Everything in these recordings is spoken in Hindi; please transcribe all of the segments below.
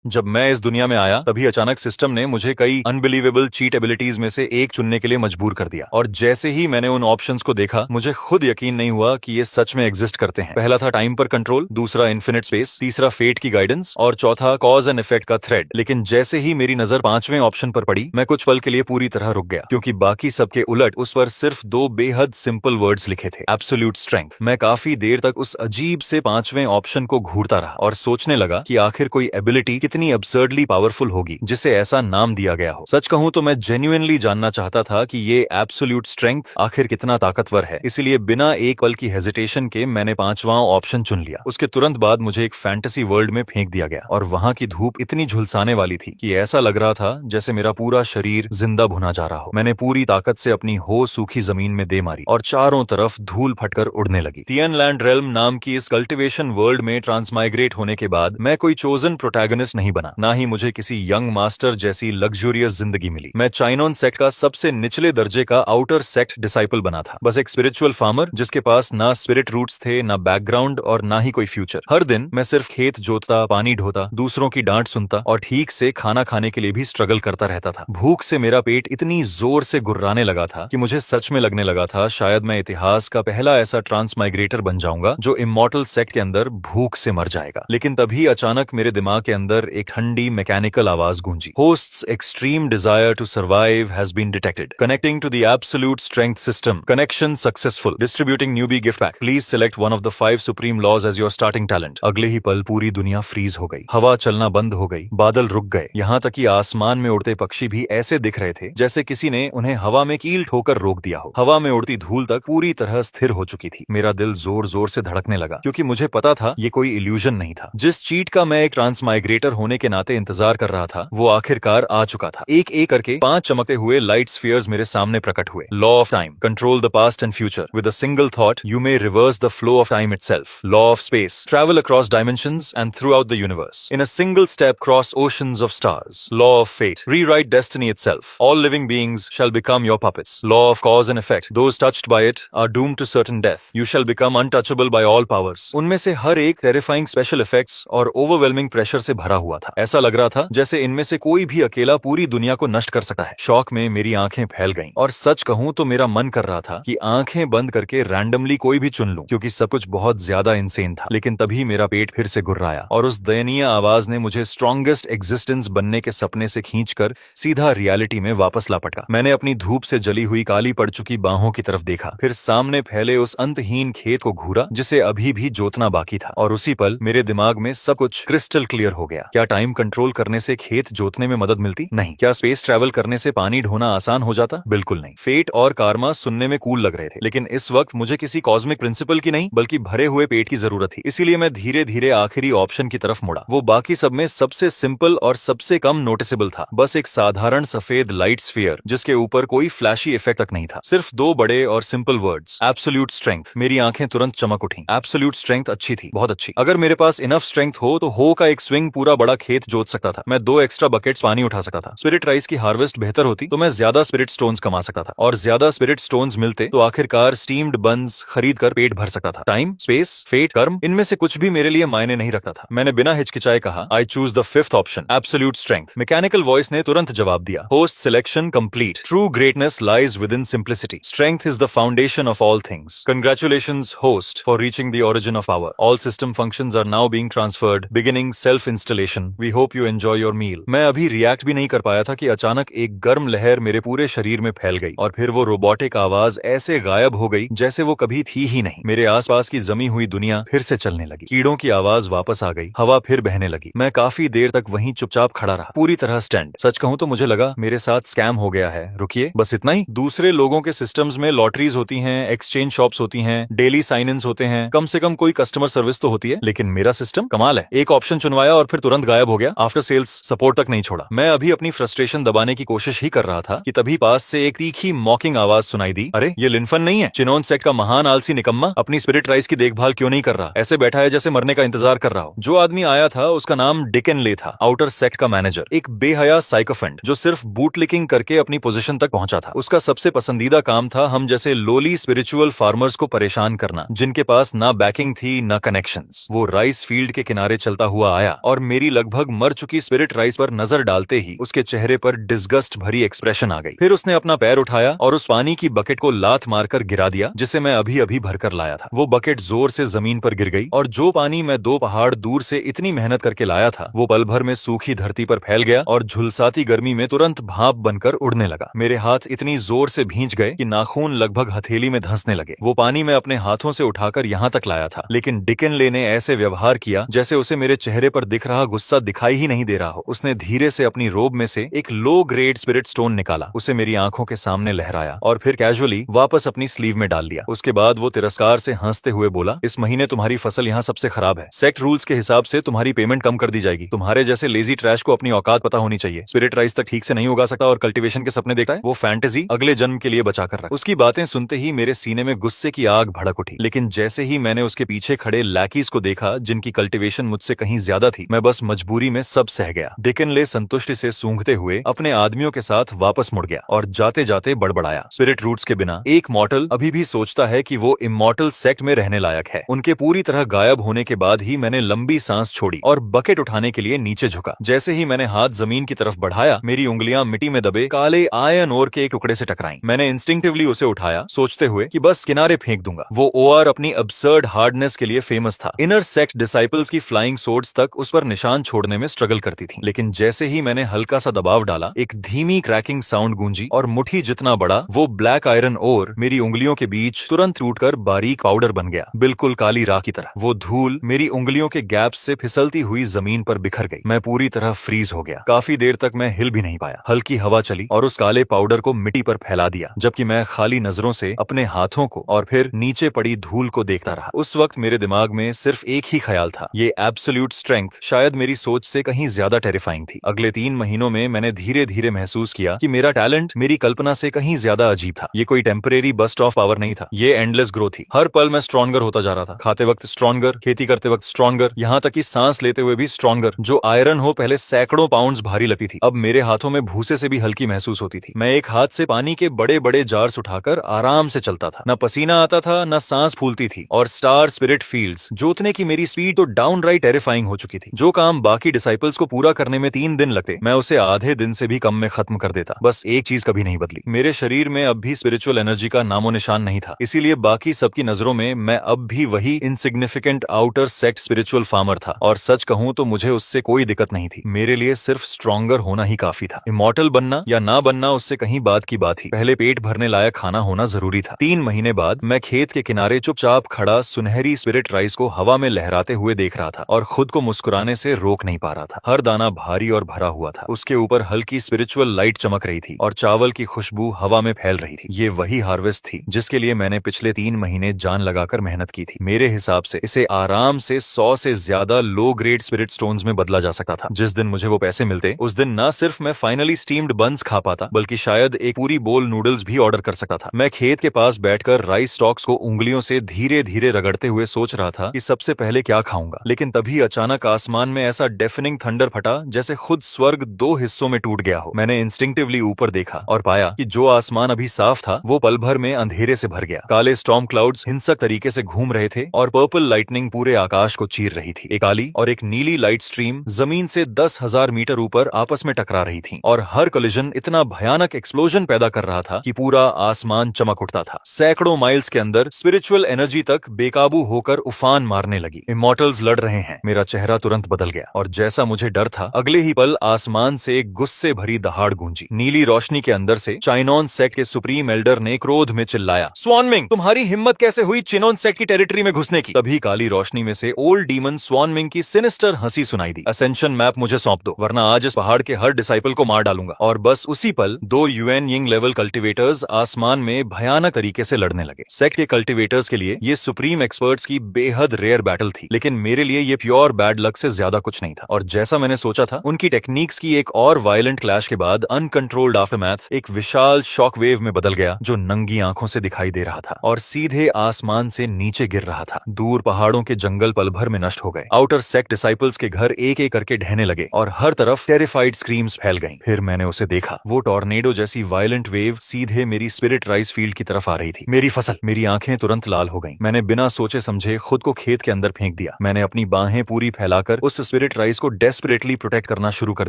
जब मैं इस दुनिया में आया तभी अचानक सिस्टम ने मुझे कई अनबिलीवेबल चीट एबिलिटीज में से एक चुनने के लिए मजबूर कर दिया। और जैसे ही मैंने उन ऑप्शंस को देखा मुझे खुद यकीन नहीं हुआ कि ये सच में एग्जिस्ट करते हैं। पहला था टाइम पर कंट्रोल, दूसरा इन्फिनिट स्पेस, तीसरा फेट की गाइडेंस और चौथा कॉज एंड इफेक्ट का थ्रेड। लेकिन जैसे ही मेरी नजर पांचवें ऑप्शन पर पड़ी मैं कुछ पल के लिए पूरी तरह रुक गया, क्योंकि बाकी सबके उलट उस पर सिर्फ दो बेहद सिंपल वर्ड्स लिखे थे, एब्सोल्यूट स्ट्रेंथ। मैं काफी देर तक उस अजीब से पांचवें ऑप्शन को घूरता रहा और सोचने लगा कि आखिर कोई एबिलिटी कितनी अब्सर्डली पावरफुल होगी जिसे ऐसा नाम दिया गया हो। सच कहूं तो मैं जेन्युइनली जानना चाहता था कि ये एब्सोल्यूट स्ट्रेंथ आखिर कितना ताकतवर है। इसलिए बिना एक पल की हेजिटेशन के मैंने पांचवां ऑप्शन चुन लिया। उसके तुरंत बाद मुझे एक फैंटेसी वर्ल्ड में फेंक दिया गया और वहां की धूप इतनी झुलसाने वाली थी कि ऐसा लग रहा था जैसे मेरा पूरा शरीर जिंदा भुना जा रहा हो। मैंने पूरी ताकत से अपनी हो सूखी जमीन में दे मारी और चारों तरफ धूल फटकर उड़ने लगी। तियनलैंड रेल्म नाम की इस कल्टिवेशन वर्ल्ड में ट्रांसमाइग्रेट होने के बाद मैं कोई चोजन प्रोटैगनिस्ट नहीं बना, ना ही मुझे किसी यंग मास्टर जैसी लग्जूरियस जिंदगी मिली। मैं चाइनोन सेक्ट का सबसे निचले दर्जे का आउटर सेक्ट डिसाइपल बना था, बस एक स्पिरिचुअल फार्मर जिसके पास ना स्पिरिट रूट्स थे, ना बैकग्राउंड और ना ही कोई फ्यूचर। हर दिन मैं सिर्फ खेत जोतता, पानी ढोता, दूसरों की डांट सुनता और ठीक से खाना खाने के लिए भी स्ट्रगल करता रहता था। भूख से मेरा पेट इतनी जोर से गुर्राने लगा था कि मुझे सच में लगने लगा था शायद मैं इतिहास का पहला ऐसा ट्रांसमाइग्रेटर बन जाऊंगा जो इमॉर्टल सेक्ट के अंदर भूख से मर जाएगा। लेकिन तभी अचानक मेरे दिमाग के अंदर एक ठंडी मैकेनिकल आवाज गूंजी। Hosts extreme desire to survive has been detected, connecting to the absolute strength system, connection successful, distributing newbie gift pack, please select one of the 5 supreme laws as your starting talent. अगले ही पल पूरी दुनिया फ्रीज हो गई, हवा चलना बंद हो गई, बादल रुक गए, यहाँ तक कि आसमान में उड़ते पक्षी भी ऐसे दिख रहे थे जैसे किसी ने उन्हें हवा में कील ठोकर रोक दिया हो। हवा में उड़ती धूल तक पूरी तरह स्थिर हो चुकी थी। मेरा दिल जोर जोर से धड़कने लगा, क्योंकि मुझे पता था ये कोई इल्यूजन नहीं था। जिस चीट का मैं एक ट्रांसमाइग्रेटर होने के नाते इंतजार कर रहा था वो आखिरकार आ चुका था। एक एक करके 5 चमकते हुए लाइट स्फीयर्स मेरे सामने प्रकट हुए। Law of time, control the past and future with a single thought you may reverse the flow of time itself. Law of space, travel across dimensions and throughout the universe in a single step cross oceans of stars. Law of fate, rewrite destiny itself, all living beings shall become your puppets. Law of cause and effect, those touched by it are doomed to certain death, you shall become untouchable by all powers. उनमें से हर एक टेरिफाइंग स्पेशल इफेक्ट्स और ओवरवेलमिंग प्रेशर से भरा हुआ था। ऐसा लग रहा था जैसे इनमें से कोई भी अकेला पूरी दुनिया को नष्ट कर सकता है। शौक में मेरी आंखें फैल गईं और सच कहूं तो मेरा मन कर रहा था कि आंखें बंद करके रैंडमली कोई भी चुन लूं, क्योंकि सब कुछ बहुत ज्यादा इंसेन था। लेकिन तभी मेरा पेट फिर से गुर्राया और उस दयनीय आवाज ने मुझे स्ट्रॉन्गेस्ट एग्जिस्टेंस बनने के सपने से खींचकर सीधा रियलिटी में वापस लापटा। मैंने अपनी धूप से जली हुई काली पड़ चुकी बाहों की तरफ देखा, फिर सामने फैले उस अंतहीन खेत को घूरा जिसे अभी भी जोतना बाकी था। और उसी पल मेरे दिमाग में सब कुछ क्रिस्टल क्लियर हो गया। क्या टाइम कंट्रोल करने से खेत जोतने में मदद मिलती? नहीं। क्या स्पेस ट्रैवल करने से पानी ढोना आसान हो जाता? बिल्कुल नहीं। फेट और कार्मा सुनने में कूल लग रहे थे, लेकिन इस वक्त मुझे किसी कॉस्मिक प्रिंसिपल की नहीं बल्कि भरे हुए पेट की जरूरत थी। इसीलिए मैं धीरे धीरे आखिरी ऑप्शन की तरफ मुड़ा। वो बाकी सब में सबसे सिंपल और सबसे कम नोटिसेबल था, बस एक साधारण सफेद लाइट स्फीयर जिसके ऊपर कोई फ्लैशी इफेक्ट तक नहीं था। सिर्फ 2 बड़े और सिंपल वर्ड्स, एब्सोल्यूट स्ट्रेंथ। मेरी आंखें तुरंत चमक उठी। एब्सोल्यूट स्ट्रेंथ अच्छी थी, बहुत अच्छी। अगर मेरे पास इनफ स्ट्रेंथ हो तो हो का एक स्विंग पूरा बड़ा खेत जोत सकता था। मैं 2 एक्स्ट्रा बकेट्स पानी उठा सकता था। स्पिरिट राइस की हार्वेस्ट बेहतर होती तो मैं ज्यादा स्पिरिट स्टोन्स कमा सकता था, और ज्यादा स्पिरिट स्टोन्स मिलते तो आखिरकार स्टीम्ड बन्स खरीद कर पेट भर सकता था। टाइम, स्पेस, फेट, कर्म, इनमें से कुछ भी मेरे लिए मायने नहीं रखता था। मैंने बिना हिचकिचाए कहा, I choose the 5th option, absolute strength. Mechanical voice ने तुरंत जवाब दिया, host selection complete. True greatness lies with in simplicity. Strength is the foundation of all things. Congratulations, host, for reaching the origin of power. All system functions are now being transferred, beginning self-installation. We hope you enjoy your meal. मैं अभी रिएक्ट भी नहीं कर पाया था कि अचानक एक गर्म लहर मेरे पूरे शरीर में फैल गई और फिर वो रोबोटिक आवाज ऐसे गायब हो गई जैसे वो कभी थी ही नहीं। मेरे आसपास की जमी हुई दुनिया फिर से चलने लगी, कीड़ों की आवाज वापस आ गई, हवा फिर बहने लगी। मैं काफी देर तक वहीं चुपचाप खड़ा रहा, पूरी तरह स्टैंड। सच कहूं तो मुझे लगा मेरे साथ स्कैम हो गया है। रुकिए, बस इतना ही? दूसरे लोगों के सिस्टम्स में लॉटरीज होती हैं, एक्सचेंज शॉप्स होती हैं, डेली साइन इन्स होते हैं, कम से कम कोई कस्टमर सर्विस तो होती है, लेकिन मेरा सिस्टम कमाल है। एक ऑप्शन चुनवाया और फिर तुरंत गायब हो गया। आफ्टर सेल्स सपोर्ट तक नहीं छोड़ा। मैं अभी अपनी फ्रस्ट्रेशन दबाने की कोशिश ही कर रहा था कि तभी पास से एक तीखी मॉकिंग आवाज सुनाई दी। अरे ये लिनफन नहीं है? चिनोन सेट का महान आलसी निकम्मा अपनी स्पिरिट राइस की देखभाल क्यों नहीं कर रहा? ऐसे बैठा है जैसे मरने का इंतजार कर रहा हो। जो आदमी आया था उसका नाम डिकन ले था, आउटर सेक्ट का मैनेजर, एक बेहया साइकोफेंट जो सिर्फ बूटलिकिंग करके अपनी पोजीशन तक पहुंचा था। उसका सबसे पसंदीदा काम था हम जैसे लोली स्पिरिचुअल फार्मर्स को परेशान करना, जिनके पास ना बैकिंग थी ना कनेक्शंस। वो राइस फील्ड के किनारे चलता हुआ आया और मेरी लगभग मर चुकी स्पिरिट राइस पर नजर डालते ही उसके चेहरे पर डिस्गस्ट भरी एक्सप्रेशन आ गई। फिर उसने अपना पैर उठाया और उस पानी की बकेट को लात मारकर गिरा दिया जिसे मैं अभी अभी भरकर लाया था। वो बकेट जोर से जमीन पर गिर गई और जो पानी मैं 2 पहाड़ दूर से इतनी मेहनत करके लाया था वो पल भर में सूखी धरती पर फैल गया और झुलसाती गर्मी में तुरंत भाप बनकर उड़ने लगा। मेरे हाथ इतनी जोर से भींच गए कि नाखून लगभग हथेली में धंसने लगे। वो पानी मैं अपने हाथों से उठाकर यहाँ तक लाया था, लेकिन डिकिनले ने ऐसे व्यवहार किया जैसे उसे मेरे चेहरे पर दिख रहा गुस्सा दिखाई ही नहीं दे रहा हो। उसने धीरे से अपनी रोब में से एक लो ग्रेड स्पिरिट स्टोन निकाला, उसे मेरी आंखों के सामने लहराया और फिर कैजुअली वापस अपनी स्लीव में डाल लिया। उसके बाद वो तिरस्कार से हंसते हुए बोला, इस महीने तुम्हारी फसल यहाँ सबसे खराब है। सेक्ट रूल्स के हिसाब से तुम्हारी पेमेंट कम कर दी जाएगी। तुम्हारे जैसे लेजी ट्रैश को अपनी औकात पता होनी चाहिए। स्पिरिट राइस तक ठीक से नहीं उगा सकता और कल्टीवेशन के सपने देखता है, वो फैंटेसी अगले जन्म के लिए बचा कर रख। उसकी बातें सुनते ही मेरे सीने में गुस्से की आग भड़क उठी, लेकिन जैसे ही मैंने उसके पीछे खड़े लैकीज को देखा जिनकी कल्टीवेशन मुझसे कहीं ज्यादा थी, मैं बस मजबूरी में सब सह गया। डिकिनले संतुष्टि से सूंघते हुए अपने आदमियों के साथ वापस मुड़ गया और जाते जाते बड़बड़ाया, स्पिरिट रूट्स के बिना एक मॉर्टल अभी भी सोचता है कि वो इमॉर्टल सेक्ट में रहने लायक है। उनके पूरी तरह गायब होने के बाद ही मैंने लंबी सांस छोड़ी और बकेट उठाने के लिए नीचे झुका। जैसे ही मैंने हाथ जमीन की तरफ बढ़ाया, मेरी उंगलियां मिट्टी में दबे काले आयरन ओर के एक टुकड़े से टकराईं। मैंने इंस्टिंक्टिवली उसे उठाया, सोचते हुए कि बस किनारे फेंक दूंगा। वो ओआर अपनी अब्सर्ड हार्डनेस के लिए फेमस था। इनर सेक्ट डिसाइपल्स की फ्लाइंग सोर्ड्स तक उस पर निशान छोड़ने में स्ट्रगल करती थी, लेकिन जैसे ही मैंने हल्का सा दबाव डाला, एक धीमी क्रैकिंग साउंड गूंजी और मुट्ठी जितना बड़ा वो ब्लैक आयरन ओर मेरी उंगलियों के बीच तुरंत टूटकर बारीक पाउडर बन गया, बिल्कुल काली राख की तरह। वो धूल मेरी उंगलियों के गैप से फिसलती हुई जमीन पर बिखर गई। मैं पूरी तरह फ्रीज हो गया। काफी देर तक मैं हिल भी नहीं पाया। हल्की हवा चली और उस काले पाउडर को मिट्टी पर फैला दिया, जबकि मैं खाली नजरों से अपने हाथों को और फिर नीचे पड़ी धूल को देखता रहा। उस वक्त मेरे दिमाग में सिर्फ एक ही ख्याल था, ये एब्सोल्यूट स्ट्रेंथ शायद मेरी सोच से कहीं ज्यादा टेरिफाइंग थी। अगले 3 महीनों में मैंने धीरे धीरे महसूस किया कि मेरा टैलेंट मेरी कल्पना से कहीं ज्यादा अजीब था। ये कोई टेम्परेरी बस्ट ऑफ पावर नहीं था, ये एंडलेस ग्रोथ थी। हर पल मैं स्ट्रॉन्गर होता जा रहा था। खाते वक्त स्ट्रॉन्गर, खेती करते वक्त स्ट्रॉन्गर, यहाँ तक कि सांस लेते हुए भी स्ट्रॉन्गर। जो आयरन हो पहले सैकड़ों पाउंड्स भारी लगती थी, अब मेरे हाथों में भूसे से भी हल्की महसूस होती थी। मैं एक हाथ से पानी के बड़े बड़े जार्स उठाकर आराम से चलता था। न पसीना आता था, न सांस फूलती थी। और स्टार स्पिरिट फील्ड्स जोतने की मेरी स्पीड तो डाउनराइट टेरिफाइंग हो चुकी थी। जो काम बाकी डिसाइपल्स को पूरा करने में 3 दिन लगते, मैं उसे आधे दिन से भी कम में खत्म कर देता। बस एक चीज कभी नहीं बदली, मेरे शरीर में अब भी स्पिरिचुअल एनर्जी का नामो निशान नहीं था। इसीलिए बाकी सबकी नजरों में मैं अब भी वही insignificant outer sect spiritual farmer था। और सच कहूं तो मुझे उससे कोई दिक्कत नहीं थी। मेरे लिए सिर्फ स्ट्रॉन्गर होना ही काफी था। इमॉर्टल बनना या ना बनना उससे कहीं बात की बात ही, पहले पेट भरने लायक खाना होना जरूरी था। 3 महीने बाद मैं खेत के किनारे चुपचाप खड़ा सुनहरी स्पिरिट राइस को हवा में लहराते हुए देख रहा था और खुद को मुस्कुराने से रोक नहीं पा रहा था। हर दाना भारी और भरा हुआ था। उसके ऊपर हल्की स्पिरिचुअल लाइट चमक रही थी और चावल की खुशबू हवा में फैल रही थी। ये वही हार्वेस्ट थी जिसके लिए मैंने पिछले 3 महीने जान लगाकर मेहनत की थी। मेरे हिसाब से इसे आराम से 100 से ज्यादा लो ग्रेड स्पिरिट स्टोन्स में बदला जा सकता था। जिस दिन मुझे वो पैसे मिलते, उस दिन न सिर्फ मैं फाइनली स्टीम्ड बन्स खा पाता, बल्कि शायद एक पूरी बोल नूडल्स भी ऑर्डर कर सकता था। मैं खेत के पास बैठकर राइस स्टॉक्स को उंगलियों से धीरे धीरे रगड़ते हुए सोच रहा था कि सबसे पहले क्या खाऊंगा। लेकिन तभी अचानक आसमान में ऐसा डेफनिंग थंडर फटा जैसे खुद स्वर्ग 2 हिस्सों में टूट गया हो। मैंने इंस्टिंक्टिवली ऊपर देखा और पाया कि जो आसमान अभी साफ था वो पल भर में अंधेरे से भर गया। काले स्टॉर्म क्लाउड्स हिंसक तरीके से घूम रहे थे और पर्पल लाइटनिंग पूरे आकाश को चीर रही थी। एक काली और एक नीली लाइट स्ट्रीम जमीन से 10,000 मीटर ऊपर आपस में टकरा रही थी और हर कोलिजन इतना भयानक एक्सप्लोजन पैदा कर रहा था कि पूरा आसमान चमक उठता था। सैकड़ों माइल्स के अंदर स्पिरिचुअल एनर्जी तक बेकाबू होकर उफान मारने लगी। इमॉर्टल्स लड़ रहे हैं। मेरा चेहरा तुरंत बदल गया और जैसा मुझे डर था, अगले ही पल आसमान से एक गुस्से भरी दहाड़ गूंजी। नीली रोशनी के अंदर से चाइनॉन सेक्ट के सुप्रीम एल्डर ने क्रोध में चिल्लाया, स्वानमिंग, तुम्हारी हिम्मत कैसे हुई चिनोन सेक्ट की टेरिटरी में घुसने की? तभी काली रोशनी में से ओल्ड डीमन स्वानमिंग की सिनिस्टर हंसी सुनाई दी, असेंशन मैप मुझे सौंप दो, वरना आज इस पहाड़ के हर डिसाइपल को मार डालूंगा। और बस उसी पल 2 यूएन यिंग लेवल कल्टिवेटर्स आसमान में भयानक तरीके से लड़ने लगे। सेक्ट के कल्टिवेटर्स के लिए ये सुप्रीम एक्सपर्ट्स की बेहद रेयर बैटल थी, लेकिन मेरे लिए ये प्योर बैड लक से ज्यादा कुछ नहीं था। और जैसा मैंने सोचा था, उनकी टेक्निक्स की एक और वायलेंट क्लैश के बाद अनकंट्रोल्ड आफ्टरमैथ एक विशाल शॉक वेव में बदल गया, जो नंगी आंखों से दिखाई दे रहा था और सीधे आसमान से नीचे गिर रहा था। दूर पहाड़ों के जंगल पल भर में नष्ट हो गए। आउटर सेक्ट डिसाइपल्स के घर एक एक करके ढहने लगे और हर तरफ टेरिफाइड स्क्रीम्स फैल गईं। फिर मैंने उसे देखा, वो टॉर्नेडो जैसी वायलेंट वेव सीधे मेरी स्पिरिट राइस फील्ड की तरफ आ रही थी। मेरी फसल, मेरी आंखें तुरंत लाल हो गईं। मैंने बिना सोचे समझे खुद को खेत के अंदर फेंक दिया। मैंने अपनी बाहें पूरी फैलाकर उस स्पिरिट राइस को डेस्परेटली प्रोटेक्ट करना शुरू कर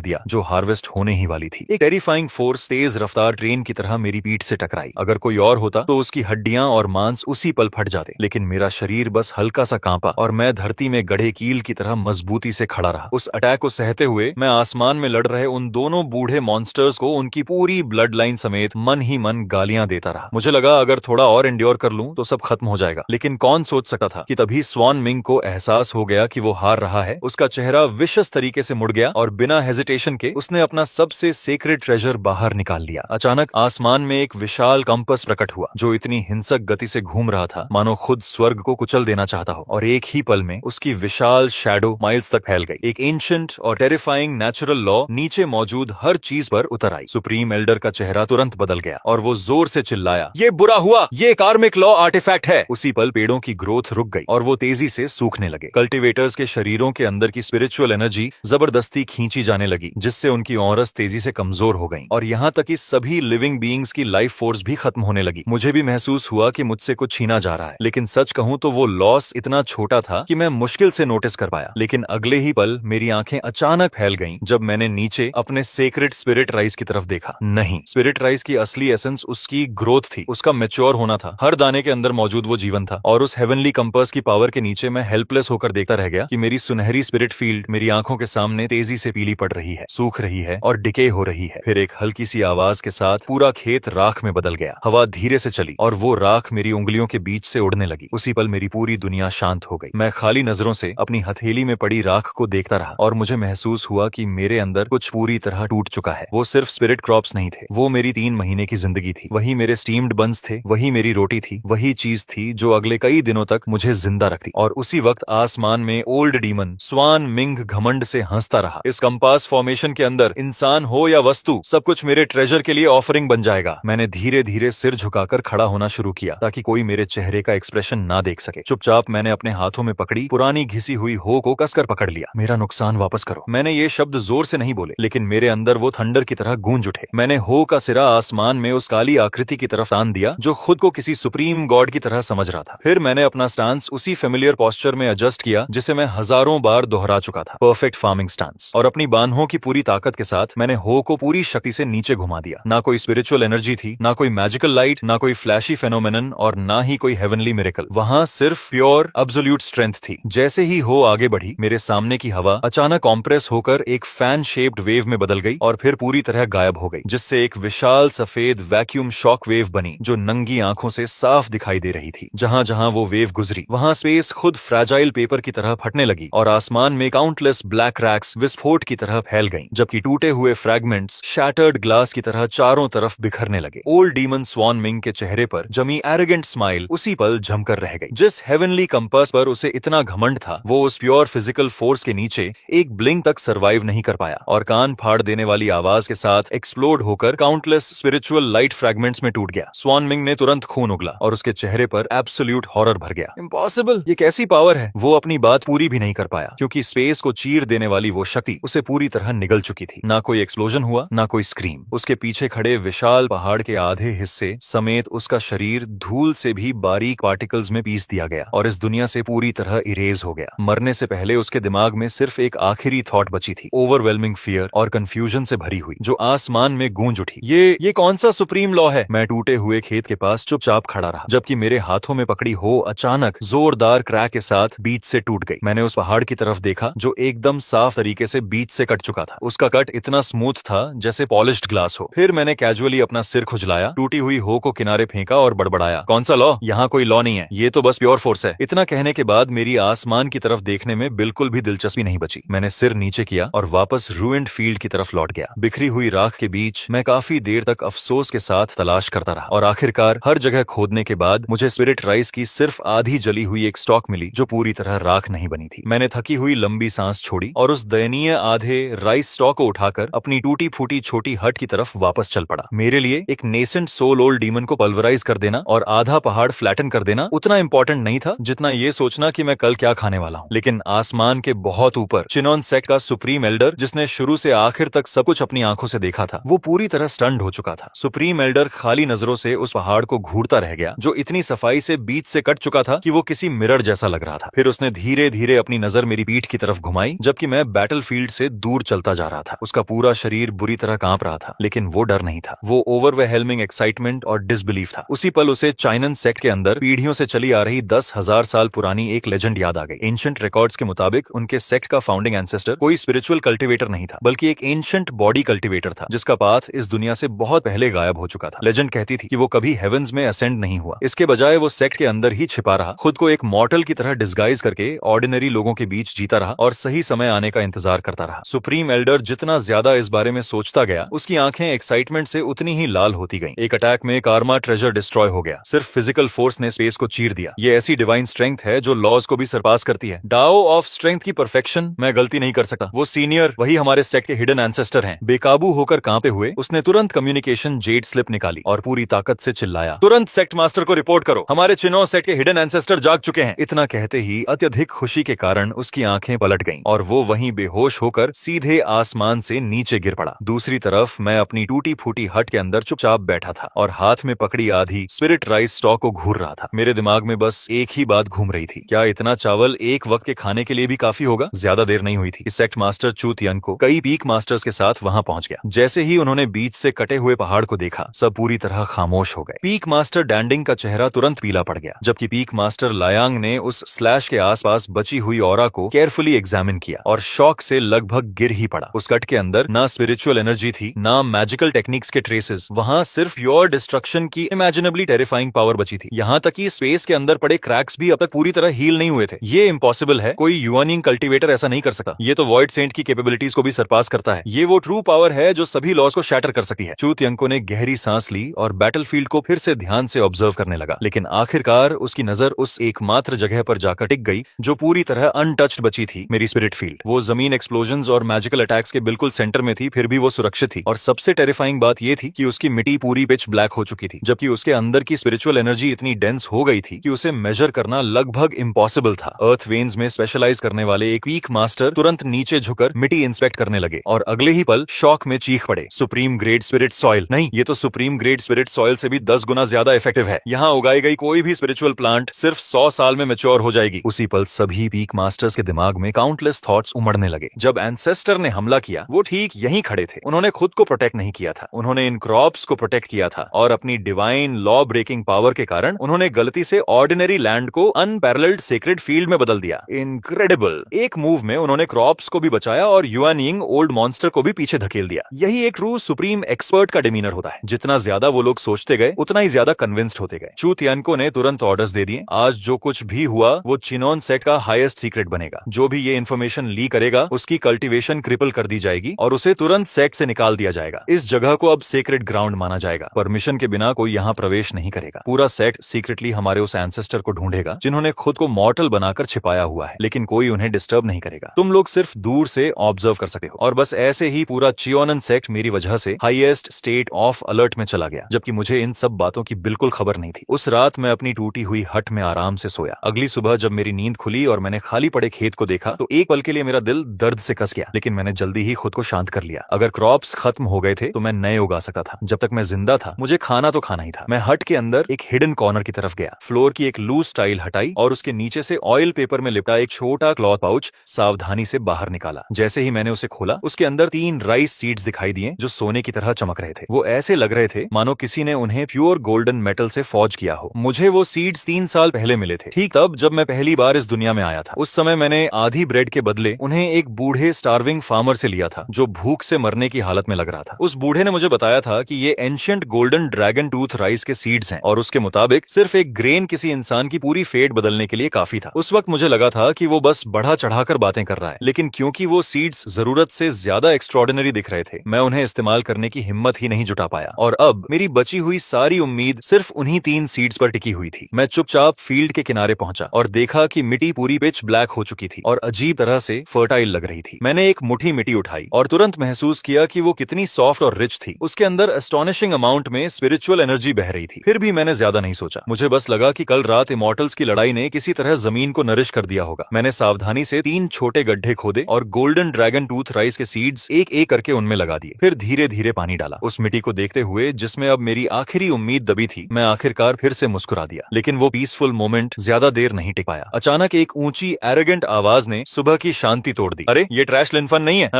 दिया जो हार्वेस्ट होने ही वाली थी। एक टेरिफाइंग फोर्स तेज रफ्तार ट्रेन की तरह मेरी पीठ से टकराई। अगर कोई और होता तो उसकी हड्डियां और मांस उसी पल फट जाते, लेकिन मेरा शरीर बस हल्का सा कांपा और मैं धरती में गढ़े कील की तरह मजबूती से खड़ा रहा। उस अटैक को सहते हुए मैं आसमान में लड़ रहे उन दोनों बूढ़े मॉन्स्टर्स को उनकी पूरी ब्लड लाइन समेत मन ही मन गालियां देता रहा। मुझे लगा अगर थोड़ा और एंड्योर कर लूं तो सब खत्म हो जाएगा, लेकिन कौन सोच सकता था कि तभी स्वान मिंग को एहसास हो गया कि वो हार रहा है। उसका चेहरा विशस तरीके से मुड़ गया और बिना हेजिटेशन के उसने अपना सबसे सेक्रेड ट्रेजर बाहर निकाल लिया। अचानक आसमान में एक विशाल कंपास प्रकट हुआ जो इतनी हिंसक गति से घूम रहा था मानो खुद स्वर्ग को कुचल देना चाहता हो, और एक ही पल में उसकी विशाल शैडो माइल्स तक फैल गई। एक एंशिएंट और टेरिफाइंग नेचुरल लॉ नीचे मौजूद हर चीज पर उतर आई। सुप्रीम एल्डर का चेहरा तुरंत बदल गया और वो जोर से चिल्लाया, ये बुरा हुआ, ये कार्मिक लॉ आर्टिफैक्ट है। उसी पल पेड़ों की ग्रोथ रुक गई और वो तेजी से सूखने लगे। कल्टीवेटर्स के शरीरों के अंदर की स्पिरिचुअल एनर्जी जबरदस्ती खींची जाने लगी, जिससे उनकी ऑरस तेजी से कमजोर हो गई और यहाँ तक कि सभी लिविंग बीइंग्स की लाइफ फोर्स भी खत्म होने लगी। मुझे भी महसूस हुआ कि मुझसे कुछ छीना जा रहा है, लेकिन सच कहूं तो वो लॉस इतना छोटा था कि मैं मुश्किल से नोटिस कर पाया। लेकिन अगले ही पल मेरी आंखें अचानक फैल गईं जब मैंने नीचे अपने सेक्रेड स्पिरिट राइस की तरफ देखा। नहीं, स्पिरिट राइस की असली एसेंस उसकी ग्रोथ थी, उसका मैच्योर होना था। हर दाने के अंदर मौजूद वो जीवन था और उस हेवनली कंपास की पावर के नीचे मैं हेल्पलेस होकर देखता रह गया कि मेरी सुनहरी स्पिरिट फील्ड मेरी आंखों के सामने तेजी से पीली पड़ रही है, सूख रही है और डिके हो रही है। फिर एक हल्की सी आवाज के साथ पूरा खेत राख में बदल गया। हवा धीरे से चली और वो राख मेरी उंगलियों के बीच से उड़ने लगी। उसी पल मेरी पूरी दुनिया शांत हो गई। मैं खाली नजरों से अपनी हथेली में पड़ी राख को देखता रहा और मुझे महसूस हुआ कि मेरे अंदर कुछ पूरी तरह टूट चुका है। वो सिर्फ स्पिरिट क्रॉप्स नहीं थे, वो मेरी 3 महीने की जिंदगी थी। वही मेरे स्टीम्ड बन्स थे, वही मेरी रोटी थी, वही चीज थी जो अगले कई दिनों तक मुझे जिंदा रखती। और उसी वक्त आसमान में ओल्ड डीमन स्वान मिंग घमंड से हंसता रहा। इस कंपास फॉर्मेशन के अंदर इंसान हो या वस्तु, सब कुछ मेरे ट्रेजर के लिए ऑफरिंग बन जाएगा। मैंने धीरे धीरे सिर झुकाकर खड़ा होना शुरू किया ताकि कोई मेरे चेहरे का एक्सप्रेशन ना देख सके। चुपचाप मैंने अपने हाथों में पकड़ी पुरानी घिसी हुई हो को कसकर पकड़ लिया। मेरा नुकसान वापस करो। मैंने ये शब्द जोर से नहीं बोले, लेकिन मेरे अंदर वो थंडर की तरह गूंज उठे। मैंने हो का सिरा आसमान में उस काली आकृति की तरफ तान दिया जो खुद को किसी सुप्रीम गॉड की तरह समझ रहा था। फिर मैंने अपना स्टांस उसी फेमिलियर पोस्चर में एडजस्ट किया जिसे मैं हजारों बार दोहरा चुका था, परफेक्ट फार्मिंग स्टांस। और अपनी बाहों की पूरी ताकत के साथ मैंने हो को पूरी शक्ति से नीचे घुमा दिया। ना कोई स्पिरिचुअल एनर्जी थी, ना कोई मैजिकल लाइट, ना कोई फ्लैशी फेनोमेनन और ना ही कोई हेवनली मिरेकल। वहां सिर्फ प्योर एब्सोल्यूट स्ट्रेंथ थी। जैसे ही हो आगे बढ़ी, मेरे सामने की हवा अचानक कॉम्प्रेस होकर एक फैन शेप्ड वेव में बदल गई और फिर पूरी तरह गायब हो गई, जिससे एक विशाल सफेद वैक्यूम शॉक वेव बनी जो नंगी आंखों से साफ दिखाई दे रही थी। जहां जहां वो वेव गुजरी वहां स्पेस खुद फ्रैजाइल पेपर की तरह फटने लगी और आसमान में काउंटलेस ब्लैक रैक्स विस्फोट की तरह फैल गईं, जबकि टूटे हुए फ्रैगमेंट्स शैटर्ड ग्लास की तरह चारों तरफ बिखरने लगे। ओल्ड डीमन स्वान मिंग के चेहरे पर जमी एरोगेंट स्माइल उसी पल जमकर रह गई। जिस हेवनली कंपास पर उसे इतना घमंड था, वो उस प्योर फिजिकल फोर्स के नीचे एक ब्लिंक तक सरवाइव नहीं कर पाया और कान फाड़ देने वाली आवाज के साथ एक्सप्लोड होकर काउंटलेस स्पिरिचुअल लाइट फ्रैगमेंट्स में टूट गया। स्वान मिंग ने तुरंत खून उगला और उसके चेहरे पर एब्सोल्यूट हॉरर भर गया। इम्पॉसिबल, ये कैसी पावर है? वो अपनी बात पूरी भी नहीं कर पाया क्योंकि स्पेस को चीर देने वाली वो शक्ति उसे पूरी तरह निगल चुकी थी। ना कोई एक्सप्लोजन हुआ, ना कोई स्क्रीम। उसके पीछे खड़े विशाल पहाड़ के आधे हिस्से समेत उसका शरीर धूल से भी बारीक पार्टिकल्स में पीस दिया गया और इस दुनिया से पूरी तरह इरेज हो गया। मरने से पहले उसके दिमाग में सिर्फ एक आखिरी थॉट बची थी, ओवरवेलमिंग फियर और कंफ्यूजन से भरी हुई, जो आसमान में गूंज उठी। ये कौन सा सुप्रीम लॉ है? मैं टूटे हुए खेत के पास चुपचाप खड़ा रहा जबकि मेरे हाथों में पकड़ी हो अचानक जोरदार क्रैक के साथ बीच से टूट गई। मैंने उस पहाड़ की तरफ देखा जो एकदम साफ तरीके से बीच से कट चुका था। उसका कट इतना स्मूथ था जैसे पॉलिश्ड ग्लास हो। फिर मैंने कैजुअली अपना सिर खुजलाया, टूटी हुई हो को किनारे फेंका और बड़बड़ाया, कौन सा लॉ? यहाँ कोई लॉ नहीं है, ये तो बस प्योर फोर्स है। इतना कहने के बाद मेरी आसमान की तरफ देखने में बिल्कुल भी दिलचस्पी नहीं बची। मैंने सिर नीचे किया और वापस रूइंड फील्ड की तरफ लौट गया। बिखरी हुई राख के बीच मैं काफी देर तक अफसोस के साथ तलाश करता रहा और आखिरकार हर जगह खोदने के बाद मुझे स्पिरिट राइस की सिर्फ आधी जली हुई एक स्टॉक मिली जो पूरी तरह राख नहीं बनी थी। मैंने थकी हुई लंबी सांस छोड़ी और उस दयनीय आधे राइस स्टॉक को उठाकर अपनी टूटी फूटी छोटी हट की तरफ वापस चल पड़ा। मेरे लिए एक नेसेंट सोल ओल्ड डीमन को पल्वराइज कर देना और आधा पहाड़ फ्लैटन कर देना उतना इंपॉर्टेंट नहीं था जितना ये सोचना कि मैं कल क्या खाने वाला हूँ। लेकिन आसमान के बहुत ऊपर चिनोन सेक्ट का सुप्रीम एल्डर, जिसने शुरू से आखिर तक सब कुछ अपनी आंखों से देखा था, वो पूरी तरह स्टन्ड हो चुका था। सुप्रीम एल्डर खाली नजरों से उस पहाड़ को घूरता रह गया जो इतनी सफाई से बीच से कट चुका था कि वो किसी मिरर जैसा लग रहा था। फिर उसने धीरे धीरे अपनी नजर मेरी पीठ की तरफ घुमाई जबकि मैं बैटलफील्ड से दूर चलता जा रहा था। उसका पूरा शरीर बुरी तरह कांप रहा था, लेकिन वो डर नहीं था, वो ओवरवेलमिंग एक्साइटमेंट और डिसबिलीफ था। उसी पल उसे चाइनन सेक्ट के अंदर पीढ़ियों से चली आ रही 10,000 साल पुरानी एक लेजेंड याद आ गई। एंशिएंट रिकॉर्ड्स के मुताबिक उनके सेक्ट का फाउंडिंग एंसेस्टर कोई स्पिरिचुअल कल्टिवेटर नहीं था, बल्कि एक एंशिएंट बॉडी कल्टिवेटर था जिसका पाथ इस दुनिया से बहुत पहले गायब हो चुका था। लेजेंड कहती थी कि वो कभी हेवंस में असेंड नहीं हुआ, इसके बजाय वो सेक्ट के अंदर ही छिपा रहा, खुद को एक मॉर्टल की तरह डिस्गाइज करके ऑर्डिनरी लोगों के बीच जीता रहा और सही समय आने का इंतजार करता रहा। सुप्रीम एल्डर जितना ज्यादा इस बारे में सोचता गया, उसकी आंखें एक्साइटमेंट से उतनी ही लाल होती गईं। एक अटैक में कारमा ट्रेजर डिस्ट्रॉय हो गया, सिर्फ फिजिकल फोर्स ने स्पेस को चीर दिया। ये ऐसी डिवाइन स्ट्रेंथ है जो लॉज को भी सरपास करती है। डाओ ऑफ स्ट्रेंथ की परफेक्शन। मैं गलती नहीं कर सकता। वो सीनियर, वही हमारे सेक्ट के हिडन एंसेस्टर हैं। बेकाबू होकर कांपते हुए उसने तुरंत कम्युनिकेशन जेड स्लिप निकाली और पूरी ताकत से चिल्लाया, तुरंत सेक्ट मास्टर को रिपोर्ट करो, हमारे चिनो सेक्ट के हिडन एंसेस्टर जाग चुके हैं। इतना कहते ही अत्यधिक खुशी के कारण उसकी आंखें पलट गईं और वो वहीं बेहोश होकर सीधे आसमान से नीचे गिर पड़ा। दूसरी तरफ मैं अपनी टूटी फूटी हट के अंदर चुपचाप बैठा था और हाथ में पकड़ी आधी स्पिरिट राइस स्टॉक को घूर रहा था। मेरे दिमाग में बस एक ही बात घूम रही थी, क्या इतना चावल एक वक्त के खाने के लिए भी काफी होगा? ज्यादा देर नहीं हुई थी, सेक्ट मास्टर चू तियन को कई पीक मास्टर्स के साथ वहां पहुंच गया। जैसे ही उन्होंने बीच से कटे हुए पहाड़ को देखा, सब पूरी तरह खामोश हो गए। पीक मास्टर डैंडिंग का चेहरा तुरंत पीला पड़ गया, जबकि पीक मास्टर लायांग ने उस स्लैश के आसपास बची हुई ऑरा को केयरफुली एग्जामिन किया और शॉक से लगभग गिर ही पड़ा। उस कट के अंदर ना स्पिरिचुअल एनर्जी थी, ना मैजिकल टेक्निक्स के ट्रेसेस, वहां सिर्फ प्योर डिस्ट्रक्शन की इमेजिनेबली टेरिफाइंग पावर बची थी। यहाँ तक कि स्पेस के अंदर पड़े क्रैक्स भी अब तक पूरी तरह हील नहीं हुए थे। ये इम्पॉसिबल है, कोई यूनिंग कल्टिवेटर ऐसा नहीं कर सकता। ये तो वॉइड सेंट की कैपेबिलिटीज को भी सरपास करता है। ये वो ट्रू पावर है जो सभी लॉज को शैटर कर सकती है। चू तियंको ने गहरी सांस ली और बैटलफील्ड को फिर से ध्यान से ऑब्जर्व करने लगा, लेकिन आखिरकार उसकी नजर उस एकमात्र जगह पर जाकर टिक गई जो पूरी तरह अनटच्ड बची थी, मेरी स्पिरिट फील्ड। वो जमीन एक्सप्लोजन्स और मैजिकल अटैक्स के बिल्कुल सेंटर में थी, फिर भी वो सुरक्षित थी। और सबसे टेरिफाइंग बात ये थी कि उसकी मिट्टी पूरी पिच ब्लैक हो चुकी थी, जबकि उसके अंदर की स्पिरिचुअल एनर्जी इतनी डेंस हो गई थी कि उसे मेजर करना लगभग इम्पॉसिबल था। अर्थ वेन्स में स्पेशलाइज करने वाले एक वीक मास्टर तुरंत नीचे झुकर मिट्टी इंस्पेक्ट करने लगे और अगले ही पल शॉक में चीख पड़े, सुप्रीम ग्रेड स्पिरिट सॉइल नहीं, ये तो सुप्रीम ग्रेड स्पिरिट सॉइल से भी 10 गुना ज्यादा इफेक्टिव है। यहाँ उगाई गई कोई भी स्पिरिचुअल प्लांट सिर्फ 100 साल में मैच्योर हो जाएगी। उसी पल सभी पीक मास्टर्स के दिमाग में काउंटलेस थॉट्स उमड़ने लगे। जब एंसेस्टर ने हमला किया, वो ठीक यहीं खड़े थे। उन्होंने खुद को प्रोटेक्ट नहीं किया था, उन्होंने इन क्रॉप्स को प्रोटेक्ट किया था और अपनी डिवाइन लॉ ब्रेकिंग पावर के कारण उन्होंने गलती से ऑर्डिनरी लैंड को अनपैरेलल्ड सेक्रेड फील्ड में बदल दिया। इनक्रेडिबल। एक मूव में उन्होंने क्रॉप्स को भी बचाया और युआनिंग ओल्ड मॉन्स्टर को भी पीछे धकेल दिया। यही एक ट्रू सुप्रीम एक्सपर्ट का डिमीनर होता है। जितना ज्यादा वो लोग सोचते गए, उतना ही ज्यादा कन्विंस्ड होते गए। चू तियनको ने तुरंत ऑर्डर्स दे दिए, आज जो कुछ भी हुआ वो चिनोन सेट का हाईएस्ट सीक्रेट बनेगा। जो भी ये इन्फॉर्मेशन ली करेगा, उसकी कल्टीवेशन क्रिपल कर दी जाएगी और उसे तुरंत सेट से निकाल दिया जाएगा। इस जगह को अब सेक्रेट ग्राउंड माना जाएगा। परमिशन के बिना कोई यहाँ प्रवेश नहीं करेगा। पूरा सेट सीक्रेटली हमारे उस एंसेस्टर को ढूंढेगा जिन्होंने खुद को मॉर्टल बनाकर छिपाया हुआ है, लेकिन कोई उन्हें डिस्टर्ब नहीं करेगा। तुम लोग सिर्फ दूर से ऑब्जर्व कर सकते हो। और बस ऐसे ही पूरा चियोनन सेक्ट मेरी वजह से हाईएस्ट स्टेट ऑफ अलर्ट में चला गया, जबकि मुझे इन सब बातों की बिल्कुल खबर नहीं थी। उस रात मैं अपनी टूटी हुई हट में आराम से सोया। अगली सुबह जब मेरी नींद खुली और मैंने खाली पड़े खेत को देखा, तो एक पल के लिए मेरा दिल दर्द से कस गया, लेकिन मैंने जल्दी ही खुद को शांत कर लिया। अगर क्रॉप्स खत्म हो गए थे तो मैं नए उगा सकता था। जब तक मैं जिंदा था, मुझे खाना तो खाना ही था। मैं हट के अंदर एक हिडन कॉर्नर की तरफ गया, फ्लोर की एक लूज टाइल हटाई और उसके नीचे से ऑयल पेपर में लिपटा एक छोटा क्लॉथ पाउच सावधानी से बाहर निकाला। जैसे ही मैंने उसे खोला, उसके अंदर 3 राइस सीड्स दिखाई दिए जो सोने की तरह चमक रहे थे। वो ऐसे लग रहे थे मानो किसी ने उन्हें प्योर गोल्डन मेटल से फॉर्ज किया हो। मुझे वो सीड्स 3 साल पहले मिले थे, ठीक तब जब मैं पहली बार इस दुनिया में आया था। उस समय मैंने आधी ब्रेड के बदले उन्हें एक बूढ़े स्टार्विंग फार्मर से लिया था जो भूख से मरने की हालत में लग रहा था। उस बूढ़े ने मुझे बताया था कि ये ancient golden dragon tooth rice के सीड्स हैं और उसके मुताबिक सिर्फ एक ग्रेन किसी इंसान की पूरी फेट बदलने के लिए काफी था। उस वक्त मुझे लगा था कि वो बस बढ़ा चढ़ाकर बातें कर रहा है, लेकिन क्योंकि वो सीड्स जरूरत से ज्यादा एक्स्ट्रॉर्डिनरी दिख रहे थे, मैं उन्हें इस्तेमाल करने की हिम्मत ही नहीं जुटा पाया। और अब मेरी बची हुई सारी उम्मीद सिर्फ उन्हीं 3 सीड्स पर टिकी हुई थी। मैं चुपचाप फील्ड के किनारे पहुंचा और देखा कि मिट्टी पूरी पिच ब्लैक हो चुकी थी और अजीब तरह से फर्टाइल लग रही थी। मैंने एक मुट्ठी मिट्टी उठाई और तुरंत महसूस किया कि वो कितनी सॉफ्ट और रिच थी। उसके अंदर एस्टोनिशिंग अमाउंट में स्पिरिचुअल एनर्जी बह रही थी। फिर भी मैंने ज्यादा नहीं सोचा। मुझे बस लगा कि कल रात इमॉर्टल्स की लड़ाई ने किसी तरह जमीन को नरिश कर दिया होगा। मैंने सावधानी से 3 छोटे गड्ढे खोदे और गोल्डन ड्रैगन टूथ राइस के सीड्स एक एक करके उनमें लगा दिए। फिर धीरे धीरे पानी डाला। उस मिट्टी को देखते हुए जिसमें अब मेरी आखिरी उम्मीद दबी थी, मैं आखिरकार फिर से मुस्कुरा दिया। लेकिन वो पीसफुल मोमेंट ज्यादा देर नहीं टिक पाया। अचानक एक ऊंची एरोगेंट आवाज ने सुबह की शांति तोड़ दी। अरे ये ट्रैश लिनफन नहीं है?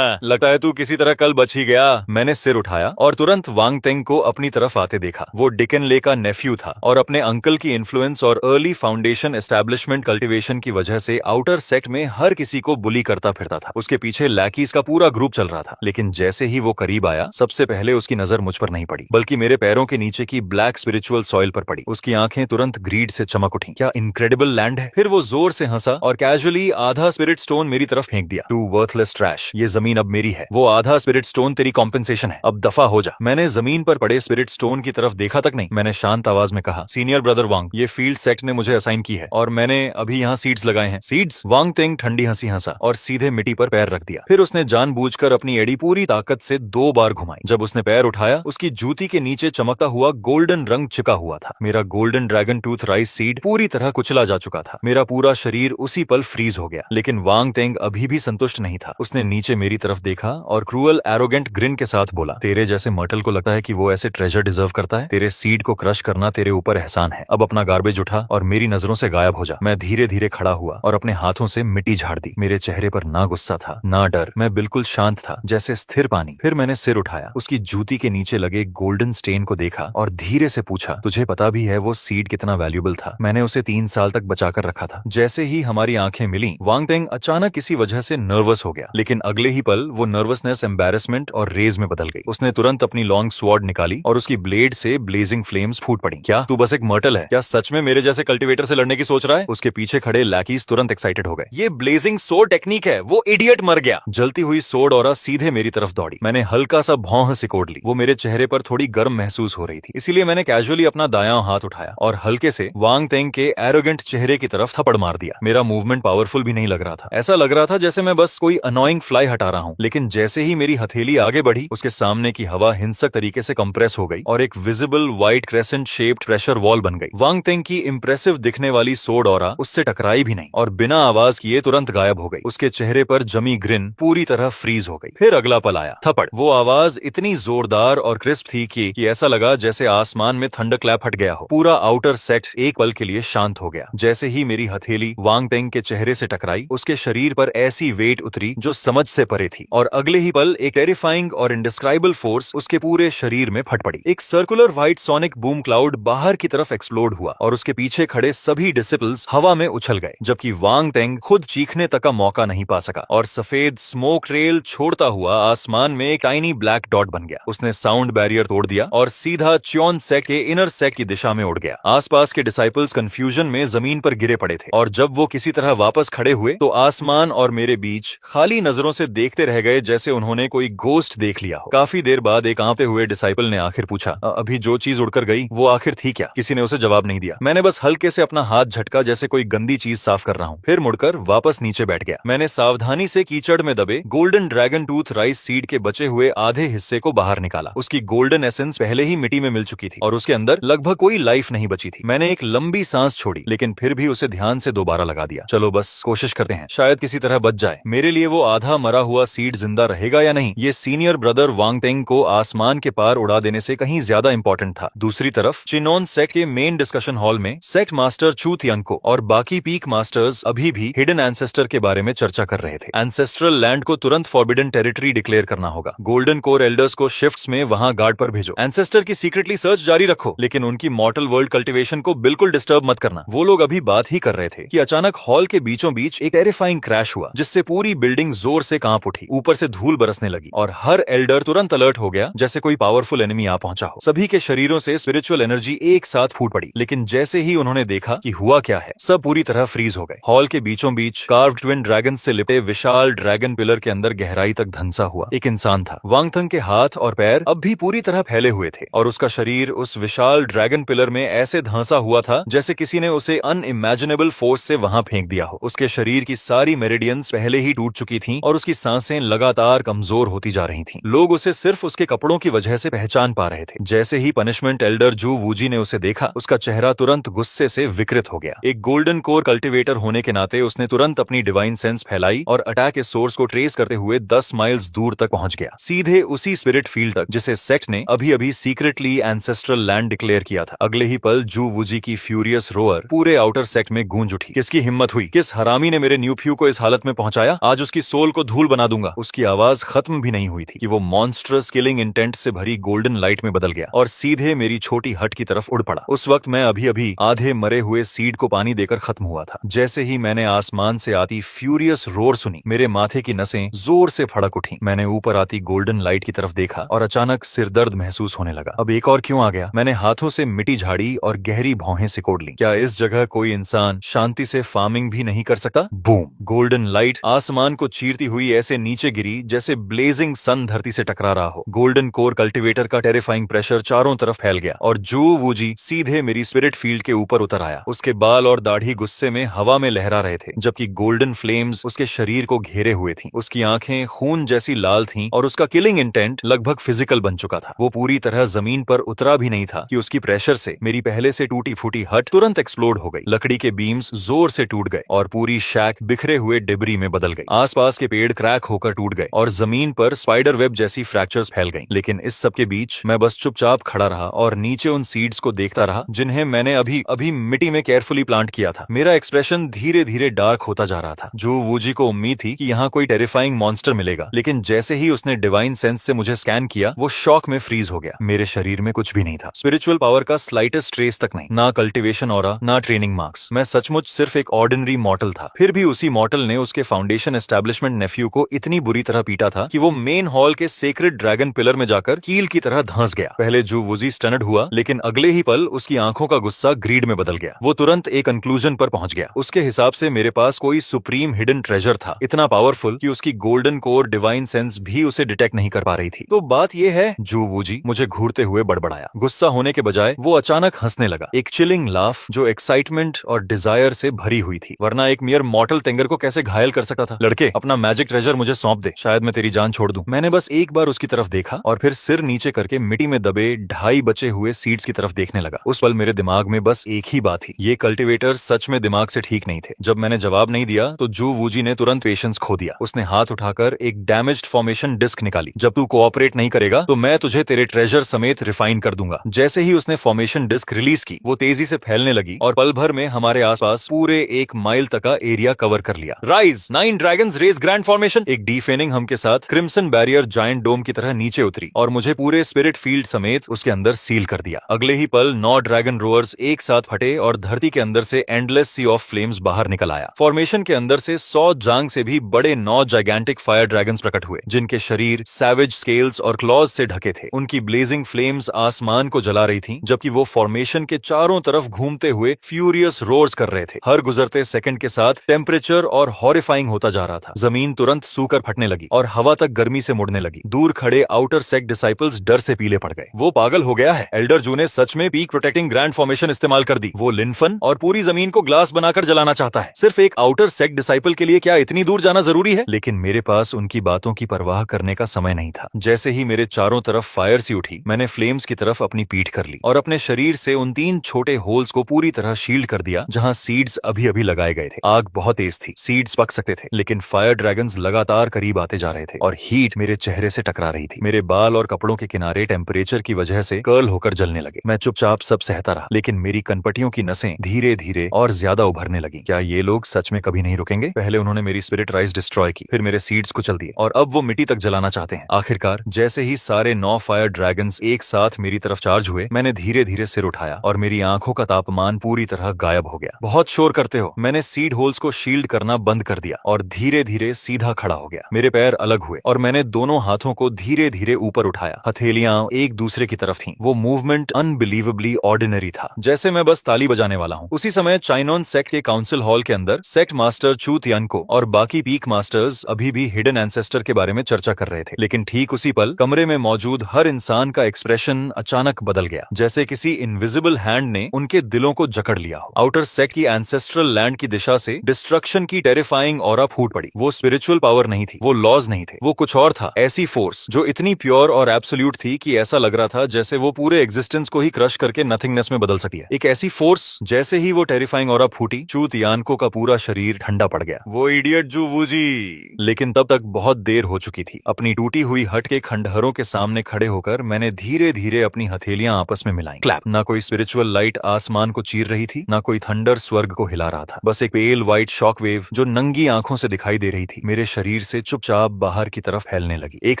लगता है तू किसी तरह कल बच ही गया। मैंने सिर उठाया और तुरंत वांग तेंग को अपनी तरफ आते देखा। वो डिकन ले का नेफ्यू था और अपने अंकल की इन्फ्लुएंस और अर्ली फाउंडेशन एस्टेब्लिशमेंट कल्टीवेशन की वजह से आउटर सेक्ट में हर किसी को बुली करता फिरता था। उसके पीछे लैकीज का पूरा ग्रुप चल रहा था। लेकिन जैसे ही वो करीब आया, सबसे पहले उसकी नजर मुझ पर नहीं पड़ी, बल्कि मेरे पैरों के नीचे की ब्लैक स्पिरिचुअल सॉइल पर पड़ी। उसकी आंखें तुरंत ग्रीड से चमक उठी। क्या इनक्रेडिबल लैंड है। फिर वो जोर से हंसा और कैजुअली आधा स्पिरिट स्टोन मेरी तरफ फेंक दिया। टू वर्थलेस ट्रैश, ये जमीन अब मेरी है। वो आधा स्पिरिट स्टोन तेरी कॉम्पेंसेशन है, अब दफा हो जा। मैंने जमीन पर पड़े स्पिरिट स्टोन की तरफ देखा तक नहीं। मैंने शांत आवाज में कहा, सीनियर ब्रदर वांग, ये फील्ड सेक्ट ने मुझे असाइन की है और मैंने अभी यहाँ सीड्स लगाए हैं। सीड्स? वांग तेंग ठंडी हंसी हंसा और सीधे मिट्टी पर पैर रख दिया। फिर उसने जानबूझकर अपनी एड़ी पूरी ताकत से 2 बार घुमाई। जब उसने पैर उठाया, उसकी जूती के नीचे चमकता हुआ गोल्डन रंग चिपका हुआ था। मेरा golden dragon tooth rice seed पूरी तरह कुचला जा चुका था। मेरा पूरा शरीर उसी पल फ्रीज हो गया। लेकिन वांग तेंग अभी भी संतुष्ट नहीं था। उसने नीचे मेरी तरफ देखा और क्रूअल एरोगेंट ग्रिन के साथ बोला, तेरे जैसे मर्टल को लगता है कि वो ऐसे ट्रेजर डिजर्व करता है? तेरे सीड को क्रश करना तेरे ऊपर एहसान है। अब अपना गार्बेज उठा और मेरी नजरों से गायब हो जा। मैं धीरे धीरे खड़ा हुआ और अपने हाथों से मिट्टी झाड़ दी। मेरे चेहरे पर ना गुस्सा था, ना डर। मैं बिल्कुल शांत था, जैसे स्थिर पानी। फिर मैंने सिर उठाया, उसकी जूती के नीचे लगे गोल्डन स्टेन को देखा और धीरे से पूछा, तुझे पता भी है वो सीड कितना वैल्यूएबल था? मैंने उसे 3 साल तक बचाकर रखा था। जैसे ही हमारी आंखें मिली, वांग तेंग अचानक किसी वजह से नर्वस हो गया। लेकिन अगले ही पल वो नर्वसनेस एम्बैरेसमेंट और रेज में बदल गई। उसने तुरंत अपनी लॉन्ग स्वॉर्ड निकाली और उसकी ब्लेड से ब्लेजिंग फ्लेम्स फूट पड़ी। क्या तू बस एक मर्टल है? क्या सच में मेरे जैसे कल्टीवेटर से लड़ने की सोच रहा है? उसके पीछे खड़े लैकीज तुरंत एक्साइटेड हो गए। ये ब्लेजिंग सोर्ड टेक्निक है, वो इडियट मर गया। जलती हुई सोर्ड ऑरा सीधे मेरी तरफ दौड़ी। मैंने हल्का सा भौं सिकोड़ ली। वो मेरे चेहरे पर थोड़ी गर्म महसूस हो रही थी, इसीलिए मैंने कैजुअली अपना दायां हाथ उठाया और हल्के से वांग तेंग के एरोगेंट चेहरे की तरफ थप्पड़ मार दिया। मेरा मूवमेंट पावरफुल भी नहीं लग रहा था। ऐसा लग रहा था जैसे मैं बस कोई अनोइंग फ्लाई हटा रहा हूं। लेकिन जैसे ही मेरी हथेली आगे बढ़ी, उसके सामने की हवा हिंसक तरीके से कंप्रेस हो गई और एक visible white crescent shaped pressure wall बन गई। वांग तेंग की इंप्रेसिव दिखने वाली सोर्ड ऑरा उससे टकराई भी नहीं और बिना आवाज किए तुरंत गायब हो गई। उसके चेहरे पर जमी ग्रिन पूरी तरह फ्रीज हो गई। फिर अगला पल आया, थप्पड़। वो आवाज इतनी जोरदार और क्रिस्प थी कि ऐसा लगा जैसे आसमान में थंडर क्लैप हट गया हो। पूरा आउटर सेट एक पल के लिए शांत हो गया। जैसे ही मेरी हथेली वांग तेंग के चेहरे से टकराई, उसके शरीर पर ऐसी वेट उतरी जो समझ से परे थी और अगले ही पल एक टेरिफाइंग और इंडिस्क्राइबल फोर्स उसके पूरे शरीर में फट पड़ी। एक circular white sonic boom cloud बाहर की तरफ एक्सप्लोड हुआ और उसके पीछे खड़े सभी डिसिपल्स हवा में उछल गए, जबकि वांग तेंग खुद चीखने तक का मौका नहीं पा सका और सफेद स्मोक ट्रेल छोड़ता हुआ आसमान में एक टाइनी ब्लैक डॉट बन गया। उसने साउंड बैरियर तोड़ दिया और सीधा च्योन सेक्ट के इनर सेक्ट की दिशा में उड़ गया। आसपास के डिसाइपल्स कंफ्यूजन में जमीन पर गिरे पड़े थे और जब वो किसी तरह वापस खड़े हुए तो आसमान और मेरे बीच खाली नजरों से देखते रह गए, जैसे उन्होंने कोई गोस्ट देख लिया हो। काफी देर बाद एक कांपते हुए डिसाइपल ने आखिर पूछा, अभी जो चीज उड़कर गई वो आखिर थी क्या? किसी ने उसे जवाब नहीं दिया। मैंने बस हल्के से अपना हाथ झटका, जैसे कोई गंदी चीज साफ कर रहा हूँ। फिर मुड़कर वापस नीचे बैठ गया। मैंने सावधानी से कीचड़ में दबे golden dragon tooth rice seed के बचे हुए आधे हिस्से को बाहर निकाला। उसकी गोल्डन एसेंस पहले ही मिट्टी में मिल चुकी थी और उसके अंदर लगभग कोई लाइफ नहीं बची थी। मैंने एक लंबी सांस छोड़ी, लेकिन फिर भी उसे ध्यान से दोबारा लगा दिया। चलो बस कोशिश करते हैं, शायद किसी तरह बच जाए। मेरे लिए वो आधा मरा हुआ सीड जिंदा रहेगा या नहीं, ये सीनियर ब्रदर वांग तेंग को आसमान के पार उड़ा देने से कहीं ज्यादा इंपॉर्टेंट था। दूसरी तरफ चिनोन सेक्ट के मेन डिस्कशन हॉल में सेक्ट मास्टर चू थियांको और बाकी पीक मास्टर्स अभी भी हिडन एंसेस्टर के बारे में चर्चा कर रहे थे। एंसेस्ट्रल लैंड को तुरंत फॉरबिडन टेरिटरी डिक्लेयर करना होगा। गोल्डन कोर एल्डर्स को शिफ्ट्स में वहां गार्ड पर भेजो। एंसेस्टर की सीक्रेटली सर्च जारी रखो, लेकिन उनकी मॉर्टल वर्ल्ड कल्टीवेशन को बिल्कुल डिस्टर्ब मत करना। वो लोग अभी बात ही कर रहे थे कि अचानक हॉल के बीचों बीच एक टेरिफाइंग क्रैश हुआ, जिससे पूरी बिल्डिंग जोर से कांप उठी। ऊपर से धूल बरसने लगी और हर एल्डर तुरंत अलर्ट हो गया, जैसे कोई पावरफुल एनिमी आ पहुंचा हो। सभी के शरीरों से स्पिरिचुअल एनर्जी एक साथ फूट पड़ी, लेकिन जैसे ही उन्होंने देखा कि हुआ क्या है, सब पूरी तरह फ्रीज हो गए। हॉल के बीचों बीच कार्व्ड ट्विन ड्रैगन से लिपटे विशाल ड्रैगन पिलर के अंदर गहराई तक धंसा हुआ एक इंसान था। वांग तेंग के हाथ और पैर अब भी पूरी तरह फैले हुए थे और उसका शरीर उस विशाल ड्रैगन पिलर में ऐसे धंसा हुआ था जैसे किसी ने उसे अनइमेजिनेबल फोर्स से वहां फेंक दिया हो। उसके शरीर की सारी मेरिडियंस पहले ही टूट चुकी थीं और उसकी सांसें लगातार कमजोर होती जा रही थीं। लोग उसे सिर्फ उसके कपड़ों की वजह से पहचान पा रहे थे। जैसे ही पनिशमेंट एल्डर जू वूजी ने उसे देखा, उसका चेहरा तुरंत गुस्से से विकृत हो गया। एक गोल्डन कोर कल्टीवेटर होने के नाते उसने तुरंत अपनी डिवाइन सेंस फैलाई और अटैक के सोर्स को ट्रेस करते हुए 10 माइल्स दूर तक पहुंच गया, सीधे उसी स्पिरिट फील्ड तक जिसे सेक्ट ने अभी अभी सीक्रेटली एंसेस्ट्रल लैंड डिक्लेयर किया था। अगले ही पल जू वूजी की फ्यूरियस रोअर पूरे आउटर सेक्ट में गूंज उठी। किसकी हिम्मत हुई, किस हरामी ने मेरे न्यूफ्यू को इस हालत में पहुंचाया, आज उसकी सोल को धूल बना दूंगा। उसकी आवाज खत्म भी नहीं हुई थी कि वो मॉन्स्ट्रस किलिंग इंटेंट से भरी गोल्डन लाइट में बदल गया और सीधे मेरी छोटी हट की तरफ उड़ पड़ा। उस वक्त मैं अभी अभी आधे मरे हुए सीड को पानी देकर खत्म हुआ था। जैसे ही मैंने आसमान से आती फ्यूरियस रोर सुनी, मेरे माथे की नसें जोर से फड़क उठी। मैंने ऊपर आती गोल्डन लाइट की तरफ देखा और अचानक सिरदर्द महसूस होने लगा। अब एक और क्यों आ गया? मैंने हाथों से मिट्टी झाड़ी और गहरी भौहें सिकोड़ ली। क्या इस जगह कोई इंसान शांति से फार्मिंग भी नहीं कर सकता? बूम! गोल्डन लाइट आसमान को चीरती हुई ऐसे नीचे गिरी जैसे ब्लेजिंग सन धरती से टकरा रहा हो। गोल्डन कोर कल्टीवेटर का टेरिफाइंग प्रेशर चारों तरफ फैल गया और जू वूजी सीधे मेरी स्पिरिट फील्ड के ऊपर उतर आया। उसके बाल और दाढ़ी गुस्से में हवा में लहरा रहे थे, जबकि गोल्डन फ्लेम्स उसके शरीर को घेरे हुए थी। उसकी आंखें खून जैसी लाल थीं और उसका किलिंग इंटेंट लगभग फिजिकल बन चुका था। वो पूरी तरह जमीन पर उतरा भी नहीं था कि उसकी प्रेशर से मेरी पहले से टूटी फूटी हट तुरंत एक्सप्लोड हो गई। लकड़ी के बीम्स जोर से टूट गए और पूरी शैक बिखरे हुए डिब्री में बदल गई। आसपास के पेड़ क्रैक होकर टूट गए और जमीन पर स्पाइडर वेब जैसी फ्रैक्चर्स फैल गईं। लेकिन इस सब के बीच मैं बस चुपचाप खड़ा रहा और नीचे उन सीड्स को देखता रहा जिन्हें मैंने अभी अभी मिट्टी में केयरफुली प्लांट किया था। मेरा एक्सप्रेशन धीरे धीरे डार्क होता जा रहा था। जो वूजी को उम्मीद थी कि यहाँ कोई टेरिफाइंग मॉन्स्टर मिलेगा, लेकिन जैसे ही उसने डिवाइन सेंस से मुझे स्कैन किया, वो शॉक में फ्रीज हो गया। मेरे शरीर में कुछ भी नहीं था, स्पिरिचुअल पावर का स्लाइटेस्ट ट्रेस तक नहीं, ना कल्टीवेशन ऑरा, ना ट्रेनिंग मार्क्स। मैं सचमुच सिर्फ एक ऑर्डिनरी मॉर्टल था। फिर भी उसी मॉर्टल ने उसके फाउंडेशन एस्टेब्लिशमेंट नेफ्यू को इतनी बुरी तरह पीटा था कि वो मेन हॉल के सेक्रेड ड्रैगन पिलर में जाकर कील की तरह धंस गया। पहले जू वूजी स्टनड हुआ, लेकिन अगले ही पल उसकी आंखों का गुस्सा ग्रीड में बदल गया। वो तुरंत एक कंक्लूजन पर पहुंच गया। उसके हिसाब से मेरे पास कोई सुप्रीम हिडन ट्रेजर था, इतना पावरफुल कि उसकी गोल्डन कोर डिवाइन सेंस भी उसे डिटेक्ट नहीं कर पा रही थी। तो बात यह है, जू वूजी मुझे घूरते हुए बड़बड़ाया। गुस्सा होने के बजाय वो अचानक हंसने लगा, एक चिलिंग लाफ जो एक्साइटमेंट और डिजायर से भरी हुई थी। वरना एक मियर मॉर्टल टेंगर को कैसे घायल कर सकता था? लड़के, अपना मैजिक ट्रेजर मुझे सौंप दे, शायद मैं तेरी जान छोड़ दूं। मैंने बस एक बार उसकी तरफ देखा और फिर सिर नीचे करके मिट्टी में दबे 2.5 बचे हुए सीड्स की तरफ देखने लगा। उस पल मेरे दिमाग में बस एक ही बात थी, ये कल्टीवेटर सच में दिमाग से ठीक नहीं थे। जब मैंने जवाब नहीं दिया तो जू वूजी ने तुरंत पेशेंस खो दिया। उसने हाथ उठाकर एक डैमेज्ड फॉर्मेशन डिस्क निकाली। जब तू कोऑपरेट नहीं करेगा तो मैं तुझे तेरे ट्रेजर समेत रिफाइन कर दूंगा। जैसे ही उसने फॉर्मेशन डिस्क रिलीज की, वो तेजी से फैलने लगी और पल भर में हमारे आसपास पूरे 1 माइल तक का एरिया कवर कर लिया। Rise 9 dragons rage grand formation. एक डीफेनिंग हम के साथ क्रिम्सन बैरियर जायंट डोम की तरह नीचे उतरी और मुझे पूरे स्पिरिट फील्ड समेत उसके अंदर सील कर दिया। अगले ही पल 9 ड्रैगन रोअर्स एक साथ फटे और धरती के अंदर से एंडलेस सी ऑफ फ्लेम्स बाहर निकल आया। फॉर्मेशन के अंदर से 100 जांग से भी बड़े 9 जाइगेंटिक फायर ड्रैगन्स प्रकट हुए, जिनके शरीर सैवेज स्केल्स और क्लॉज से ढके थे। उनकी ब्लेजिंग फ्लेम्स आसमान को जला रही थी, जबकि वो फॉर्मेशन के चारों तरफ घूमते हुए फ्यूरियस रोर्स कर रहे थे। हर गुजरते सेकंड के साथ टेम्परेचर और हॉरिफाइंग होता जा रहा था। जमीन तुरंत सूकर फटने लगी और हवा तक गर्मी से मुड़ने लगी। दूर खड़े आउटर सेक्ट डिसाइपल्स डर से पीले पड़ गए। वो पागल हो गया है, एल्डर जू ने सच में पीक प्रोटेक्टिंग ग्रैंड फॉर्मेशन इस्तेमाल कर दी। वो लिनफन और पूरी जमीन को ग्लास बनाकर जलाना चाहता है। सिर्फ एक आउटर सेक्ट डिसाइपल के लिए क्या इतनी दूर जाना जरूरी है? लेकिन मेरे पास उनकी बातों की परवाह करने का समय नहीं था। जैसे ही मेरे चारों तरफ फायर सी उठी, मैंने फ्लेम्स की तरफ अपनी पीठ कर ली और अपने शरीर से उन 3 छोटे होल्स को पूरी तरह शील्ड कर दिया जहां सीड्स अभी अभी लगाए गए थे। आग बहुत तेज थी, सीड्स पक सकते थे, लेकिन फायर ड्रैगन्स लगातार करीब आते जा रहे थे और हीट मेरे चेहरे से टकरा रही थी। मेरे बाल और कपड़ों के किनारे टेम्परेचर की वजह से कर्ल होकर जलने लगे। मैं चुपचाप सब सहता रहा, लेकिन मेरी कनपटियों की नसें धीरे धीरे और ज्यादा उभरने लगी। क्या ये लोग सच में कभी नहीं रुकेंगे? पहले उन्होंने मेरी स्पिरिट राइज डिस्ट्रॉय की, फिर मेरे सीड्स कुचल दिए और अब वो मिट्टी तक जलाना चाहते हैं। आखिरकार जैसे ही सारे 9 फायर ड्रैगन्स एक साथ मेरी तरफ चार्ज हुए, मैंने धीरे धीरे सिर उठाया और मेरी आंखों का तापमान पूरी तरह गायब हो गया। बहुत शोर करते हो। मैंने सीड होल्स को शील्ड करना बंद कर दिया और धीरे धीरे सीधा खड़ा हो गया। मेरे पैर अलग हुए और मैंने दोनों हाथों को धीरे धीरे ऊपर उठाया। हथेलियां एक दूसरे की तरफ थीं। वो मूवमेंट अनबिलीवेबली ऑर्डिनरी था, जैसे मैं बस ताली बजाने वाला हूँ। उसी समय चाइनोन सेक्ट के काउंसिल हॉल के अंदर सेक्ट मास्टर चू तियानको और बाकी पीक मास्टर्स अभी भी हिडन एंसेस्टर के बारे में चर्चा कर रहे थे। लेकिन ठीक उसी पल कमरे में मौजूद हर इंसान का एक्सप्रेशन अचानक बदल गया, जैसे किसी इनविजिबल हैंड ने उनके दिलों को जकड़ लिया हो। आउटर सेक्ट की एंसेस्ट्रल लैंड की दिशा से डिस्ट्रक्शन की टेरिफाइंग ऑरा फूट पड़ी। वो स्पिरिचुअल पावर नहीं थी, वो लॉज नहीं थे, वो कुछ और था। ऐसी फोर्स जो इतनी प्योर और एब्सोल्यूट थी कि ऐसा लग रहा था जैसे वो पूरे एग्जिस्टेंस को ही क्रश करके नथिंगनेस में बदल सकती है। एक ऐसी फोर्स, जैसे ही वो टेरिफाइंग ऑरा फूटी, चू तियानको का पूरा शरीर ठंडा पड़ गया। वो इडियट जू वूजी! लेकिन तब तक बहुत देर हो चुकी थी। अपनी टूटी हुई हट के खंडहरों के सामने खड़े होकर मैंने धीरे धीरे अपनी हथेलियां आपस में मिलाई। क्लैप! ना कोई स्पिरिचुअल लाइट आसमान को चीर रही थी, ना कोई थंडर स्वर्ग को हिला रहा था। बस एक पेल व्हाइट व्हाइट शॉकवेव जो नंगी आंखों से दिखाई दे रही थी मेरे शरीर से चुपचाप बाहर की तरफ फैलने लगी। एक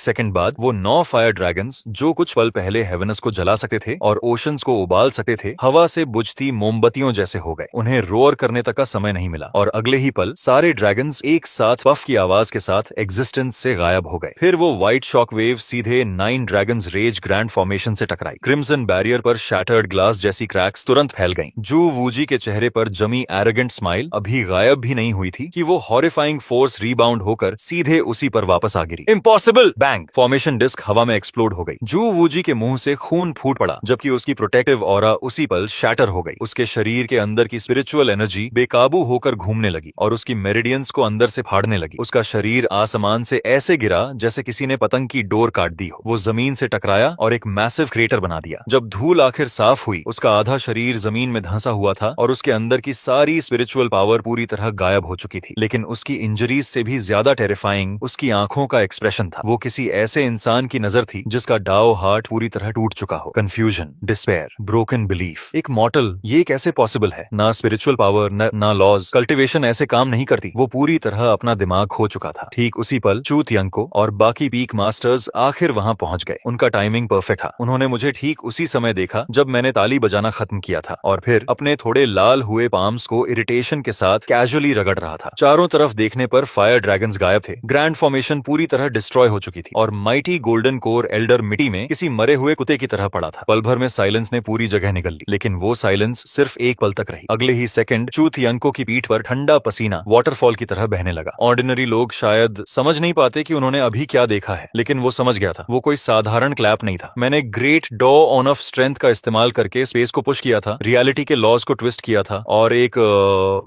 सेकंड बाद वो 9 फायर ड्रैगन्स जो कुछ पल पहले हेवेनस को जला सकते थे और ओशंस को उबाल सकते थे, हवा से बुझती मोमबत्तियों जैसे हो गए। उन्हें रोअर करने तक का समय नहीं मिला और अगले ही पल सारे ड्रैगन्स एक साथ पफ की आवाज के साथ एग्जिस्टेंस से गायब हो गए। फिर वो व्हाइट शॉकवेव सीधे 9 ड्रैगन्स रेज ग्रैंड फॉर्मेशन से टकराई। क्रिम्सन बैरियर पर शैटर्ड ग्लास जैसी क्रैक्स तुरंत फैल गईं। जू वूजी के चेहरे पर जमी एरोगेंट स्माइल अभी गायब भी नहीं हुई थी कि वो हॉरिफाइंग फोर्स रीबाउंड होकर सीधे उसी पर वापस आ गिरी। इम्पॉसिबल! बैंग! फॉर्मेशन डिस्क हवा में एक्सप्लोड हो गई। जू वूजी के मुंह से खून फूट पड़ा जबकि उसकी प्रोटेक्टिव ऑरा उसी पल शैटर हो गई। उसके शरीर के अंदर की स्पिरिचुअल एनर्जी बेकाबू होकर घूमने लगी और उसकी मेरिडियंस को अंदर से फाड़ने लगी। उसका शरीर आसमान से ऐसे गिरा जैसे किसी ने पतंग की डोर काट दी हो। वो जमीन से टकराया और एक मैसिव क्रेटर बना दिया। जब धूल आखिर साफ हुई, उसका आधा शरीर जमीन में धंसा हुआ था और उसके अंदर की सारी स्पिरिचुअल पावर पूरी तरह गायब हो चुकी थी। लेकिन उसकी इंजरीज से भी ज्यादा टेरिफाइंग उसकी आंखों का एक्सप्रेशन था। वो किसी ऐसे इंसान की नजर थी जिसका डाओ हार्ट पूरी तरह टूट चुका हो। Confusion, despair, broken belief. एक मॉर्टल, ये कैसे पॉसिबल है? ना स्पिरिचुअल पावर, ना लॉज, कल्टिवेशन ऐसे काम नहीं करती। वो पूरी तरह अपना दिमाग खो चुका था। ठीक उसी पल चू तियांको और बाकी पीक मास्टर्स आखिर वहां पहुंच गए। उनका टाइमिंग परफेक्ट था। उन्होंने मुझे ठीक उसी समय देखा जब मैंने ताली बजाना खत्म किया था और फिर अपने थोड़े लाल हुए पाम्स को इरिटेशन के साथ कैजुअली रगड़ रहा था। चारों तरफ देखने पर फायर ड्रैगन्स गायब थे। ग्रैंड फॉर्मेशन पूरी तरह डिस्ट्रॉय हो चुकी थी और माइटी गोल्डन कोर एल्डर मिट्टी में किसी मरे हुए कुत्ते की तरह पड़ा था। पल भर में साइलेंस ने पूरी जगह निगल ली, लेकिन वो साइलेंस सिर्फ एक पल तक रही। अगले ही सेकंड चू तियांको की पीठ पर ठंडा पसीना वाटरफॉल की तरह बहने लगा। ऑर्डिनरी लोग शायद समझ नहीं पाते कि उन्होंने अभी क्या देखा है, लेकिन वो समझ गया था। वो कोई साधारण क्लैप नहीं था। मैंने ग्रेट डॉ ऑन ऑफ स्ट्रेंथ का इस्तेमाल करके स्पेस को पुश किया था, रियलिटी के लॉज को ट्विस्ट किया था और एक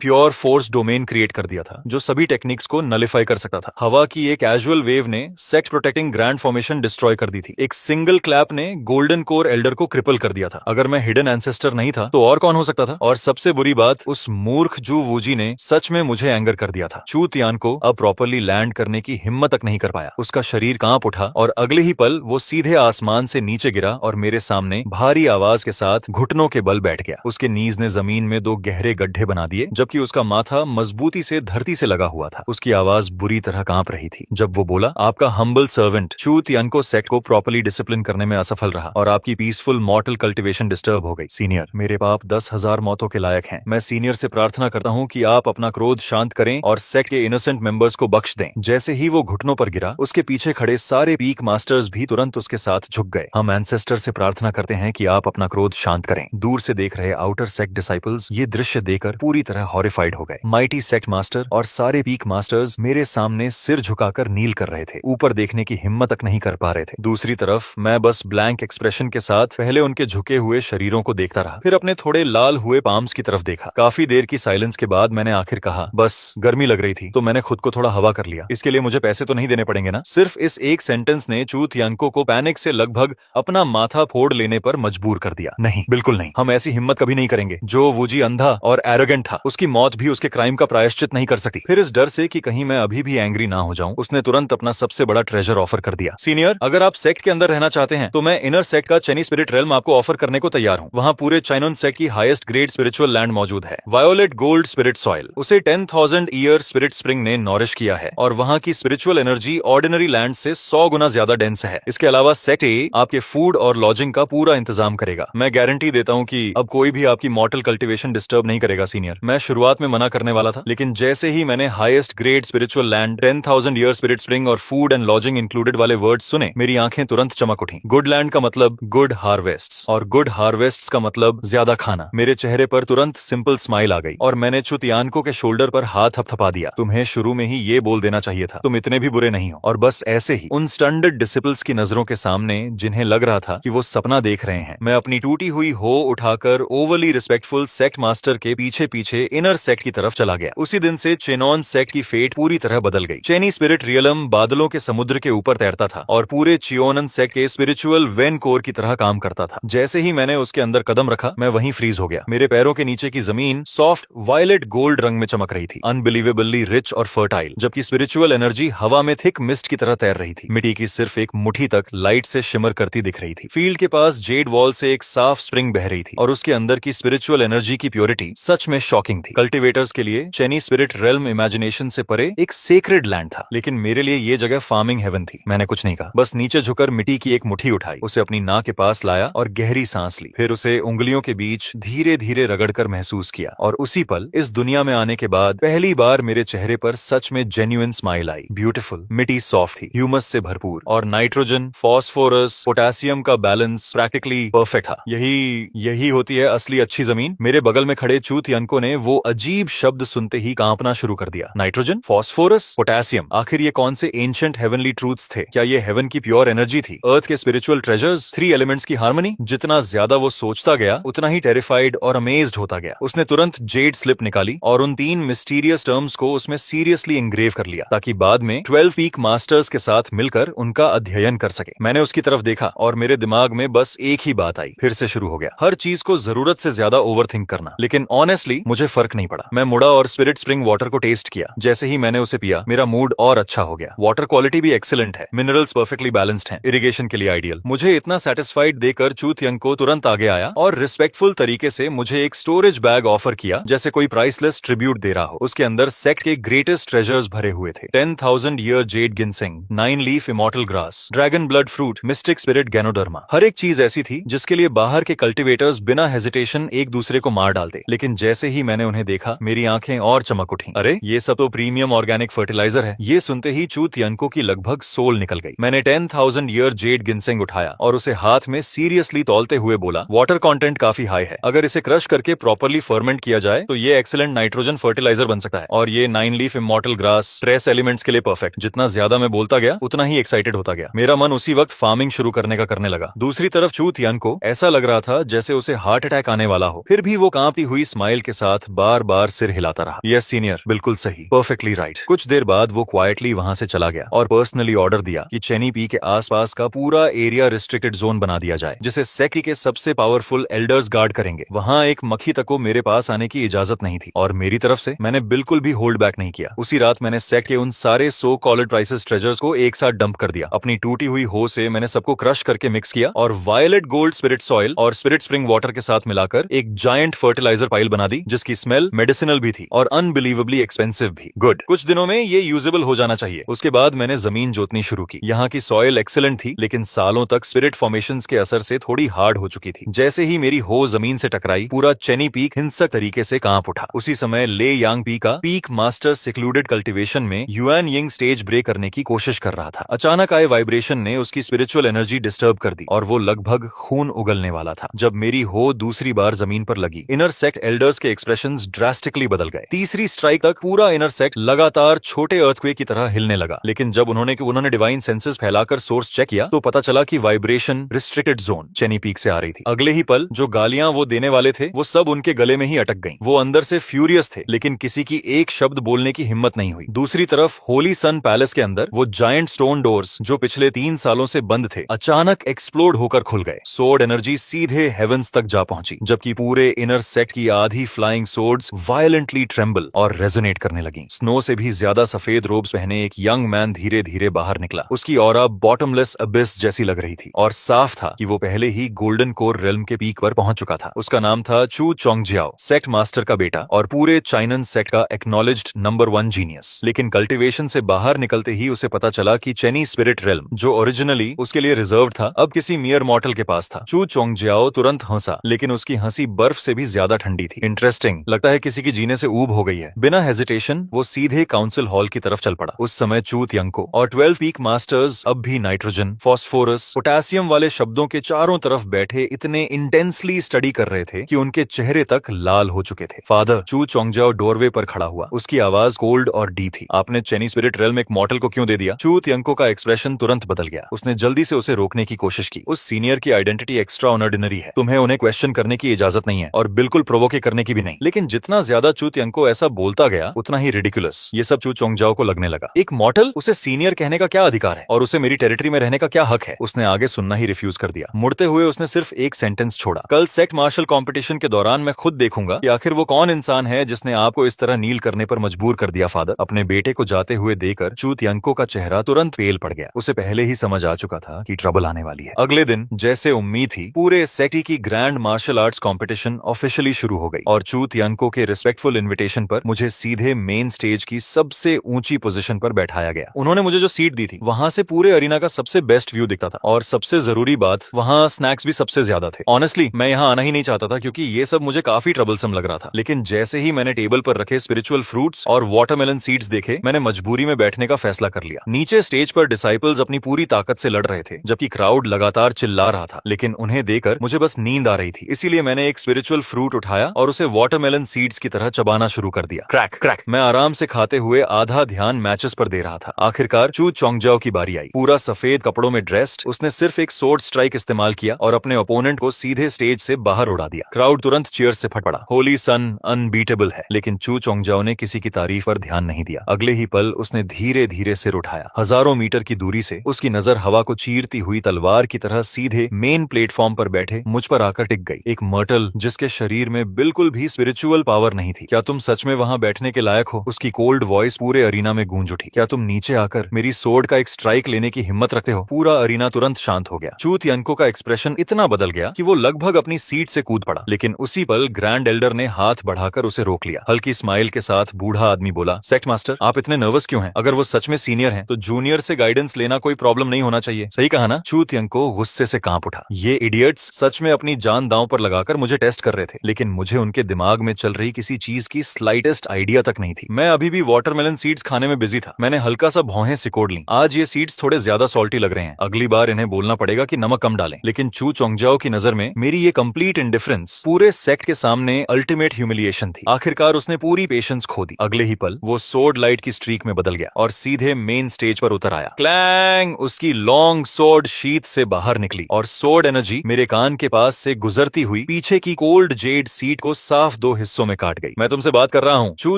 प्योर फोर्स डोमेन क्रिएट कर दिया था जो सभी टेक्निक्स को नलिफाई कर सकता था। हवा की एक कैजुअल वेव ने sect protecting grand formation destroy कर दी थी। एक सिंगल क्लैप ने गोल्डन कोर एल्डर को क्रिपल कर दिया था। अगर मैं हिडन एंसेस्टर नहीं था तो और कौन हो सकता था? और सबसे बुरी बात, उस मूर्ख जू वूजी ने सच में मुझे एंगर कर दिया था। चू तियानको अब प्रॉपर्ली लैंड करने की हिम्मत तक नहीं कर पाया। उसका शरीर कांप उठा और अगले ही पल वो सीधे आसमान से नीचे गिरा और मेरे सामने भारी आवाज के साथ घुटनों के बल बैठ गया। उसके नीज ने जमीन में 2 गहरे गड्ढे बना दिए जबकि उसका माथा मजबूती से धरती से लगा हुआ था। उसकी आवाज बुरी तरह कांप रही थी जब वो बोला, आपका हम्बल सर्वेंट चू तियानको सेक्ट को प्रॉपर्ली डिसिप्लिन करने में असफल रहा और आपकी पीसफुल मॉर्टल कल्टिवेशन डिस्टर्ब हो गई। सीनियर, मेरे पाप 10,000 मौतों के लायक हैं। मैं सीनियर से प्रार्थना करता हूँ कि आप अपना क्रोध शांत करें और सेक्ट के इनोसेंट मेंबर्स को बख्श दें। जैसे ही वो घुटनों पर गिरा, उसके पीछे खड़े सारे पीक मास्टर्स भी तुरंत उसके साथ झुक गए। हम एंसेस्टर से प्रार्थना करते हैं कि आप अपना क्रोध शांत करें। दूर से देख रहे आउटर सेक्ट डिसाइपल्स ये दृश्य देखकर पूरी तरह हॉरिफाइड हो गए। माइटी सेक्ट मास्टर और सारे पीक मास्टर्स मेरे सामने सिर झुकाकर नील कर रहे थे, ऊपर देखने की हिम्मत तक नहीं कर पा रहे थे। दूसरी तरफ मैं बस ब्लैंक एक्सप्रेशन के साथ पहले उनके झुके हुए शरीरों को देखता रहा, फिर अपने थोड़े लाल हुए पाम्स की तरफ देखा। काफी देर की साइलेंस के बाद मैंने आखिर कहा, बस गर्मी लग रही थी तो मैंने खुद को थोड़ा हवा कर लिया। इसके लिए मुझे पैसे तो नहीं देने पड़ेंगे ना? सिर्फ इस एक सेंटेंस ने चू तियांको को पैनिक से लगभग अपना माथा फोड़ लेने पर मजबूर कर दिया। नहीं, बिल्कुल नहीं, हम ऐसी हिम्मत कभी नहीं करेंगे। जो वूजी अंधा और एरोगेंट था, उसकी मौत भी उसके क्राइम का प्रायश्चित नहीं कर सकती। फिर इस डर से कि कहीं मैं अभी भी एंग्री ना हो जाऊं, उसने तुरंत अपना सबसे बड़ा ट्रेजर ऑफर कर दिया। सीनियर, अगर आप सेक्ट के अंदर रहना चाहते हैं तो मैं इनर सेक्ट का चेनी स्पिरिट रेल्म आपको ऑफर करने को तैयार हूं। वहां पूरे चाइनोन सेक्ट की हाईएस्ट ग्रेड स्पिरिचुअल लैंड मौजूद है। वायोलेट गोल्ड स्पिरिट सॉइल, उसे 10,000 ईयर स्पिरिट स्प्रिंग ने नॉरिश किया है और वहां की स्पिरिचुअल एनर्जी ऑर्डिनरी लैंड से 100 गुना ज्यादा डेंस है। इसके अलावा सेक्ट ए आपके फूड और लॉजिंग का पूरा इंतजाम करेगा। मैं गारंटी देता हूं कि अब कोई भी आपकी मॉर्टल कल्टीवेशन डिस्टर्ब नहीं करेगा। सीनियर, मैं शुरुआत में मना करने वाला था, लेकिन जैसे ही मैंने highest grade spiritual land, 10,000 year spirit spring और फूड एंड लॉजिंग इंक्लूडेड वाले वर्ड्स सुने, मेरी आंखें तुरंत चमक उठी। गुड लैंड का मतलब गुड हार्वेस्ट्स और गुड हार्वेस्ट्स का मतलब ज्यादा खाना। मेरे चेहरे पर तुरंत सिंपल स्माइल आ गई और मैंने चू तियानको के शोल्डर पर हाथ थपथपा दिया। तुम्हें शुरू में ही ये बोल देना चाहिए था, तुम इतने भी बुरे नहीं हो। और बस ऐसे ही उन स्टंडर्ड डिसिपल्स की नजरों के सामने, जिन्हें लग रहा था कि वो सपना देख रहे हैं, मैं अपनी टूटी हुई हो उठाकर ओवरली रिस्पेक्टफुल सेक्ट मास्टर के पीछे पीछे इनर सेक्ट की तरफ चला गया। उसी दिन से चेनॉन सेक्ट की फेट पूरी तरह बदल गई। चेनी स्पिरिट रियलम बादलों के समुद्र के ऊपर तैरता था और पूरे चियोनन सेक्ट के स्पिरिचुअल वेन कोर की तरह काम करता था। जैसे ही मैंने उसके अंदर कदम रखा, मैं वहीं फ्रीज हो गया। मेरे पैरों के नीचे की जमीन सॉफ्ट वायलेट गोल्ड रंग में चमक रही थी, अनबिलीवेबली रिच और फर्टाइल, जबकि स्पिरिचुअल एनर्जी हवा में थिक मिस्ट की तरह तैर रही थी। मिट्टी की सिर्फ एक मुट्ठी तक लाइट से शिमर करती दिख रही थी। फील्ड के पास जेड वॉल से एक साफ स्प्रिंग बह रही थी और उसके अंदर की स्पिरिचुअल एनर्जी की प्योरिटी सच में शॉकिंग थी। कल्टिवेटर्स के के लिए चेनी स्पिरिट रेल्म इमेजिनेशन से परे एक सेक्रेड लैंड था, लेकिन मेरे लिए ये जगह फार्मिंग हेवन थी। मैंने कुछ नहीं कहा, बस नीचे झुकर मिट्टी की एक मुट्ठी उठाई, उसे अपनी नाक के पास लाया और गहरी सांस ली। फिर उसे उंगलियों के बीच धीरे धीरे रगड़कर महसूस किया, और उसी पल इस दुनिया में आने के बाद पहली बार मेरे चेहरे पर सच में जेन्युइन स्माइल आई। ब्यूटीफुल, मिट्टी सॉफ्ट थी, ह्यूमस से भरपूर, और नाइट्रोजन, फास्फोरस, पोटेशियम का बैलेंस प्रैक्टिकली परफेक्ट था। यही होती है असली अच्छी जमीन। मेरे बगल में खड़े चूतियनको ने वो अजीब शब्द सुनते ही कांपना शुरू कर दिया। नाइट्रोजन, फास्फोरस, पोटेशियम, आखिर ये कौन से एंशिएंट हेवनली ट्रूथ्स थे? क्या ये हेवन की प्योर एनर्जी थी? अर्थ के स्पिरिचुअल ट्रेजर्स? थ्री एलिमेंट्स की हार्मनी? जितना ज्यादा वो सोचता गया, उतना ही टेरिफाइड और अमेज्ड होता गया। उसने तुरंत जेड स्लिप निकाली और उन 3 मिस्टीरियस टर्म्स को उसमें सीरियसली इंग्रेव कर लिया, ताकि बाद में 12 पीक मास्टर्स के साथ मिलकर उनका अध्ययन कर सके। मैंने उसकी तरफ देखा और मेरे दिमाग में बस एक ही बात आई, फिर से शुरू हो गया, हर चीज को जरूरत से ज्यादा ओवरथिंक करना। लेकिन ऑनेस्टली मुझे फर्क नहीं पड़ा। मैं मुड़ा और स्पिरिट स्प्रिंग वाटर को टेस्ट किया। जैसे ही मैंने उसे पिया, मेरा मूड और अच्छा हो गया। वाटर क्वालिटी भी एक्सीलेंट है, मिनरल्स परफेक्टली बैलेंस्ड हैं, इरिगेशन के लिए आइडियल। मुझे इतना सेटिस्फाइड देकर चूतियंको तुरंत आगे आया और रिस्पेक्टफुल तरीके से मुझे एक स्टोरेज बैग ऑफर किया, जैसे कोई प्राइसलेस ट्रिब्यूट दे रहा हो। उसके अंदर सेक्ट के ग्रेटेस्ट ट्रेजर्स भरे हुए थे। 10,000 year jade ginseng, 9 leaf immortal grass, dragon blood fruit, mystic spirit ganoderma. हर एक चीज ऐसी थी जिसके लिए बाहर के कल्टिवेटर्स बिना हेजिटेशन एक दूसरे को मार डालते। लेकिन जैसे ही मैंने उन्हें देखा, मेरी आंखें और चमक उठी। अरे, ये सब तो प्रीमियम ऑर्गेनिक फर्टिलाइजर है। ये सुनते ही चूतियनको की लगभग सोल निकल गई। मैंने 10,000 ईयर जेड गिनसिंग उठाया और उसे हाथ में सीरियसली तौलते हुए बोला, वाटर कंटेंट काफी हाई है। अगर इसे क्रश करके प्रॉपर्ली फर्मेंट किया जाए तो ये एक्सीलेंट नाइट्रोजन फर्टिलाइजर बन सकता है। और ये 9 leaf immortal grass trace elements के लिए परफेक्ट। जितना ज्यादा मैं बोलता गया, उतना ही एक्साइटेड होता गया। मेरा मन उसी वक्त फार्मिंग शुरू करने का करने लगा। दूसरी तरफ चूतियनको ऐसा लग रहा था जैसे उसे हार्ट अटैक आने वाला हो। फिर भी वो कांपती हुई स्माइल के साथ बार बार सिर हिलाता रहा। यस सीनियर, बिल्कुल सही, परफेक्टली राइट। कुछ देर बाद वो क्वाइटली वहां से चला गया और पर्सनली ऑर्डर दिया कि चेनी पी के आसपास का पूरा एरिया रिस्ट्रिक्टेड जोन बना दिया जाए, जिसे सेक्ट के सबसे पावरफुल एल्डर्स गार्ड करेंगे। वहां एक मक्खी तक को मेरे पास आने की इजाजत नहीं थी, और मेरी तरफ से मैंने बिल्कुल भी होल्ड बैक नहीं किया। उसी रात मैंने सेक्ट के उन सारे सो कॉल्ड प्राइसेस ट्रेजर्स को एक साथ डंप कर दिया। अपनी टूटी हुई हो से मैंने सबको क्रश करके मिक्स किया और वायलेट गोल्ड स्पिरिट सॉइल और स्पिरिट स्प्रिंग वाटर के साथ मिलाकर एक जायंट फर्टिलाइजर पाइल बना दी, जिसकी स्मेल मेडिसिनल भी थी और अनबिलीवेबली एक्सपेंसिव भी। गुड, कुछ दिनों में ये यूजेबल हो जाना चाहिए। उसके बाद मैंने जमीन जोतनी शुरू की। यहाँ की सॉइल एक्सीलेंट थी, लेकिन सालों तक स्पिरिट फॉर्मेशंस के असर से थोड़ी हार्ड हो चुकी थी। जैसे ही मेरी हो जमीन से टकराई, पूरा चेनी पीक हिंसक तरीके से कांप उठा। उसी समय ले यांग पी का पीक मास्टर सिक्लूडेड कल्टीवेशन में युआन यिंग स्टेज ब्रेक करने की कोशिश कर रहा था। अचानक आए वाइब्रेशन ने उसकी स्पिरिचुअल एनर्जी डिस्टर्ब कर दी और वो लगभग खून उगलने वाला था। जब मेरी हो दूसरी बार जमीन पर लगी, इनर सेक्ट एल्डर्स के एक्सप्रेशंस ड्रास्टिकली बदल गए। तीसरी स्ट्राइक तक पूरा इनर सेक्ट लगातार छोटे अर्थक्वेक की तरह हिलने लगा। लेकिन जब उन्होंने डिवाइन सेंसेस फैलाकर सोर्स चेक किया, तो पता चला कि वाइब्रेशन रिस्ट्रिक्टेड जोन चेनी पीक से आ रही थी। अगले ही पल जो गालियां वो देने वाले थे, वो सब उनके गले में ही अटक गईं। वो अंदर से फ्यूरियस थे, लेकिन किसी की एक शब्द बोलने की हिम्मत नहीं हुई। दूसरी तरफ होली सन पैलेस के अंदर वो जायंट स्टोन डोर्स, जो पिछले 3 सालों से बंद थे, अचानक एक्सप्लोड होकर खुल गए। सोर्ड एनर्जी सीधे हेवंस तक जा पहुंची, जबकि पूरे इनर सेक्ट की आधी फ्लाइंग सोर्ड्स वायलेंटली ट्रेम्बल और रेजोनेट करने लगी। स्नो से भी ज्यादा सफेद रोब्स पहने एक यंग मैन धीरे धीरे बाहर निकला। उसकी ऑरा बॉटमलेस अबिस जैसी लग रही थी और साफ था कि वो पहले ही गोल्डन कोर रेल्म के पीक पर पहुंच चुका था। उसका नाम था चू चोंगजियाओ, सेक्ट मास्टर का बेटा और पूरे चाइनन सेक्ट का एक्नॉलेज्ड नंबर 1 जीनियस। लेकिन कल्टीवेशन से बाहर निकलते ही उसे पता चला कि चेनी स्पिरिट रेल्म, जो ओरिजिनली उसके लिए रिजर्व था, अब किसी मियर मॉर्टल के पास था। चू चोंगजियाओ तुरंत हंसा, लेकिन उसकी हंसी बर्फ से भी ज्यादा ठंडी थी। इंटरेस्टिंग, लगता है किसी की जीने से ऊब हो गई है। बिना हेजिटेशन वो सीधे काउंसिल हॉल की तरफ चल पड़ा। उस समय चूतियंको और 12 पीक मास्टर्स अब भी नाइट्रोजन, फास्फोरस, पोटेशियम वाले शब्दों के चारों तरफ बैठे इतने इंटेंसली स्टडी कर रहे थे कि उनके चेहरे तक लाल हो चुके थे। फादर, चू चोंगजियाओ डोरवे पर खड़ा हुआ। उसकी आवाज कोल्ड और डीप थी। आपने चेनी स्पिरिट रेल्म एक मॉर्टल को क्यों दे दिया? चूतियंको का एक्सप्रेशन तुरंत बदल गया। उसने जल्दी से उसे रोकने की कोशिश की। उस सीनियर की आइडेंटिटी एक्स्ट्रा ऑर्डिनरी है, तुम्हें उन्हें क्वेश्चन करने की इजाजत नहीं है और बिल्कुल प्रोवोके करने की भी नहीं। लेकिन जितना ज्यादा चूतियंको ऐसा बोलता गया, उतना ही रिडिकुलस ये सब चू चोंगजियाओ को लगने लगा। एक मॉर्टल, उसे सीनियर कहने का क्या अधिकार है और उसे मेरी टेरिटरी में रहने का क्या हक है? उसने आगे सुनना ही रिफ्यूज कर दिया। मुड़ते हुए उसने सिर्फ एक सेंटेंस छोड़ा, कल सेक्ट मार्शल कंपटीशन के दौरान मैं खुद देखूंगा कि आखिर वो कौन इंसान है जिसने आपको इस तरह नील करने पर मजबूर कर दिया। फादर, अपने बेटे को जाते हुए देखकर चूतियंको का चेहरा तुरंत पेल पड़ गया। उसे पहले ही समझ आ चुका था कि ट्रबल आने वाली है। अगले दिन जैसे उम्मीद थी, पूरे सेक्ट की grand martial arts competition officially शुरू हो गई और चूतियंको के रिस्पेक्टफुल ग्रेसफुल इन्विटेशन पर मुझे सीधे मेन स्टेज की सबसे ऊंची पोजीशन पर बैठाया गया। उन्होंने मुझे जो सीट दी थी वहां से पूरे अरीना का सबसे बेस्ट व्यू दिखता था, और सबसे जरूरी बात, वहां स्नैक्स भी सबसे ज्यादा थे। ऑनेस्टली मैं यहाँ आना ही नहीं चाहता था क्योंकि ये सब मुझे काफी ट्रबलसम लग रहा था, लेकिन जैसे ही मैंने टेबल पर रखे स्पिरिचुअल फ्रूट्स और वाटरमेलन सीड्स देखे, मैंने मजबूरी में बैठने का फैसला कर लिया। नीचे स्टेज पर डिसाइपल्स अपनी पूरी ताकत से लड़ रहे थे, जबकि क्राउड लगातार चिल्ला रहा था, लेकिन उन्हें देखकर मुझे बस नींद आ रही थी। इसीलिए मैंने एक स्पिरिचुअल फ्रूट उठाया और उसे वाटरमेलन सीड्स की तरह चबाना शुरू कर दिया। क्रैक क्रैक मैं आराम से खाते हुए आधा ध्यान मैचेस पर दे रहा था। आखिरकार चू चोंगजाओ की बारी आई। पूरा सफेद कपड़ों में ड्रेस्ड, उसने सिर्फ एक सोर्ड स्ट्राइक इस्तेमाल किया और अपने ओपोनेंट को सीधे स्टेज से बाहर उड़ा दिया। क्राउड तुरंत चीयर्स से फट पड़ा। होली सन अनबीटेबल है। लेकिन चू चोंगजाओ ने किसी की तारीफ पर ध्यान नहीं दिया। अगले ही पल उसने धीरे धीरे सिर उठाया। हजारों मीटर की दूरी से उसकी नजर हवा को चीरती हुई तलवार की तरह सीधे मेन प्लेटफॉर्म पर बैठे मुझ पर आकर टिक गई। एक मर्टल जिसके शरीर में बिल्कुल भी स्पिरिचुअल पावर नहीं थी। क्या तुम सच में वहां बैठने के लायक हो? उसकी कोल्ड वॉइस पूरे अरीना में गूंज उठी। क्या तुम नीचे आकर मेरी सोर्ड का एक स्ट्राइक लेने की हिम्मत रखते हो? पूरा अरीना तुरंत शांत हो गया। चू तियानको का एक्सप्रेशन इतना बदल गया कि वो लगभग अपनी सीट से कूद पड़ा, लेकिन उसी पल ग्रैंड एल्डर ने हाथ बढ़ाकर उसे रोक लिया। हल्की स्माइल के साथ बूढ़ा आदमी बोला, सेक्ट मास्टर, आप इतने नर्वस क्यों हैं? अगर वो सच में सीनियर हैं, तो जूनियर से गाइडेंस लेना कोई प्रॉब्लम नहीं होना चाहिए। सही कहा ना? चू तियानको गुस्से से कांप उठा। ये इडियट्स सच में अपनी जान दांव पर लगाकर मुझे टेस्ट कर रहे थे, लेकिन मुझे उनके दिमाग में चल रही किसी चीज की स्लाइटेस्ट आइडिया तक नहीं थी। मैं अभी भी वाटरमेलन सीड्स खाने में बिजी था। मैंने हल्का सा भौहें सिकोड़ ली। आज ये सीड्स थोड़े ज्यादा सॉल्टी लग रहे हैं। अगली बार इन्हें बोलना पड़ेगा कि नमक कम डालें। लेकिन चू चोंगजाओ की नजर में मेरी ये कंप्लीट इंडिफरेंस पूरे सेक्ट के सामने अल्टीमेट ह्यूमिलिएशन थी। आखिरकार उसने पूरी पेशेंस खो दी। अगले ही पल वो सोर्ड लाइट की स्ट्रीक में बदल गया और सीधे मेन स्टेज पर उतर आया। क्लैंग! उसकी लॉन्ग सोर्ड शीथ से बाहर निकली और सोर्ड एनर्जी मेरे कान के पास से गुजरती हुई पीछे की कोल्ड जेड सीट को साफ दो हिस्सों में काट गई। मैं तुमसे बात कर रहा हूँ। चू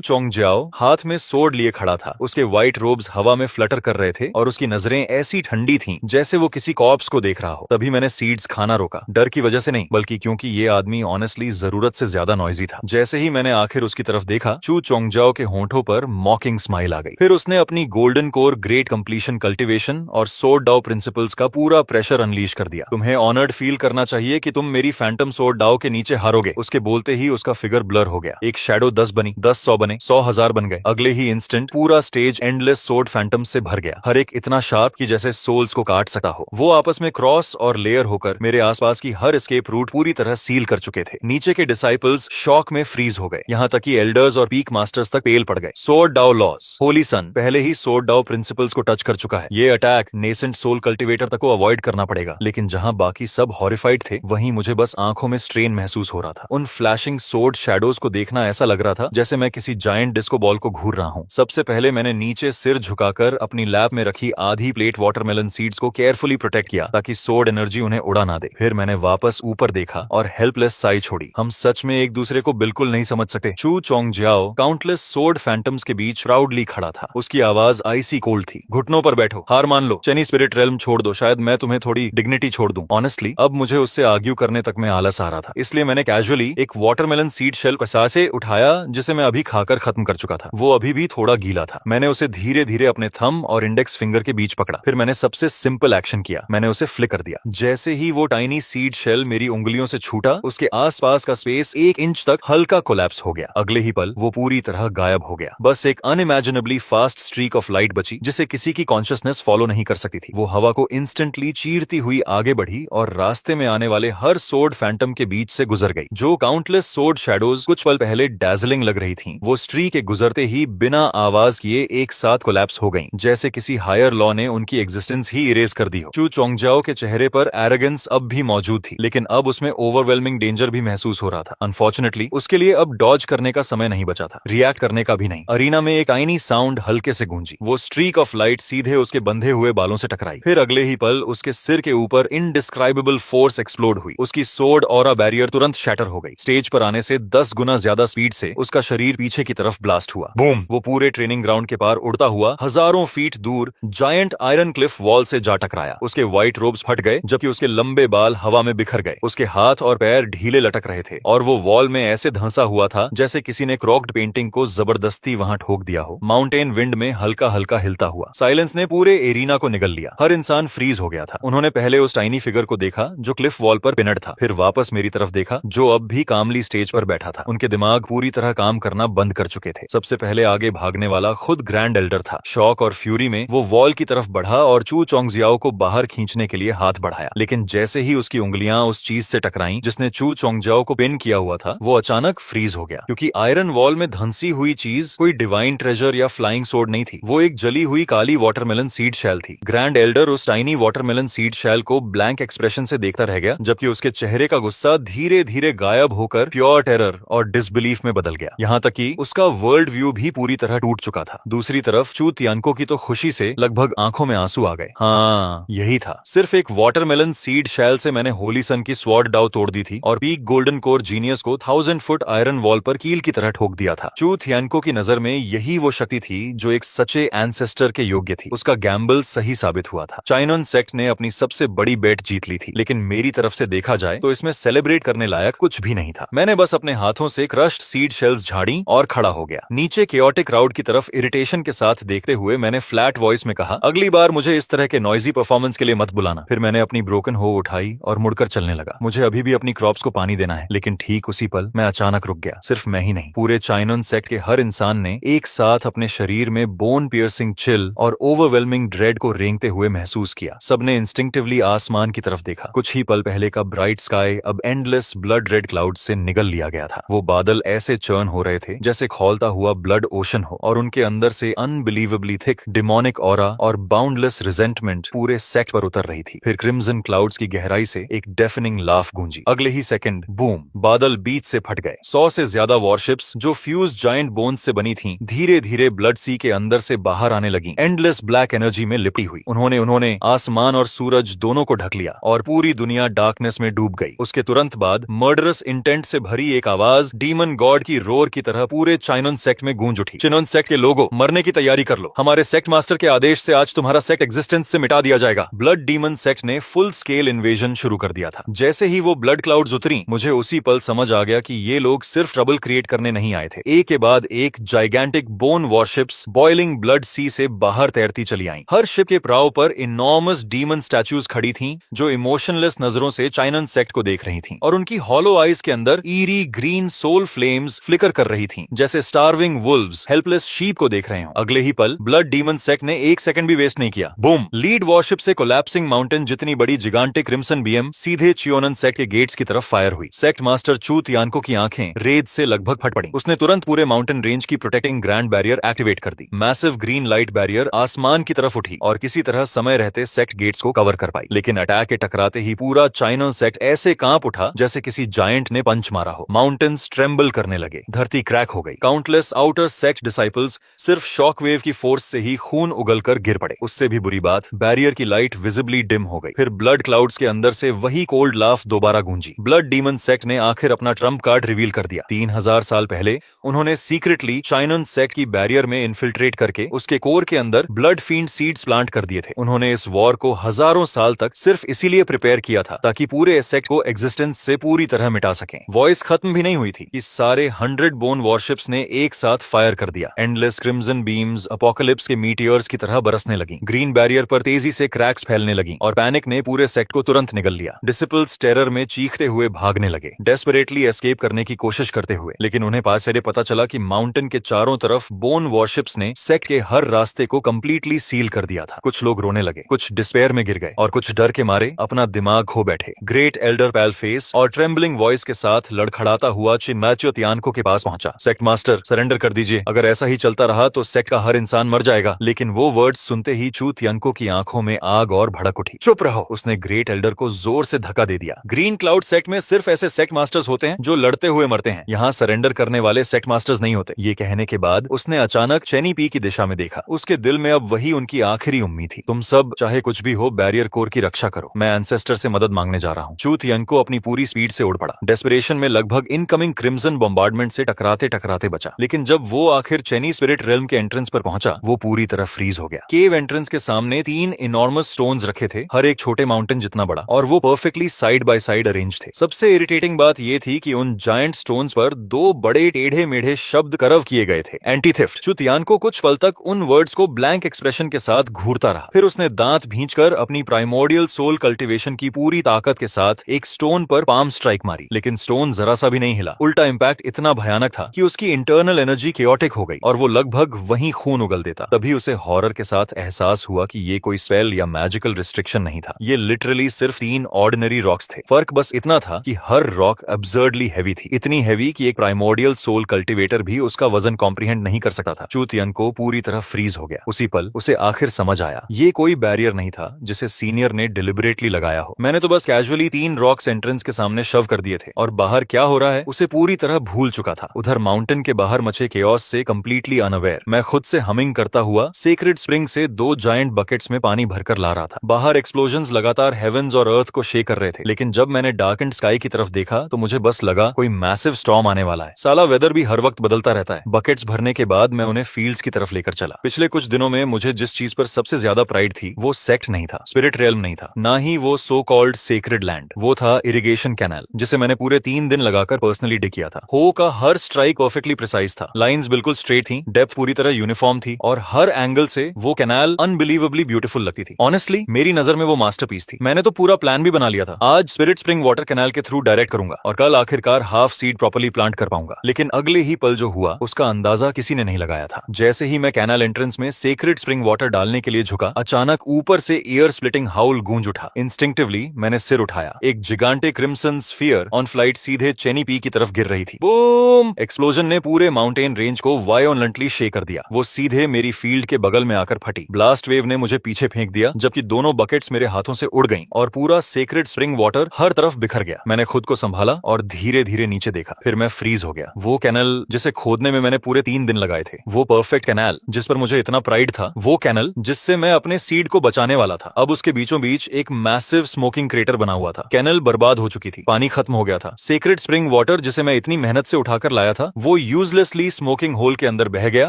चोंगजाओ हाथ में सोर्ड लिए खड़ा था। उसके व्हाइट रोब्स हवा में फ्लटर कर रहे थे और उसकी नजरें ऐसी ठंडी थीं जैसे वो किसी कॉप्स को देख रहा हो। तभी मैंने सीड्स खाना रोका, डर की वजह से नहीं, बल्कि क्योंकि ये आदमी ऑनेस्टली जरूरत से ज्यादा नॉइजी था। जैसे ही मैंने आखिर उसकी तरफ देखा, चू चोंगजाओ के होंठों पर मॉकिंग स्माइल आ गई। फिर उसने अपनी golden core great completion cultivation और सोर्ड डाओ प्रिंसिपल्स का पूरा प्रेशर अनलीश कर दिया। तुम्हें ऑनर्ड फील करना चाहिए कि तुम मेरी फैंटम सोर्ड डाओ के नीचे हारोगे। उसके बोलते ही उसका फिगर ब्लर हो गया। एक शैडो 10 बनी, 10 100 बने, 100,000 बन गए। अगले ही इंस्टेंट पूरा स्टेज एंडलेस सोर्ड फैंटम से भर गया, हर एक इतना शार्प कि जैसे सोल्स को काट सकता हो। वो आपस में क्रॉस और लेयर होकर मेरे आसपास की हर एस्केप रूट पूरी तरह सील कर चुके थे। नीचे के डिसाइपल्स शॉक में फ्रीज हो गए, यहाँ तक कि एल्डर्स और पीक मास्टर्स तक पेल पड़ गए। सोर्ड डाओ लॉज, होली सन पहले ही सोर्ड डाओ प्रिंसिपल्स को टच कर चुका है। ये अटैक नेसेंट सोल कल्टिवेटर तक को अवॉइड करना पड़ेगा। लेकिन जहां बाकी सब हॉरिफाइड थे, वहीं मुझे बस आंखों में स्ट्रेन महसूस हो रहा था। उन फ्लैशिंग सोर्ड शैडोज को देखना ऐसा लग रहा था जैसे मैं किसी जायंट डिस्को बॉल को घूर रहा हूँ। सबसे पहले मैंने नीचे सिर झुकाकर अपनी लैब में रखी आधी प्लेट वाटरमेलन सीड्स को केयरफुली प्रोटेक्ट किया ताकि सोर्ड एनर्जी उन्हें उड़ा ना दे। फिर मैंने वापस ऊपर देखा और हेल्पलेस साई छोड़ी। हम सच में एक दूसरे को बिल्कुल नहीं समझ सकते। चू चोंगजाओ काउंटलेस सोर्ड फैंटम्स के बीच प्राउडली खड़ा था। उसकी आवाज आइसी कोल्ड थी। घुटनों पर बैठो, हार मान लो, चेनी स्पिरिट रेल्म छोड़ दो, शायद मैं तुम्हें थोड़ी डिग्निटी छोड़ दूं। ऑनेस्टली अब मुझे उससे आर्ग्यू करने तक में आलस आ रहा था, इसलिए मैंने कैजुअली एक वाटरमेलन सीड शेल कसा से उठाया जिसे मैं अभी खाकर खत्म कर चुका था। वो अभी भी थोड़ा गीला था। मैंने उसे धीरे धीरे अपने थंब और इंडेक्स फिंगर के बीच पकड़ा। फिर मैंने सबसे सिंपल एक्शन किया, मैंने उसे फ्लिक कर दिया। जैसे ही वो टाइनी सीड शेल मेरी उंगलियों से छूटा, उसके आसपास का स्पेस 1 इंच तक हल्का कोलैप्स हो गया। अगले ही पल वो पूरी तरह गायब हो गया। बस एक अनइमेजिनेबली फास्ट स्ट्रीक ऑफ लाइट बची जिसे किसी की कॉन्शियसनेस फॉलो नहीं कर सकती थी। वो हवा को इंस्टेंटली चीरती हुई आगे बढ़ी और रास्ते में आने वाले हर सोर्ड फैंटम के बीच से गुजर गई। जो काउंटलेस सोर्ड शैडोज कुछ पल पहले डैजलिंग लग रही थीं, वो स्ट्री के गुजरते ही बिना आवाज किए एक साथ कोलैप्स हो गईं, जैसे किसी हायर लॉ ने उनकी एग्जिस्टेंस ही इरेज कर दी हो। चू चोंगजाओ के चेहरे पर एरोगेंस अब भी मौजूद थी, लेकिन अब उसमें ओवरवेलमिंग डेंजर भी महसूस हो रहा था। अनफॉर्चुनेटली उसके लिए अब डॉज करने का समय नहीं बचा था, रिएक्ट करने का भी नहीं। अरीना में एक टाइनी साउंड हल्के से गूंजी। वो स्ट्रीक ऑफ लाइट सीधे उसके बंधे हुए बालों से टकराई। फिर अगले ही पल उसके सिर के ऊपर इनडिस्क्राइबेबल फोर्स एक्सप्लोड हुई। उसकी सोर्ड ऑरा बैरियर तुरंत शैटर हो गई। स्टेज पर आने से 10 गुना ज्यादा स्पीड से उसका शरीर पीछे की तरफ ब्लास्ट हुआ। बूम! वो पूरे ट्रेनिंग ग्राउंड के पार उड़ता हुआ हजारों फीट दूर जायंट आयरन क्लिफ वॉल से जा टकराया। उसके व्हाइट रोब्स फट गए जबकि उसके लंबे बाल हवा में बिखर गए। उसके हाथ और पैर ढीले लटक रहे थे और वो वॉल में ऐसे धंसा हुआ था जैसे किसी ने क्रॉक्ड पेंटिंग को जबरदस्ती वहां ठोक दिया हो। माउंटेन विंड में हल्का हल्का हिलता हुआ साइलेंस ने पूरे एरिना को निगल लिया। हर इंसान फ्रीज हो गया था। उन्होंने पहले उस टाइनी फिगर को देखा जो क्लिफ वॉल पर पिनड था, फिर वापस मेरी तरफ देखा जो अब भी कामली स्टेज पर बैठा था। उनके दिमाग पूरी पूरी तरह काम करना बंद कर चुके थे। सबसे पहले आगे भागने वाला खुद ग्रैंड एल्डर था। शॉक और फ्यूरी में वो वॉल की तरफ बढ़ा और चू चोंगजियाओ को बाहर खींचने के लिए हाथ बढ़ाया, लेकिन जैसे ही उसकी उंगलियां उस चीज से टकराईं जिसने चू चोंगजियाओ को पिन किया हुआ था, वो अचानक फ्रीज हो गया, क्योंकि आयरन वॉल में धंसी हुई चीज कोई डिवाइन ट्रेजर या फ्लाइंग सोर्ड नहीं थी। वो एक जली हुई काली वाटरमेलन सीड शेल थी। ग्रैंड एल्डर उस टाइनी वाटरमेलन सीड शेल को ब्लैंक एक्सप्रेशन से देखता रह गया, जबकि उसके चेहरे का गुस्सा धीरे धीरे गायब होकर प्योर टेरर और डिसबिलीफ में बदल गया। यहाँ तक कि उसका वर्ल्ड व्यू भी पूरी तरह टूट चुका था। दूसरी तरफ चू तियानको की तो खुशी से लगभग आंखों में आंसू आ गए। हाँ, यही था। सिर्फ एक वाटरमेलन सीड शेल से मैंने होली सन की स्वॉर्ड डाउ तोड़ दी थी और पीक गोल्डन कोर जीनियस को 1000 फुट आयरन वॉल पर कील की तरह ठोक दिया था। चू तियानको की नजर में यही वो शक्ति थी जो एक सच्चे एंसेस्टर के योग्य थी। उसका गैम्बल सही साबित हुआ था। चाइनन सेक्ट ने अपनी सबसे बड़ी बेट जीत ली थी, लेकिन मेरी तरफ से देखा जाए तो इसमें सेलिब्रेट करने लायक कुछ भी नहीं था। मैंने बस अपने हाथों से क्रश्ड सीड शेल्स झाड़ी और खड़ा हो गया। नीचे केओटिक क्राउड की तरफ इरिटेशन के साथ देखते हुए मैंने फ्लैट वॉइस में कहा, अगली बार मुझे इस तरह के नॉइजी परफॉर्मेंस के लिए मत बुलाना। फिर मैंने अपनी ब्रोकन हो उठाई और मुड़कर चलने लगा। मुझे अभी भी अपनी क्रॉप्स को पानी देना है। लेकिन ठीक उसी पल मैं अचानक रुक गया। सिर्फ मैं ही नहीं, पूरे चाइनन सेक्ट के हर इंसान ने एक साथ अपने शरीर में बोन पियर्सिंग चिल और ओवरवेलमिंग ड्रेड को रेंगते हुए महसूस किया। सबने इंस्टिंक्टिवली आसमान की तरफ देखा। कुछ ही पल पहले का ब्राइट स्काई अब एंडलेस ब्लड रेड क्लाउड से निगल लिया गया था। वो बादल ऐसे चर्न हो रहे थे जैसे खौलता हुआ ब्लड ओशन हो, और उनके अंदर से अनबिलीवेबली थिक डिमोनिक ऑरा और बाउंडलेस रिजेंटमेंट पूरे सेक्ट पर उतर रही थी। फिर क्रिम्सन क्लाउड्स की गहराई से एक डेफनिंग लाफ गूंजी। अगले ही सेकंड बूम, बादल बीच से फट गए। 100 से ज्यादा वॉरशिप्स जो फ्यूज जायंट बोन्स से बनी थीं, धीरे धीरे ब्लड सी के अंदर से बाहर आने लगी, एंडलेस ब्लैक एनर्जी में लिपटी हुई। उन्होंने आसमान और सूरज दोनों को ढक लिया और पूरी दुनिया डार्कनेस में डूब गई। उसके तुरंत बाद मर्डरस इंटेंट से भरी एक आवाज डीमन गॉड की रोर की तरह पूरे चाइनन सेक्ट में गूंज उठी। चिनन सेक्ट के लोगों, मरने की तैयारी कर लो। हमारे सेक्ट मास्टर के आदेश से आज तुम्हारा सेक्ट एग्जिस्टेंस से मिटा दिया जाएगा। ब्लड डीमन सेक्ट ने फुल स्केल इन्वेजन शुरू कर दिया था। जैसे ही वो ब्लड क्लाउड्स उतरी, मुझे उसी पल समझ आ गया कि ये लोग सिर्फ ट्रबल क्रिएट करने नहीं आए थे। एक के बाद एक gigantic bone warships boiling blood sea से बाहर तैरती चली आईं। हर शिप के प्राव पर इनॉर्मस डीमन स्टैच्यूज खड़ी थीं, जो इमोशनलेस नजरों से चाइनन सेक्ट को देख रही थीं, और उनकी हॉलो आईज के अंदर eerie green soul flames flicker कर रही थीं, जैसे स्टार्विंग वुल्व्स हेल्पलेस शीप को देख रहे हो। अगले ही पल ब्लड डीमन सेक्ट ने एक सेकंड भी वेस्ट नहीं किया। बूम, लीड वॉरशिप से कोलैप्सिंग माउंटेन जितनी बड़ी जिगांटिक क्रिम्सन बीएम सीधे चियोनन सेक्ट के गेट्स की तरफ फायर हुई। सेक्ट मास्टर चू तियानको की आंखें रेत से लगभग फट पड़ी। उसने तुरंत पूरे माउंटेन रेंज की प्रोटेक्टिंग ग्रैंड बैरियर एक्टिवेट कर दी। मैसिव ग्रीन लाइट बैरियर आसमान की तरफ उठी और किसी तरह समय रहते सेक्ट गेट्स को कवर कर पाई। लेकिन अटैक के टकराते ही पूरा चाइनन सेक्ट ऐसे कांप उठा जैसे किसी जायंट ने पंच मारा हो। माउंटेन्स ट्रेम्बल करने लगे, धरती क्रैक हो गई। काउंटलेस आउटर सेक्ट डिसाइपल्स सिर्फ शॉक वेव की फोर्स से ही खून उगलकर गिर पड़े। उससे भी बुरी बात, बैरियर की लाइट विजिबली डिम हो गई। फिर ब्लड क्लाउड्स के अंदर से वही कोल्ड लाफ दोबारा गूंजी। ब्लड डीमन सेक्ट ने आखिर अपना ट्रम्प कार्ड रिवील कर दिया। 3000 साल पहले उन्होंने सीक्रेटली चाइनन सेक्ट की बैरियर में इन्फिल्ट्रेट करके उसके कोर के अंदर ब्लड फील्ड सीड्स प्लांट कर दिए थे। उन्होंने इस वॉर को हजारों साल तक सिर्फ इसीलिए प्रिपेयर किया था ताकि पूरे सेक्ट को एग्जिस्टेंस से पूरी तरह मिटा सकें। वॉइस खत्म भी नहीं हुई थी कि सारे 100 बोन वॉरशिप्स ने एक साथ फायर कर दिया। एंडलेस क्रिम्सन बीम्स अपोकलिप्स के मीटियर्स की तरह बरसने लगी। ग्रीन बैरियर पर तेजी से क्रैक्स फैलने लगी और पैनिक ने पूरे सेक्ट को तुरंत निगल लिया। डिसिपल्स टेरर में चीखते हुए भागने लगे, डेस्परेटली एस्केप करने की कोशिश करते हुए। लेकिन उन्हें पास से पता चला कि माउंटेन के चारों तरफ बोन वॉरशिप्स ने सेक्ट के हर रास्ते को कंप्लीटली सील कर दिया था। कुछ लोग रोने लगे, कुछ डिस्पेयर में गिर गए और कुछ डर के मारे अपना दिमाग खो बैठे। ग्रेट एल्डर पैल फेस और ट्रेम्बलिंग वॉइस के साथ लड़खड़ाता हुआ चिन्माचियो तियानको के पास पहुंचा। सेक्ट मास्टर, सरेंडर कर दीजिए। अगर ऐसा ही चलता रहा तो सेक्ट का हर इंसान मर जाएगा। लेकिन वो वर्ड्स सुनते ही चू तियानको की आंखों में आग और भड़क उठी। चुप रहो, उसने ग्रेट एल्डर को जोर से धक्का दे दिया। ग्रीन क्लाउड सेक्ट में सिर्फ ऐसे सेक्ट मास्टर्स होते हैं जो लड़ते हुए मरते हैं। यहाँ सरेंडर करने वाले सेक्ट मास्टर्स नहीं होते। ये कहने के बाद उसने अचानक चेनी पी की दिशा में देखा। उसके दिल में अब वही उनकी आखिरी उम्मीद थी। तुम सब चाहे कुछ भी हो, बैरियर कोर की रक्षा करो। मैं एंसेस्टर से मदद मांगने जा रहा हूँ। चू तियानको अपनी पूरी स्पीड से उड़ पड़ा। डेस्परेशन में लगभग इनकमिंग क्रिम्सन बॉम्बार्डमेंट से टकराते टकराते बचा। लेकिन जब वो आखिर चेनी स्पिरिट रेल्म के एंट्रेंस पर पहुंचा, वो पूरी तरह फ्रीज हो गया। केव एंट्रेंस के सामने 3 इनॉर्मस स्टोन्स रखे थे, हर एक छोटे माउंटेन जितना बड़ा, और वो perfectly side by side arrange थे। सबसे इरिटेटिंग बात ये थी कि उन जायंट स्टोन्स पर 2 बड़े टेढ़े मेढ़े शब्द करव किए गए थे, एंटी थेफ्ट। चू तियानको कुछ पल तक उन वर्ड्स को ब्लैंक एक्सप्रेशन के साथ घूरता रहा। फिर उसने दांत भींचकर अपनी प्राइमोर्डियल सोल कल्टीवेशन की पूरी ताकत के साथ एक स्टोन पर पाम स्ट्राइक मारी। लेकिन स्टोन जरा सा भी नहीं हिला। उल्टा इम्पैक्ट इतना भयानक था कि उसकी इंटरनल एनर्जी केओटिक हो गई और वो लगभग वहीं खून उगल देता। तभी उसे हॉरर के साथ एहसास हुआ कि ये कोई स्पेल या मैजिकल रिस्ट्रिक्शन नहीं था, ये लिटरली सिर्फ 3 ऑर्डिनरी रॉक्स थे। फर्क बस इतना था कि हर रॉक अब्सर्डली हैवी थी, इतनी हैवी कि एक प्राइमोर्डियल सोल कल्टिवेटर भी उसका वजन कॉम्प्रिहेंड नहीं कर सकता था। चू तियन को पूरी तरह फ्रीज हो गया। उसी पल उसे आखिर समझ आया, ये कोई बैरियर नहीं था जिसे सीनियर ने डिलिबरेटली लगाया हो। मैंने तो बस कैजुअली 3 रॉक्स एंट्रेंस के सामने शव कर दिए थे और बाहर क्या हो रहा है उसे पूरी तरह भूल चुका था। उधर माउंटेन के बाहर मचे केओस से कंप्लीटली अनअवेयर मैं खुद से हमिंग करता हुआ सेक्रेड स्प्रिंग से 2 जायंट बकेट्स में पानी भरकर ला रहा था। बाहर एक्सप्लोजन्स लगातार हेवेंस और अर्थ को शेक कर रहे थे, लेकिन जब मैंने डार्क एंड स्काई की तरफ देखा तो मुझे बस लगा कोई मैसिव स्टॉर्म आने वाला है। साला वेदर भी हर वक्त बदलता रहता है। बकेट्स भरने के बाद मैं उन्हें फील्ड्स की तरफ लेकर चला। पिछले कुछ दिनों में मुझे जिस चीज पर सबसे ज्यादा प्राइड थी वो सेक्ट नहीं था, स्पिरिट रेल्म नहीं था, ना ही वो सो कॉल्ड सेक्रेड लैंड। वो था इरिगेशन कैनाल, जिसे मैंने पूरे 3 दिन लगाकर पर्सनली डिग किया था। हो का हर स्ट्राइक परफेक्टली प्रिसाइज था, लाइंस बिल्कुल स्ट्रेट थी, डेप्थ पूरी तरह यूनिफॉर्म थी और हर एंगल से वो कैनाल अनबिलीवेबली ब्यूटीफुल लगती थी। ऑनेस्टली मेरी नजर में वो मास्टरपीस थी। मैंने तो पूरा प्लान भी बना लिया था, आज स्पिरिट स्प्रिंग वाटर कैनाल के थ्रू डायरेक्ट करूंगा और कल आखिरकार हाफ सीड प्रॉपर्ली प्लांट कर पाऊंगा। लेकिन अगले ही पल जो हुआ उसका अंदाजा किसी ने नहीं लगाया था। जैसे ही मैं कैनाल एंट्रेंस में सेक्रेड स्प्रिंग वाटर डालने के लिए झुका, अचानक ऊपर से ईयर स्प्लिटिंग हाउल गूंज उठा। इंस्टिंक्टिवली मैंने सिर उठाया। एक जिगांटिक क्रिम्सन स्फीयर ऑन फ्लाइट सीधे चेनी पी की तरफ गिर रही थी। बूम! एक्सप्लोजन ने पूरे माउंटेन रेंज को वायोलेंटली शेक कर दिया। वो सीधे मेरी फील्ड के बगल में आकर फटी। ब्लास्ट वेव ने मुझे पीछे फेंक दिया, जबकि दोनों बकेट्स मेरे हाथों से उड़ गईं और पूरा सेक्रेड स्प्रिंग वाटर हर तरफ बिखर गया। मैंने खुद को संभाला और धीरे धीरे नीचे देखा, फिर मैं फ्रीज हो गया। वो कैनल जिसे खोदने में मैंने पूरे 3 दिन लगाए थे, वो परफेक्ट कैनाल जिस पर मुझे इतना प्राइड था, वो कैनल जिससे मैं अपने सीड को बचाने वाला था, अब उसके बीचों बीच एक मैसिव स्मोकिंग क्रेटर बना हुआ था। कैनल बर्बाद हो चुकी थी, पानी खत्म हो गया था। सेक्रेड स्प्रिंग वाटर जिसे मैं इतनी मेहनत से उठाकर लाया था, वो यूजलेसली स्मोकिंग होल के अंदर बह गया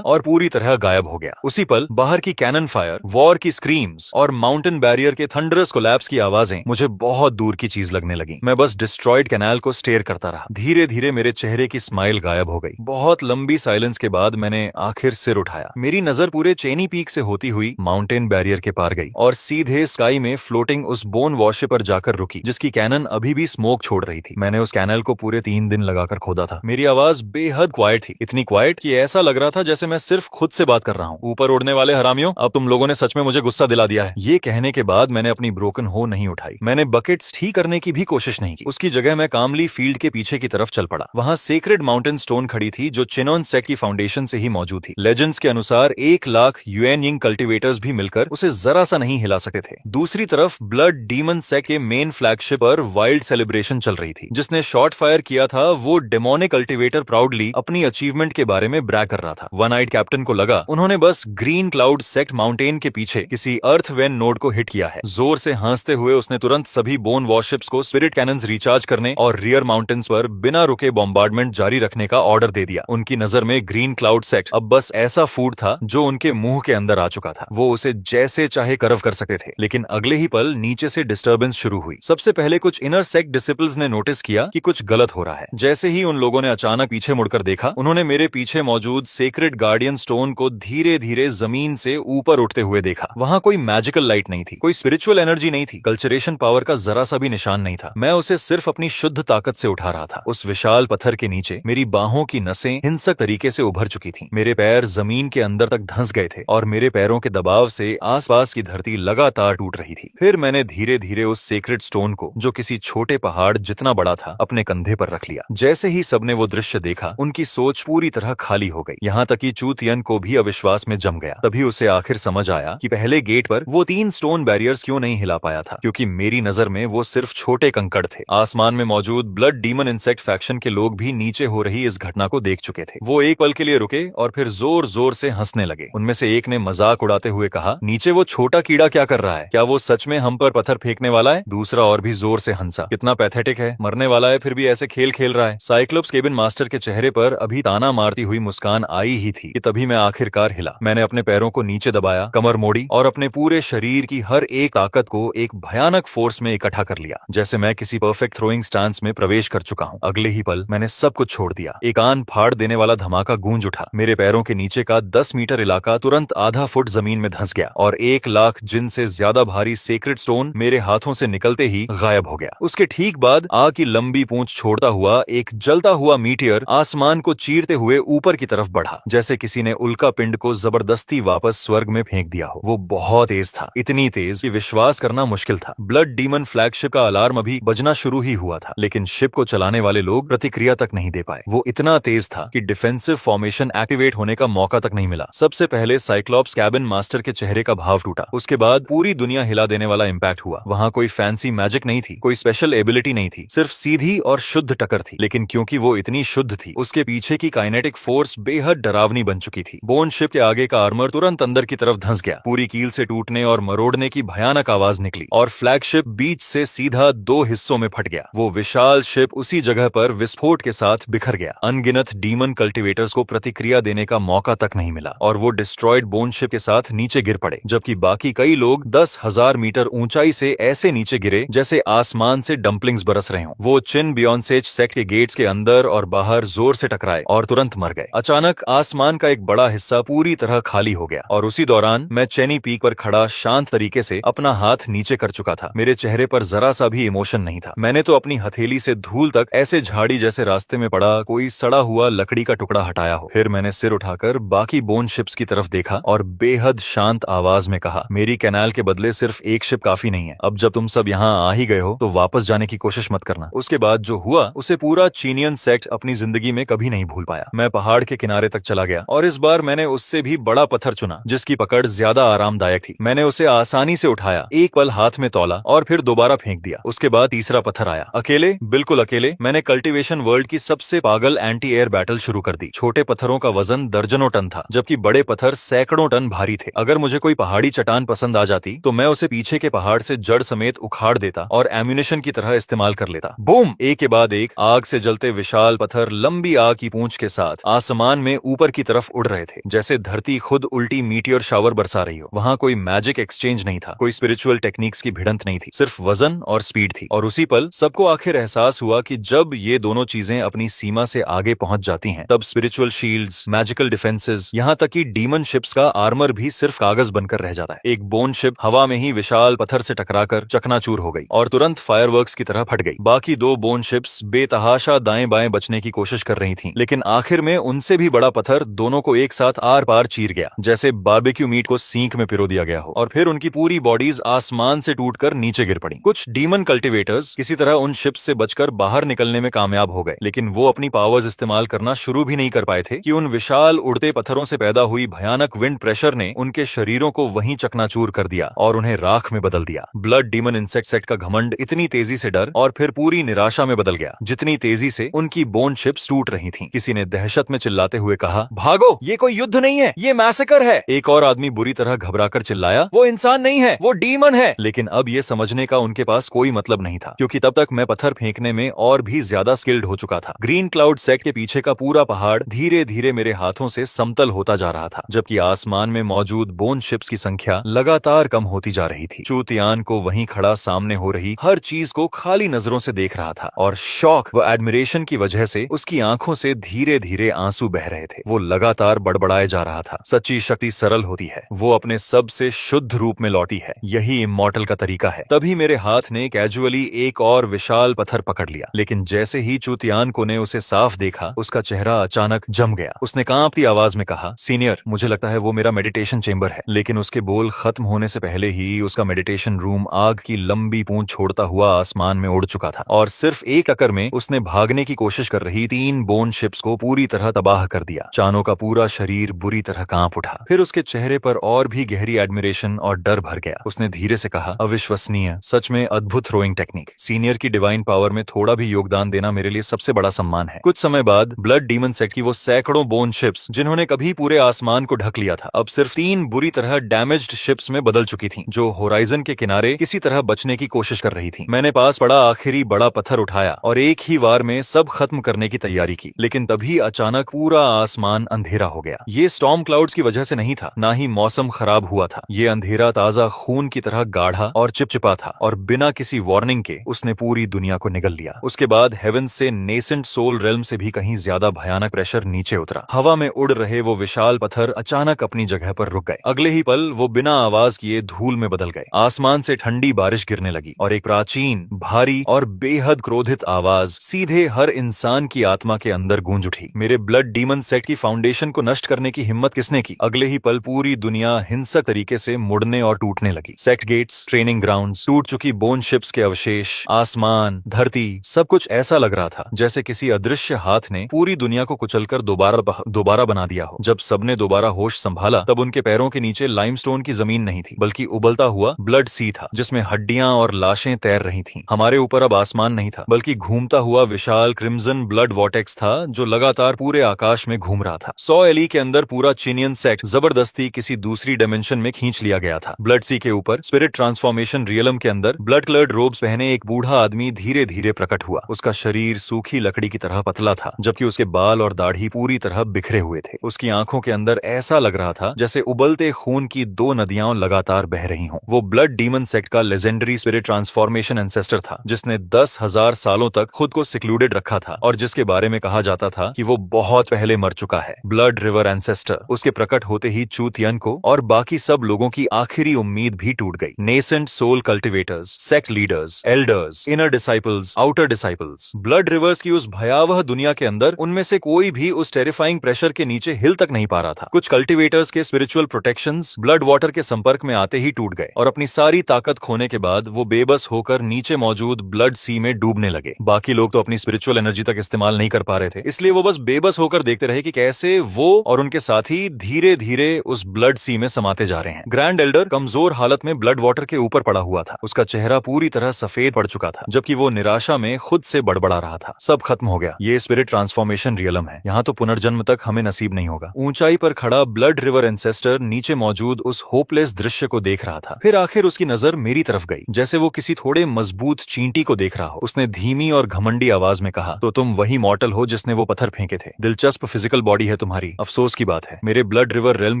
और पूरी तरह गायब हो गया। उसी पल बाहर की कैनन फायर, वॉर की स्क्रीम्स और माउंटेन बैरियर के थंडरस कोलैप्स की आवाजें मुझे बहुत दूर की चीज लगने लगी। मैं बस डिस्ट्रॉयड कैनाल को स्टेयर करता रहा। धीरे धीरे मेरे चेहरे की स्माइल गायब हो गई। बहुत लंबी साइलेंस के बाद मैंने आखिर सिर उठाया। मेरी नजर पूरे चेनी पीक से होती हुई माउंटेन बैरियर के पार गई और सीधे स्काई में फ्लोटिंग उस बोन वॉशे पर जाकर रुकी जिसकी कैनन अभी भी स्मोक छोड़ रही थी। मैंने उस कैनल को पूरे 3 दिन लगाकर खोदा था। मेरी आवाज बेहद क्वाइट थी, इतनी क्वाइट कि ऐसा लग रहा था जैसे मैं सिर्फ खुद से बात कर रहा हूँ। ऊपर उड़ने वाले हरामियों, अब तुम लोगों ने सच में मुझे गुस्सा दिला दिया है। ये कहने के बाद मैंने अपनी ब्रोकन हो नहीं उठाई। मैंने बकेट्स ठीक करने की भी कोशिश नहीं की। उसकी जगह मैं कामली फील्ड के पीछे की तरफ चल पड़ा। वहां सेक्रेड माउंटेन स्टोन खड़ी थी जो चिनोन सेक्ट की फाउंडेशन से ही मौजूद थी। लेजेंड्स के अनुसार 1 लाख यूएन यिंग कल्टिवेटर्स भी मिलकर उसे जरा सा नहीं हिला सकते थे। दूसरी तरफ ब्लड डीमन सेक्ट के मेन फ्लैगशिप पर वाइल्ड सेलिब्रेशन चल रही थी। जिसने शॉट फायर किया था वो डेमोनिक कल्टिवेटर प्राउडली अपनी अचीवमेंट के बारे में ब्रैग कर रहा था। वन आइड कैप्टन को लगा उन्होंने बस ग्रीन क्लाउड सेक्ट माउंटेन के पीछे किसी अर्थ वेन नोड को हिट किया है। जोर से हंसते हुए उसने तुरंत सभी बोन वॉरशिप्स को स्पिरिट कैनन्स रिचार्ज करने और रियर माउंटेन्स पर बिना रुके बॉम्बार्डमेंट जारी रखने का ऑर्डर दे दिया। उनकी नजर में ग्रीन क्लाउड सेक्ट अब बस ऐसा फूड था जो उनके मुंह के अंदर आ चुका था। वो उसे जैसे चाहे कर्व कर सकते थे। लेकिन अगले ही पल नीचे से डिस्टर्बेंस शुरू हुई। सबसे पहले कुछ इनर सेक्ट डिसिपल्स ने नोटिस किया कि कुछ गलत हो रहा है। जैसे ही उन लोगों ने अचानक पीछे मुड़कर देखा, उन्होंने मेरे पीछे मौजूद सेक्रेड गार्डियन स्टोन को धीरे धीरे जमीन से ऊपर उठते हुए देखा। वहां कोई मैजिकल लाइट नहीं थी, कोई स्पिरिचुअल एनर्जी नहीं थी, कल्चरेशन पावर का जरा सा भी निशान नहीं था। मैं उसे सिर्फ अपनी शुद्ध ताकत से उठा रहा था। उस विशाल पत्थर के नीचे मेरी बाहों की नसें हिंसक तरीके से उभर चुकी थीं। मेरे पैर जमीन के अंदर तक धंस गए थे और मेरे पैरों के दबाव से आसपास की धरती लगातार टूट रही थी। फिर मैंने धीरे धीरे उस सेक्रेड स्टोन को, जो किसी छोटे पहाड़ जितना बड़ा था, अपने कंधे पर रख लिया। जैसे ही सबने वो दृश्य देखा, उनकी सोच पूरी तरह खाली हो गई। यहाँ तक कि चू तियन को भी अविश्वास में जम गया। तभी उसे आखिर समझ आया कि पहले गेट पर वो 3 स्टोन बैरियर्स क्यों नहीं हिला पाया था, क्योंकि मेरी नजर में वो सिर्फ छोटे कंकड़ थे। आसमान में मौजूद ब्लड डीमन इंसेक्ट फैक्शन के लोग भी नीचे हो रही इस घटना को देख चुके थे। वो एक पल के लिए रुके और फिर जोर जोर से हंसने लगे। उनमें से एक ने मजाक उड़ाते हुए कहा, नीचे वो छोटा कीड़ा क्या कर रहा है? क्या वो सच में हम पर पत्थर फेंकने वाला है? दूसरा और भी जोर से हंसा। कितना पैथेटिक है, मरने वाला है फिर भी ऐसे खेल खेल रहा है। साइक्लोप्स केबिन मास्टर के चेहरे पर अभी ताना मारती हुई मुस्कान आई ही थी कि तभी मैं आखिरकार हिला। मैंने अपने पैरों को नीचे दबाया, कमर मोड़ी और अपने पूरे शरीर की हर एक ताकत को एक भयानक फोर्स में इकट्ठा कर लिया, जैसे मैं किसी परफेक्ट थ्रोइंग स्टांस में प्रवेश कर चुका हूँ। अगले ही पल मैंने सब कुछ छोड़ दिया। एक कान फाड़ देने वाला धमाका गूंज उठा। मेरे पैरों के नीचे का 10 मीटर इलाका तुरंत आधा फुट जमीन में धंस गया और 1 लाख जिन से ज्यादा भारी सेक्रेड स्टोन मेरे हाथों से निकलते ही गायब हो गया। उसके ठीक बाद आग की लंबी पूंछ छोड़ता हुआ एक जलता हुआ हुआ मीटियर आसमान को चीरते हुए ऊपर की तरफ बढ़ा, जैसे किसी ने उल्का पिंड को जबरदस्ती वापस स्वर्ग में फेंक दिया हो। वो बहुत तेज था, इतनी तेज कि विश्वास करना मुश्किल था। ब्लड डीमन फ्लैगशिप का अलार्म अभी बजना शुरू ही हुआ था, लेकिन शिप को चलाने वाले लोग प्रतिक्रिया तक नहीं दे पाए। वो इतना तेज था कि डिफेंसिव फॉर्मेशन एक्टिवेट होने का मौका तक नहीं मिला। सबसे पहले साइक्लॉप्स कैबिन मास्टर के चेहरे का भाव टूटा, उसके बाद पूरी दुनिया हिला देने वाला इम्पैक्ट हुआ। वहाँ कोई फैंसी मैजिक नहीं थी, कोई स्पेशल एबिलिटी नहीं थी, सिर्फ सीधी और शुद्ध टक्कर थी। लेकिन क्योंकि वो इतनी शुद्ध थी, उसके पीछे की काइनेटिक फोर्स बेहद डरावनी बन चुकी थी। बोन शिप के आगे का आर्मर तुरंत अंदर की तरफ धंस गया, पूरी कील से टूटने और मरोड़ने की भयानक आवाज निकली और फ्लैगशिप बीच से सीधा दो हिस्सों में फट गया। वो विशाल शिप उसी जगह पर विस्फोट के साथ बिखर गया। अनगिनत डीमन कल्टिवेटर्स को प्रतिक्रिया देने का मौका तक नहीं मिला और वो डिस्ट्रॉयड बोन शिप के साथ नीचे गिर पड़े, जबकि बाकी कई लोग 10,000 मीटर ऊंचाई से ऐसे नीचे गिरे जैसे आसमान से डंपलिंग्स बरस रहे हों। वो चिन बियॉन्सेज सेक्ट के गेट्स के अंदर और बाहर जोर से टकराए और तुरंत मर गए। अचानक आसमान का एक बड़ा हिस्सा पूरी तरह खाली हो गया और उसी दौरान मैं चेनी पीक पर खड़ा शांत तरीके से अपना हाथ नीचे कर चुका था। मेरे चेहरे पर जरा सा भी इमोशन नहीं था। मैंने तो अपनी हथेली से धूल तक ऐसे झाड़ी जैसे रास्ते में पड़ा कोई सड़ा हुआ लकड़ी का टुकड़ा हटाया हो। फिर मैंने सिर उठाकर बाकी बोन शिप्स की तरफ देखा और बेहद शांत आवाज में कहा, मेरी कैनाल के बदले सिर्फ एक शिप काफी नहीं है। अब जब तुम सब यहाँ आ ही गए हो तो वापस जाने की कोशिश मत करना। उसके बाद जो हुआ उसे पूरा चीनियन सेक्ट अपनी जिंदगी में कभी नहीं भूल पाया। मैं पहाड़ के किनारे तक चला गया और इस बार मैंने उससे भी बड़ा पत्थर चुना जिसकी पकड़ ज्यादा आरामदायक थी। मैंने उसे आसानी से उठाया, एक पल हाथ में तौला और फिर दोबारा फेंक दिया। उसके बाद तीसरा पत्थर आया। अकेले, बिल्कुल अकेले, मैंने कल्टीवेशन वर्ल्ड की सबसे पागल एंटी एयर बैटल शुरू कर दी। छोटे पत्थरों का वजन दर्जनों टन था, जबकि बड़े पत्थर सैकड़ों टन भारी थे। अगर मुझे कोई पहाड़ी चट्टान पसंद आ जाती तो मैं उसे पीछे के पहाड़ से जड़ समेत उखाड़ देता और एम्यूनिशन की तरह इस्तेमाल कर लेता। बूम! एक के बाद एक आग से जलते विशाल पत्थर लंबी आग की पूंछ के साथ आसमान में ऊपर की तरफ उड़ रहे थे, जैसे धरती खुद उल्टी मीटियोर शावर बरसा रही हो। वहाँ कोई मैजिक एक्सचेंज नहीं था, कोई स्पिरिचुअल टेक्निक्स की भिड़ंत नहीं थी, सिर्फ वजन और स्पीड थी। और उसी पल सबको आखिर एहसास हुआ कि जब ये दोनों चीजें अपनी सीमा से आगे पहुंच जाती हैं, तब स्पिरिचुअल शील्ड्स, मैजिकल डिफेंसेस, यहाँ तक कि डीमन शिप्स का आर्मर भी सिर्फ कागज बनकर रह जाता है। एक बोन शिप हवा में ही विशाल पत्थर से टकराकर चकनाचूर हो गई और तुरंत फायरवर्क्स की तरह फट गई। बाकी दो बोन शिप्स बेतहाशा दाएं बाएं बचने की कोशिश कर रही थीं, लेकिन आखिर में उनसे भी बड़ा पत्थर दोनों को एक साथ आर पार चीर गया, जैसे बारबेक्यू मीट को सींक में पिरो दिया गया हो। और फिर उनकी पूरी बॉडीज आसमान से टूटकर नीचे गिर पड़ी। कुछ डीमन कल्टिवेटर्स किसी तरह उन शिप्स से बचकर बाहर निकलने में कामयाब हो गए, लेकिन वो अपनी पावर्स इस्तेमाल करना शुरू भी नहीं कर पाए थे कि उन विशाल उड़ते पत्थरों से पैदा हुई भयानक विंड प्रेशर ने उनके शरीरों को वहीं चकनाचूर कर दिया और उन्हें राख में बदल दिया। ब्लड डीमन इंसेक्ट सेट का घमंड इतनी तेजी से डर और फिर पूरी निराशा में बदल गया जितनी तेजी से उनकी बोन शिप्स टूट रही थीं। किसी ने दहशत में चिल्लाते हुए कहा, भागो, ये कोई युद्ध नहीं है, ये मैसेकर है। एक और आदमी बुरी तरह घबराकर चिल्लाया, वो इंसान नहीं है, वो डीमन है। लेकिन अब ये समझने का उनके पास कोई मतलब नहीं था, क्योंकि तब तक मैं पत्थर फेंकने में और भी ज्यादा स्किल्ड हो चुका था। ग्रीन क्लाउड सेक्ट के पीछे का पूरा पहाड़ धीरे धीरे मेरे हाथों से समतल होता जा रहा था, जबकि आसमान में मौजूद बोन शिप्स की संख्या लगातार कम होती जा रही थी। चूतियान को वहीं खड़ा सामने हो रही हर चीज को खाली नजरों से देख रहा था और शौक व एडमिरेशन की वजह से उसकी आंखों से धीरे धीरे आंसू बह रहे थे। वो लगातार बड़बड़ाए जा रहा था, सच्ची शक्ति सरल होती है, वो अपने सबसे शुद्ध रूप में लौटी है, यही इमॉर्टल का तरीका है। तभी मेरे हाथ ने कैजुअली एक और विशाल पत्थर पकड़ लिया, लेकिन जैसे ही चूतियानको ने उसे साफ देखा, उसका चेहरा अचानक जम गया। उसने कांपती आवाज में कहा, सीनियर, मुझे लगता है वो मेरा मेडिटेशन चेंबर है। लेकिन उसके बोल खत्म होने से पहले ही उसका मेडिटेशन रूम आग की लंबी पूंछ छोड़ता हुआ आसमान में उड़ चुका था और सिर्फ एक टक्कर में उसने भागने की कोशिश कर रही 3 बोन शिप्स को पूरी तरह तबाह कर दिया। चानो का पूरा शरीर बुरी तरह कांप उठा। फिर उसके चेहरे पर और भी गहरी एडमिरेशन और डर भर गया। उसने धीरे से कहा, अविश्वसनीय, सच में अद्भुत थ्रोइंग टेक्निक। सीनियर की डिवाइन पावर में थोड़ा भी योगदान देना मेरे लिए सबसे बड़ा सम्मान है। कुछ समय बाद ब्लड डीमन सेट की वो सैकड़ों बोन शिप्स, जिन्होंने कभी पूरे आसमान को ढक लिया था, अब सिर्फ 3 बुरी तरह डैमेज्ड शिप्स में बदल चुकी थीं, जो होराइजन के किनारे किसी तरह बचने की कोशिश कर रही थीं। मैंने पास पड़ा आखिरी बड़ा पत्थर उठाया और एक ही वार में सब खत्म करने की तैयारी की, लेकिन तभी अचानक पूरा आसमान अंधेरा हो गया। ये स्टॉर्म क्लाउड्स की वजह से नहीं था, ना ही मौसम खराब हुआ था। ये अंधेरा ताजा खून की तरह गाढ़ा और चिपचिपा था और बिना किसी वार्निंग के उसने पूरी दुनिया को निगल लिया। उसके बाद हेवन से नेसेंट सोल रेल्म से भी कहीं ज्यादा भयानक प्रेशर नीचे उतरा। हवा में उड़ रहे वो विशाल पत्थर अचानक अपनी जगह पर रुक गए। अगले ही पल वो बिना आवाज किए धूल में बदल गए। आसमान से ठंडी बारिश गिरने लगी और एक प्राचीन, भारी और बेहद क्रोधित आवाज सीधे हर इंसान इंसान की आत्मा के अंदर गूंज उठी। मेरे ब्लड डीमन सेक्ट की फाउंडेशन को नष्ट करने की हिम्मत किसने की? अगले ही पल पूरी दुनिया हिंसक तरीके से मुड़ने और टूटने लगी। सेक्ट गेट्स, ट्रेनिंग ग्राउंड्स, टूट चुकी बोन शिप्स के अवशेष, आसमान, धरती, सब कुछ ऐसा लग रहा था जैसे किसी अदृश्य हाथ ने पूरी दुनिया को कुचलकर दोबारा बना दिया हो। जब सबने दोबारा होश संभाला तब उनके पैरों के नीचे लाइमस्टोन की जमीन नहीं थी, बल्कि उबलता हुआ ब्लड सी था जिसमें हड्डियां और लाशें तैर रही थीं। हमारे ऊपर अब आसमान नहीं था, बल्कि घूमता हुआ विशाल क्रिम्सन ब्लड वॉर्टेक्स था जो लगातार पूरे आकाश में घूम रहा था। 100 एली के अंदर पूरा चीनियन सेक्ट जबरदस्ती किसी दूसरी डायमेंशन में खींच लिया गया था। ब्लड सी के ऊपर स्पिरिट ट्रांसफॉर्मेशन रियलम के अंदर ब्लड कलर्ड रोब्स पहने एक बूढ़ा आदमी धीरे धीरे प्रकट हुआ। उसका शरीर सूखी लकड़ी की तरह पतला था, जबकि उसके बाल और दाढ़ी पूरी तरह बिखरे हुए थे। उसकी आंखों के अंदर ऐसा लग रहा था जैसे उबलते खून की 2 नदियां लगातार बह रही हों। वो ब्लड डीमन सेक्ट का लेजेंडरी स्पिरिट ट्रांसफॉर्मेशन एंसेस्टर था, जिसने 10,000 सालों तक खुद को सिक्लूडेड रखा था और जिसके बारे में कहा जाता था कि वो बहुत पहले मर चुका है। Blood river ancestor. उसके प्रकट होते ही चू तियन को और बाकी सब लोगों की आखिरी उम्मीद भी टूट गई। Nascent soul cultivators, sect leaders, elders, inner disciples, outer disciples, blood rivers की उस भयावह दुनिया के अंदर उनमें से कोई भी उस टेरिफाइंग प्रेशर के नीचे हिल तक नहीं पा रहा था। कुछ कल्टिवेटर्स के स्पिरिचुअल प्रोटेक्शंस ब्लड वाटर के संपर्क में आते ही टूट गए और अपनी सारी ताकत खोने के बाद वो बेबस होकर नीचे मौजूद ब्लड सी में डूबने लगे। बाकी लोग तो अपनी स्पिरिचुअल एनर्जी तक इस्तेमाल नहीं कर पा रहे थे, इसलिए वो बस बेबस होकर देखते रहे कि कैसे वो और उनके साथी धीरे धीरे उस ब्लड सी में समाते जा रहे हैं। ग्रैंड एल्डर कमजोर हालत में ब्लड वाटर के ऊपर पड़ा हुआ था। उसका चेहरा पूरी तरह सफेद पड़ चुका था, जबकि वो निराशा में खुद से बड़बड़ा रहा था। सब खत्म हो गया। ये स्पिरिट ट्रांसफॉर्मेशन रियलम है, यहाँ तो पुनर्जन्म तक हमें नसीब नहीं होगा। ऊंचाई पर खड़ा ब्लड रिवर एंसेस्टर नीचे मौजूद उस होपलेस दृश्य को देख रहा था। फिर आखिर उसकी नजर मेरी तरफ गई, जैसे वो किसी थोड़े मजबूत चींटी को देख रहा हो। उसने धीमी और घमंडी आवाज में कहा, तो तुम वही मॉर्टल हो जिसने वो पत्थर फेंके थे। दिलचस्प फिजिकल बॉडी है तुम्हारी। अफसोस की बात है, मेरे ब्लड रिवर रेल्म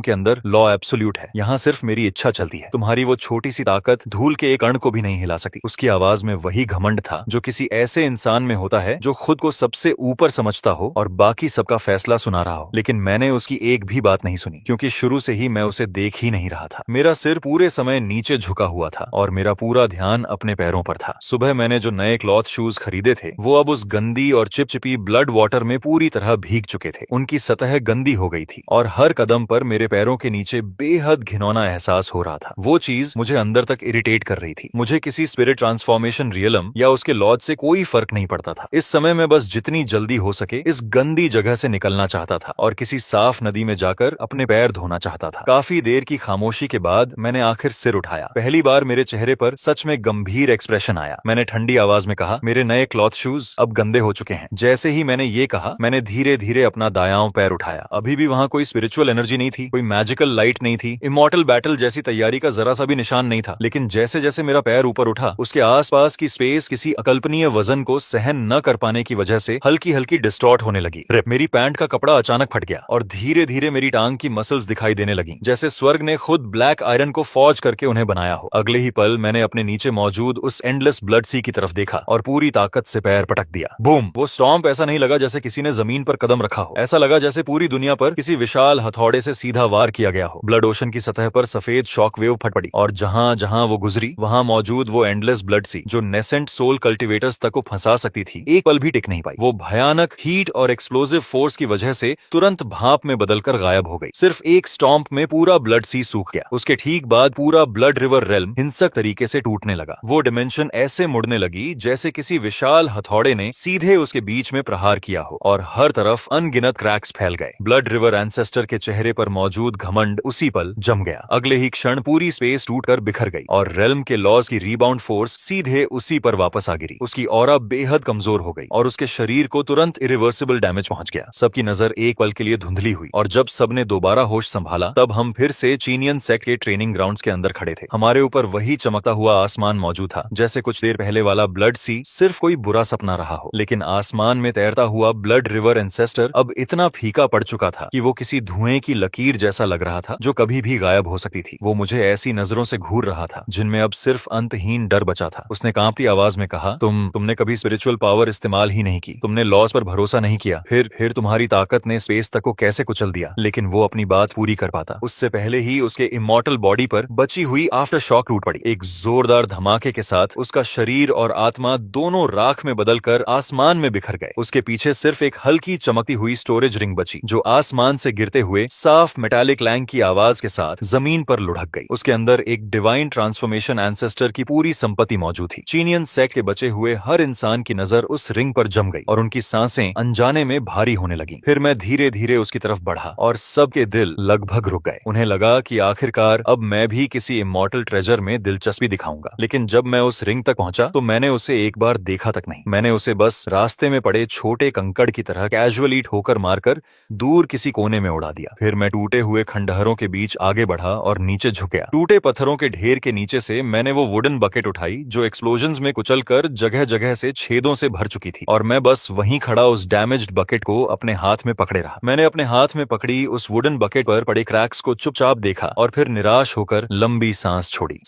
के अंदर लॉ एब्सोल्यूट है। यहाँ सिर्फ मेरी इच्छा चलती है। तुम्हारी वो छोटी सी ताकत धूल के एक कण को भी नहीं हिला सकती। उसकी आवाज में वही घमंड था जो किसी ऐसे इंसान में होता है जो खुद को सबसे ऊपर समझता हो और बाकी सबका फैसला सुना रहा हो। लेकिन मैंने उसकी एक भी बात नहीं सुनी, क्योंकि शुरू से ही मैं उसे देख ही नहीं रहा था। मेरा सिर पूरे समय नीचे झुका हुआ था और मेरा पूरा ध्यान अपने पैरों पर था। सुबह मैंने जो नए क्लॉथ शूज खरीदे थे वो अब उस गंदी और चिपचिपी ब्लड वाटर में पूरी तरह भीग चुके थे। उनकी सतह गंदी हो गई थी और हर कदम पर मेरे पैरों के नीचे बेहद घिनौना एहसास हो रहा था। वो चीज मुझे अंदर तक इरिटेट कर रही थी। मुझे किसी स्पिरिट ट्रांसफॉर्मेशन रियलम या उसके लॉज से कोई फर्क नहीं पड़ता था। इस समय मैं बस जितनी जल्दी हो सके इस गंदी जगह से निकलना चाहता था और किसी साफ नदी में जाकर अपने पैर धोना चाहता था। काफी देर की खामोशी के बाद मैंने आखिर सिर उठाया। पहली बार मेरे चेहरे पर सच में गंभीर एक्सप्रेशन आया। मैंने ठंडी आवाज में कहा, मेरे नए क्लॉथ शूज अब गंदे हो चुके हैं। जैसे ही मैंने ये कहा, मैंने धीरे धीरे अपना दायां पैर उठाया। अभी भी वहां कोई स्पिरिचुअल एनर्जी नहीं थी, कोई मैजिकल लाइट नहीं थी, इमॉर्टल बैटल जैसी तैयारी का जरा सा भी निशान नहीं था। लेकिन जैसे जैसे मेरा पैर ऊपर उठा, उसके आसपास की स्पेस किसी अकल्पनीय वजन को सहन न कर पाने की वजह से हल्की हल्की डिस्टॉर्ट होने लगी। मेरी पैंट का कपड़ा अचानक फट गया और धीरे धीरे मेरी टांग की मसल्स दिखाई देने लगी, जैसे स्वर्ग ने खुद ब्लैक आयरन को फौज करके उन्हें बनाया हो। अगले ही पल मैंने अपने नीचे मौजूद उस एंडलेस ब्लड सी की तरफ देखा और पूरी ताकत से पैर पटक दिया। बूम! वो स्टॉम्प ऐसा नहीं लगा जैसे किसी ने जमीन पर कदम रखा हो। ऐसा लगा जैसे पूरी दुनिया पर किसी विशाल हथौड़े से सीधा वार किया गया हो। ब्लड ओशन की सतह पर सफेद शॉक वेव फट पड़ी और जहां जहां वो गुजरी वहां मौजूद वो एंडलेस ब्लड सी जो नेसेंट सोल कल्टिवेटर्स तक को फंसा सकती थी, एक पल भी टिक नहीं पाई। वो भयानक हीट और एक्सप्लोसिव फोर्स की वजह से तुरंत भाप में बदलकर गायब हो गई। सिर्फ एक स्टॉम्प में पूरा ब्लड सी सूख गया। उसके ठीक बाद पूरा ब्लड रिवर रेल्म हिंसक तरीके से टूटने लगा। वो डिमेंशन ऐसे मुड़ने लगी जैसे किसी विशाल हथौड़े ने सीधे उसके बीच में प्रहार किया हो और हर तरफ अनगिनत क्रैक्स फैल गए। ब्लड रिवर एंसेस्टर के चेहरे पर मौजूद घमंड उसी पल जम गया। अगले ही क्षण पूरी स्पेस टूटकर बिखर गई और रेल्म के लॉज की रीबाउंड फोर्स सीधे उसी पर वापस आ गिरी। उसकी ऑरा बेहद कमजोर हो गई और उसके शरीर को तुरंत इरिवर्सिबल डैमेज पहुंच गया। सबकी नजर एक पल के लिए धुंधली हुई और जब सबने दोबारा होश संभाला तब हम फिर से चीनियन सेक्ट के ट्रेनिंग ग्राउंड्स के अंदर खड़े थे। हमारे ऊपर वही चमकता हुआ आसमान मौजूद था, जैसे कुछ देर पहले वाला ब्लड सी सिर्फ कोई बुरा सपना रहा हो। लेकिन आसमान में तैरता हुआ ब्लड रिवर एंसेस्टर अब इतना फीका पड़ चुका था कि वो किसी धुएं की लकीर जैसा लग रहा था जो कभी भी गायब हो सकती थी। वो मुझे ऐसी नजरों से घूर रहा था जिनमें अब सिर्फ अंतहीन डर बचा था। उसने कांपती आवाज में कहा, तुमने कभी स्पिरिचुअल पावर इस्तेमाल ही नहीं की, तुमने लॉस पर भरोसा नहीं किया, फिर तुम्हारी ताकत ने स्पेस तक को कैसे कुचल दिया। लेकिन वो अपनी बात पूरी कर पाता उससे पहले ही उसके इमॉर्टल बॉडी पर बची हुई आफ्टर शॉक टूट पड़ी। एक जोरदार धमाके के साथ उसका शरीर और आत्मा दोनों राख में बदलकर आसमान में बिखर गए। उसके पीछे सिर्फ एक हल्की चमकती हुई स्टोरेज रिंग बची, जो आसमान से गिरते हुए साफ मेटालिक लैंग की आवाज के साथ जमीन पर लुढ़क गई। उसके अंदर एक डिवाइन ट्रांसफॉर्मेशन एंसेस्टर की पूरी संपत्ति मौजूद थी। चीनियन सेक्ट के बचे हुए हर इंसान की नजर उस रिंग पर जम गई और उनकी सांसें अनजाने में भारी होने लगी। फिर मैं धीरे धीरे उसकी तरफ बढ़ा और सबके दिल लगभग रुक गए। उन्हें लगा कि आखिरकार अब मैं भी किसी इमॉर्टल ट्रेजर में दिलचस्पी दिखाऊंगा। लेकिन जब मैं उस रिंग तक पहुंचा तो मैंने उसे एक बार देखा तक नहीं। मैंने उसे बस रास्ते में पड़े छोटे कंकड़ की तरह कैजुअली ठोकर मारकर दूर किसी कोने में उड़ा दिया। फिर मैं टूटे हुए खंडहरों के बीच आगे बढ़ा और नीचे झुक गया। टूटे पत्थरों के ढेर के नीचे से मैंने वो वुडन बकेट उठाई जो एक्सप्लोजन्स में कुचलकर जगह जगह से छेदों से भर चुकी थी, और मैं बस वहीं खड़ा उस डैमेज्ड बकेट को अपने हाथ में पकड़े रहा। मैंने अपने हाथ में पकड़ी उस वुडन बकेट पर पड़े क्रैक्स को चुपचाप देखा और फिर निराश होकर लंबी सांस छोड़ी।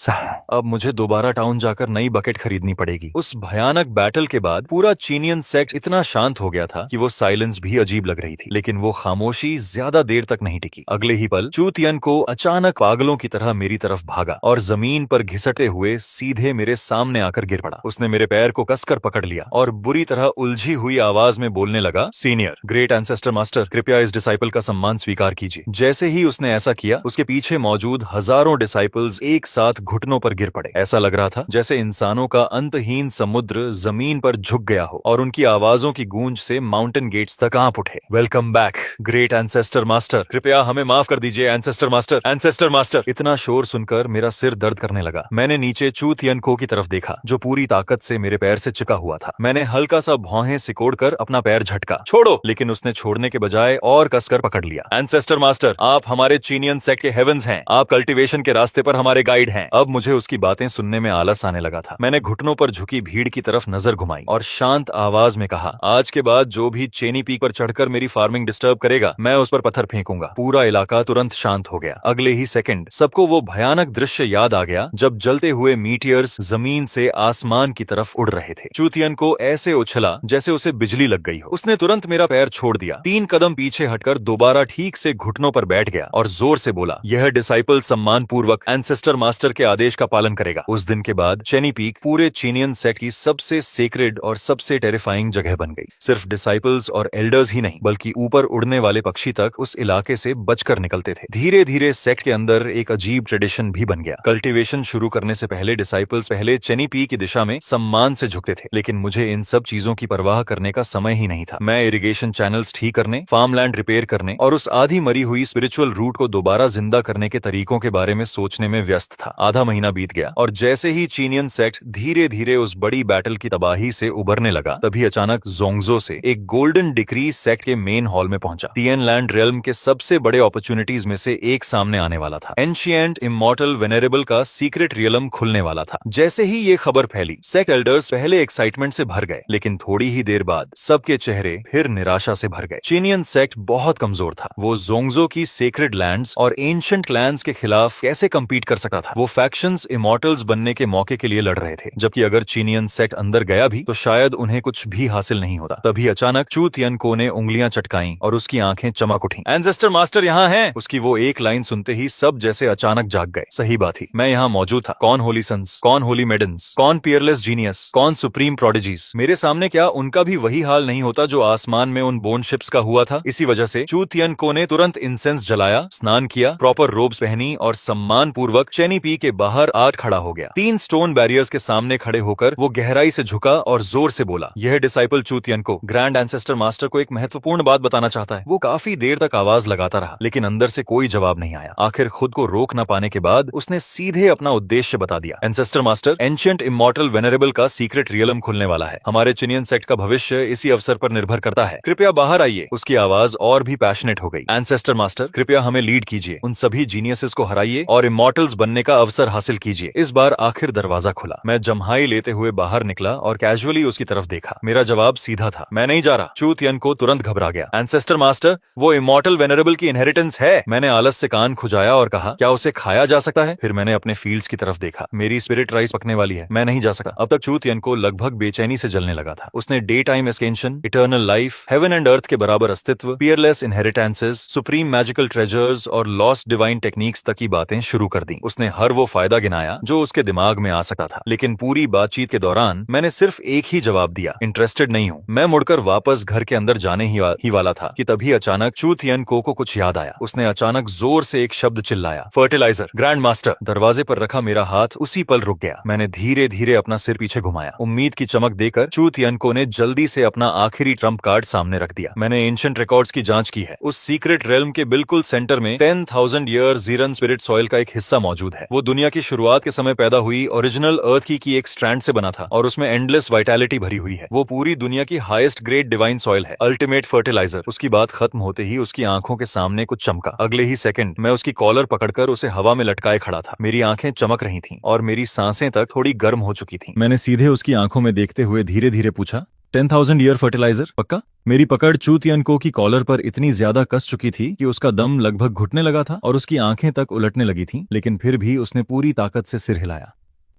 अब मुझे दोबारा टाउन जाकर नई बकेट खरीदनी पड़ेगी। उस भयानक बैटल के बाद पूरा चीनियन सेक्ट इतना शांत हो गया था कि वो साइलेंस भी अजीब लग रही थी। लेकिन वो खामोशी ज्यादा देर तक नहीं टिकी। अगले ही पल चू तियन को अचानक पागलों की तरह मेरी तरफ भागा और जमीन पर घिसटते हुए सीधे मेरे सामने आकर गिर पड़ा। उसने मेरे पैर को कसकर पकड़ लिया और बुरी तरह उलझी हुई आवाज में बोलने लगा, सीनियर ग्रेट एंसेस्टर मास्टर, कृपया इस डिसाइपल का सम्मान स्वीकार कीजिए। जैसे ही उसने ऐसा किया, उसके पीछे मौजूद हजारों डिसाइपल्स एक साथ घुटनों पर गिर पड़े। ऐसा लग रहा था जैसे इंसानों का अंतहीन समुद्र जमीन पर झुक गया हो और उनकी आवाजों की गूंज से माउंटेन गेट्स तक कांप उठे। Welcome back great ancestor master, कृपया हमें माफ कर दीजिए एंसेस्टर मास्टर, एंसेस्टर मास्टर। इतना शोर सुनकर मेरा सिर दर्द करने लगा। मैंने नीचे चू तियन को की तरफ देखा जो पूरी ताकत से मेरे पैर से चिपका हुआ था। मैंने हल्का सा भौहें सिकोड़कर अपना पैर झटका, छोड़ो, लेकिन उसने छोड़ने के बजाय और कसकर पकड़ लिया। एंसेस्टर मास्टर, आप हमारे चीनियन सेक्ट के हेवंस हैं, आप कल्टीवेशन के रास्ते पर हमारे गाइड हैं। अब मुझे उसकी बातें सुनने में आलस आने लगा था। मैंने घुटनों पर झुकी भीड़ की तरफ नजर घुमाई और शांत आवाज में कहा, आज के बाद जो भी चेनी पीक पर चढ़कर मेरी फार्मिंग डिस्टर्ब करेगा, मैं उस पर पत्थर फेंकूंगा। पूरा इलाका तुरंत शांत हो गया। अगले ही सेकंड सबको वो भयानक दृश्य याद आ गया जब जलते हुए मीटियर्स जमीन से आसमान की तरफ उड़ रहे थे। चू तियन को ऐसे उछला जैसे उसे बिजली लग गई हो। उसने तुरंत मेरा पैर छोड़ दिया, 3 कदम पीछे हटकर दोबारा ठीक से घुटनों पर बैठ गया और जोर से बोला, यह डिसाइपल सम्मान पूर्वक एंसेस्टर मास्टर के आदेश का पालन करेगा। उस दिन के बाद चेनी पीक पूरे चीनियन सेक्ट की सबसे सेक्रेड और सबसे टेरिफाइंग जगह बन गई। सिर्फ डिसाइपल्स और एल्डर्स ही नहीं, बल्कि ऊपर उड़ने वाले पक्षी तक उस इलाके से बचकर निकलते थे। धीरे धीरे सेक्ट के अंदर एक अजीब ट्रेडिशन भी बन गया। कल्टीवेशन शुरू करने से पहले डिसाइपल्स पहले चेनी पी की दिशा में सम्मान से झुकते थे, लेकिन मुझे इन सब चीजों की परवाह करने का समय ही नहीं था। मैं इरिगेशन चैनल्स ठीक करने, फार्मलैंड रिपेयर करने और उस आधी मरी हुई स्पिरिचुअल रूट को दोबारा जिंदा करने के तरीकों के बारे में सोचने में व्यस्त था। आधा महीना बीत गया और जैसे ही चीनियन सेक्ट धीरे धीरे उस बड़ी बैटल की तबाही से उबरने लगा, तभी अचानक जोंगजो से एक गोल्डन डिक्री सेक्ट के मेन हॉल में पहुंचा। तियन लैंड रियल्म के सबसे बड़े अपॉर्चुनिटीज में से एक सामने आने वाला था। एंशिएंट इमॉर्टल वेनेरेबल का सीक्रेट रियलम खुलने वाला था। जैसे ही ये खबर फैली, सेक्ट एल्डर्स पहले एक्साइटमेंट से भर गए, लेकिन थोड़ी ही देर बाद सबके चेहरे फिर निराशा से भर गए। चीनियन सेक्ट बहुत कमजोर था। वो जोंगजो की सेक्रेड लैंड्स और एंशिएंट क्लैंस के खिलाफ कैसे कम्पीट कर सकता था? वो फैक्शंस इमॉर्टल्स बनने के मौके के लिए लड़ रहे थे, जबकि अगर चीनियन सेक्ट अंदर गया भी तो शायद उन्हें कुछ भी हासिल नहीं होता। तभी अचानक चू तियन को ने उंगलियां चटकाईं और उसकी आंखें चमक उठी। एंसेस्टर मास्टर यहाँ हैं। उसकी वो एक लाइन सुनते ही सब जैसे अचानक जाग गए। सही बात थी, मैं यहाँ मौजूद था। कौन होली सन्स, कौन होली मेडन्स, कौन पियरलेस जीनियस, कौन सुप्रीम प्रोडिजीज। मेरे सामने क्या उनका भी वही हाल नहीं होता जो आसमान में उन बोन शिप्स का हुआ था? इसी वजह से चू तियन को ने तुरंत इंसेंस जलाया, स्नान किया, प्रॉपर रोब्स पहनी और सम्मान पूर्वक चेनी पी के बाहर आठ खड़ा हो गया। 3 स्टोन बैरियर्स के सामने खड़े होकर वो गहराई से झुका और जोर से बोला, यह डिसाइपल चू तियन को ग्रैंड एंसेस्टर मास्टर को एक महत्वपूर्ण बात बताना चाहता है। वो काफी देर तक आवाज लगाता रहा, लेकिन अंदर से कोई जवाब नहीं आया। आखिर खुद को रोक न पाने के बाद उसने सीधे अपना उद्देश्य बता दिया। एंसेस्टर मास्टर, एंशिएंट इमॉर्टल वेनेरेबल का सीक्रेट रियलम खुलने वाला है। हमारे चीनियन सेक्ट का भविष्य इसी अवसर पर निर्भर करता है। कृपया बाहर आइए। उसकी आवाज और भी पैशनेट हो गई। एंसेस्टर मास्टर, कृपया हमें लीड कीजिए। उन सभी जीनियसेस को हराइए और इमॉर्टल्स बनने का अवसर हासिल कीजिए। इस बार आखिर दरवाजा खुला। मैं जम्हाई लेते हुए बाहर निकला और कैजुअली उसकी तरफ देखा। मेरा जवाब सीधा था, मैं नहीं जा रहा। चू तियन को तुरंत घबरा गया। एंसेस्टर मास्टर, वो इमॉर्टल वेनेरेबल की इनहेरिटेंस है। मैंने आलस से कान खुजाया और कहा, क्या उसे खाया जा सकता है? फिर मैंने अपने फील्ड्स की तरफ देखा। मेरी स्पिरिट राइस पकने वाली है, मैं नहीं जा सका। अब तक चू तियन को लगभग बेचैनी से जलने लगा था। उसने day time ascension, eternal life, heaven and earth के बराबर अस्तित्व, peerless inheritances, supreme magical treasures और लॉस्ट डिवाइन टेक्निक्स तक की बातें शुरू कर दी। उसने हर वो फायदा गिनाया जो उसके दिमाग में आ सकता था, लेकिन पूरी बातचीत के दौरान मैंने सिर्फ एक ही जवाब दिया, इंटरेस्ट इन्वेस्टेड नहीं हूँ। मैं मुड़कर वापस घर के अंदर जाने ही वाला था कि तभी अचानक चू तियन को कुछ याद आया। उसने अचानक जोर से एक शब्द चिल्लाया, फर्टिलाइजर। Grand master. दरवाजे पर रखा मेरा हाथ उसी पल रुक गया। मैंने धीरे धीरे अपना सिर पीछे घुमाया। उम्मीद की चमक देकर चू तियन को ने जल्दी से अपना आखिरी ट्रम्प कार्ड सामने रख दिया। मैंने एंशिएंट रिकॉर्ड्स की जांच की है। उस सीक्रेट रेल्म के बिल्कुल सेंटर में 10,000 ईयर जीरन स्पिरिट सॉइल का एक हिस्सा मौजूद है। वो दुनिया की शुरुआत के समय पैदा हुई ओरिजिनल अर्थ की एक स्ट्रैंड से बना था और उसमें एंडलेस वाइटैलिटी भरी हुई है। वो पूरी दुनिया की हाईएस्ट ग्रेड डिवाइन सॉइल है, अल्टीमेट फर्टिलाइजर। उसकी बात खत्म होते ही उसकी आंखों के सामने कुछ चमका। अगले ही सेकंड मैं उसकी कॉलर पकड़कर उसे हवा में लटकाए खड़ा था। मेरी आंखें चमक रही थीं और मेरी सांसें तक थोड़ी गर्म हो चुकी थीं। मैंने सीधे उसकी आंखों में देखते हुए धीरे धीरे पूछा, 10,000 ईयर फर्टिलाइजर पक्का? मेरी पकड़ चू तियन को की कॉलर पर इतनी ज्यादा कस चुकी थी कि उसका दम लगभग घुटने लगा था और उसकी आंखें तक उलटने लगी थीं, लेकिन फिर भी उसने पूरी ताकत से सिर हिलाया।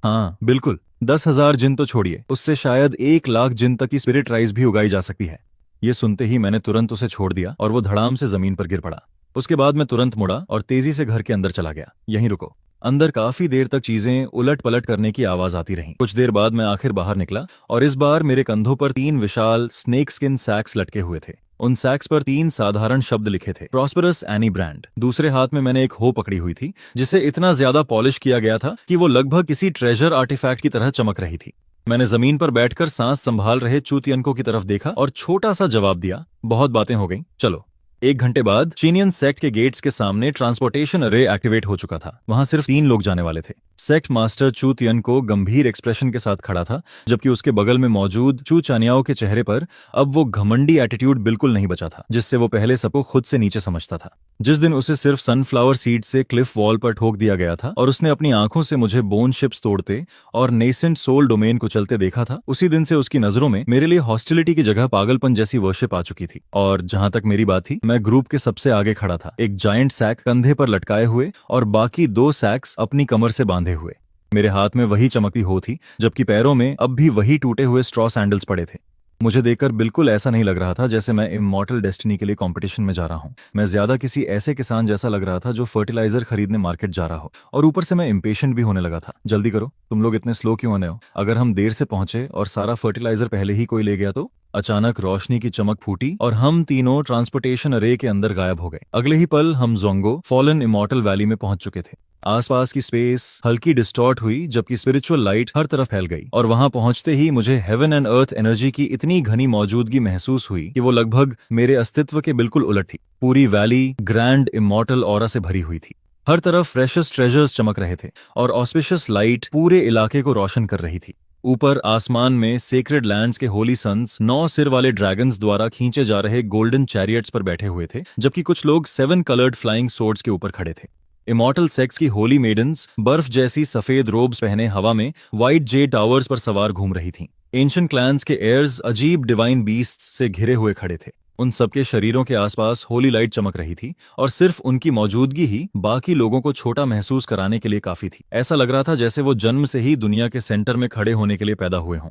हाँ बिल्कुल, 10,000 जिन तो छोड़िए, उससे शायद 1,00,000 जिन तक की स्पिरिट राइस भी उगाई जा सकती है। ये सुनते ही मैंने तुरंत उसे छोड़ दिया और वो धड़ाम से जमीन पर गिर पड़ा। उसके बाद मैं तुरंत मुड़ा और तेजी से घर के अंदर चला गया। यहीं रुको। अंदर काफी देर तक चीजें उलट पलट करने की आवाज आती रही। कुछ देर बाद मैं आखिर बाहर निकला और इस बार मेरे कंधों पर 3 विशाल स्नेक स्किन सैक्स लटके हुए थे। उन सैक्स पर 3 साधारण शब्द लिखे थे, प्रॉस्परस एनी ब्रांड। दूसरे हाथ में मैंने एक हो पकड़ी हुई थी जिसे इतना ज्यादा पॉलिश किया गया था कि वो लगभग किसी ट्रेजर आर्टिफैक्ट की तरह चमक रही थी। मैंने जमीन पर बैठकर सांस संभाल रहे चू तियन को की तरफ देखा और छोटा सा जवाब दिया, बहुत बातें हो गई, चलो। 1 घंटे बाद चीनियन सेक्ट के गेट्स के सामने ट्रांसपोर्टेशन अरे एक्टिवेट हो चुका था। वहां सिर्फ 3 लोग जाने वाले थे। सेक्ट मास्टर चू तियन को गंभीर एक्सप्रेशन के साथ खड़ा था, जबकि उसके बगल में मौजूद चू चानियाओ के चेहरे पर अब वो घमंडी एटीट्यूड बिल्कुल नहीं बचा था, जिससे वो पहले सबको खुद से नीचे समझता था। जिस दिन उसे सिर्फ सनफ्लावर सीड से क्लिफ वॉल पर ठोक दिया गया था और उसने अपनी आंखों से मुझे बोन शिप्स तोड़ते और नेसेंट सोल डोमेन को चलते देखा था, उसी दिन से उसकी नजरों में मेरे लिए हॉस्टिलिटी की जगह पागलपन जैसी वर्शिप आ चुकी थी। और जहां तक मेरी बात थी, मैं ग्रुप के सबसे आगे खड़ा था, एक जायंट सैक कंधे पर लटकाए हुए और बाकी 2 सैक्स अपनी कमर से बांधे हुए। मेरे हाथ में वही चमकती हो थी, जबकि पैरों में अब भी वही टूटे हुए स्ट्रॉ सैंडल्स पड़े थे। मुझे देखकर बिल्कुल ऐसा नहीं लग रहा था जैसे मैं इमॉर्टल डेस्टिनी के लिए कंपटीशन में जा रहा हूं। मैं ज्यादा किसी ऐसे किसान जैसा लग रहा था जो फर्टिलाइजर खरीदने मार्केट जा रहा हो। और ऊपर से मैं इम्पेशेंट भी होने लगा था। जल्दी करो, तुम लोग इतने स्लो क्यों होने हो? अगर हम देर से पहुंचे और सारा फर्टिलाइजर पहले ही कोई ले गया तो? अचानक रोशनी की चमक फूटी और हम तीनों ट्रांसपोर्टेशन अरे के अंदर गायब हो गए। अगले ही पल हम जोंगो फॉलन इमॉर्टल वैली में पहुंच चुके थे। आसपास की स्पेस हल्की डिस्टॉर्ट हुई, जबकि स्पिरिचुअल लाइट हर तरफ फैल गई और वहां पहुंचते ही मुझे हेवन एंड अर्थ एनर्जी की इतनी घनी मौजूदगी महसूस हुई कि वो लगभग मेरे अस्तित्व के बिल्कुल उलट थी। पूरी वैली ग्रैंड इमॉर्टल ऑरा से भरी हुई थी। हर तरफ फ्रेशेस्ट ट्रेजर्स चमक रहे थे और ऑस्पिशियस लाइट पूरे इलाके को रोशन कर रही थी। ऊपर आसमान में सेक्रेड लैंड्स के होली सन्स 9 सिर वाले ड्रैगन्स द्वारा खींचे जा रहे गोल्डन चैरियट्स पर बैठे हुए थे, जबकि कुछ लोग 7 कलर्ड फ्लाइंग सोर्ड्स के ऊपर खड़े थे। इमॉर्टल सेक्स की होली मेडन्स बर्फ जैसी सफेद रोब्स पहने हवा में व्हाइट जे टावर्स पर सवार घूम रही थीं। एंशिएंट क्लैंस के एयर्स अजीब डिवाइन बीस्ट्स से घिरे हुए खड़े थे। उन सबके शरीरों के आसपास होली लाइट चमक रही थी और सिर्फ उनकी मौजूदगी ही बाकी लोगों को छोटा महसूस कराने के लिए काफी थी। ऐसा लग रहा था जैसे वो जन्म से ही दुनिया के सेंटर में खड़े होने के लिए पैदा हुए हों।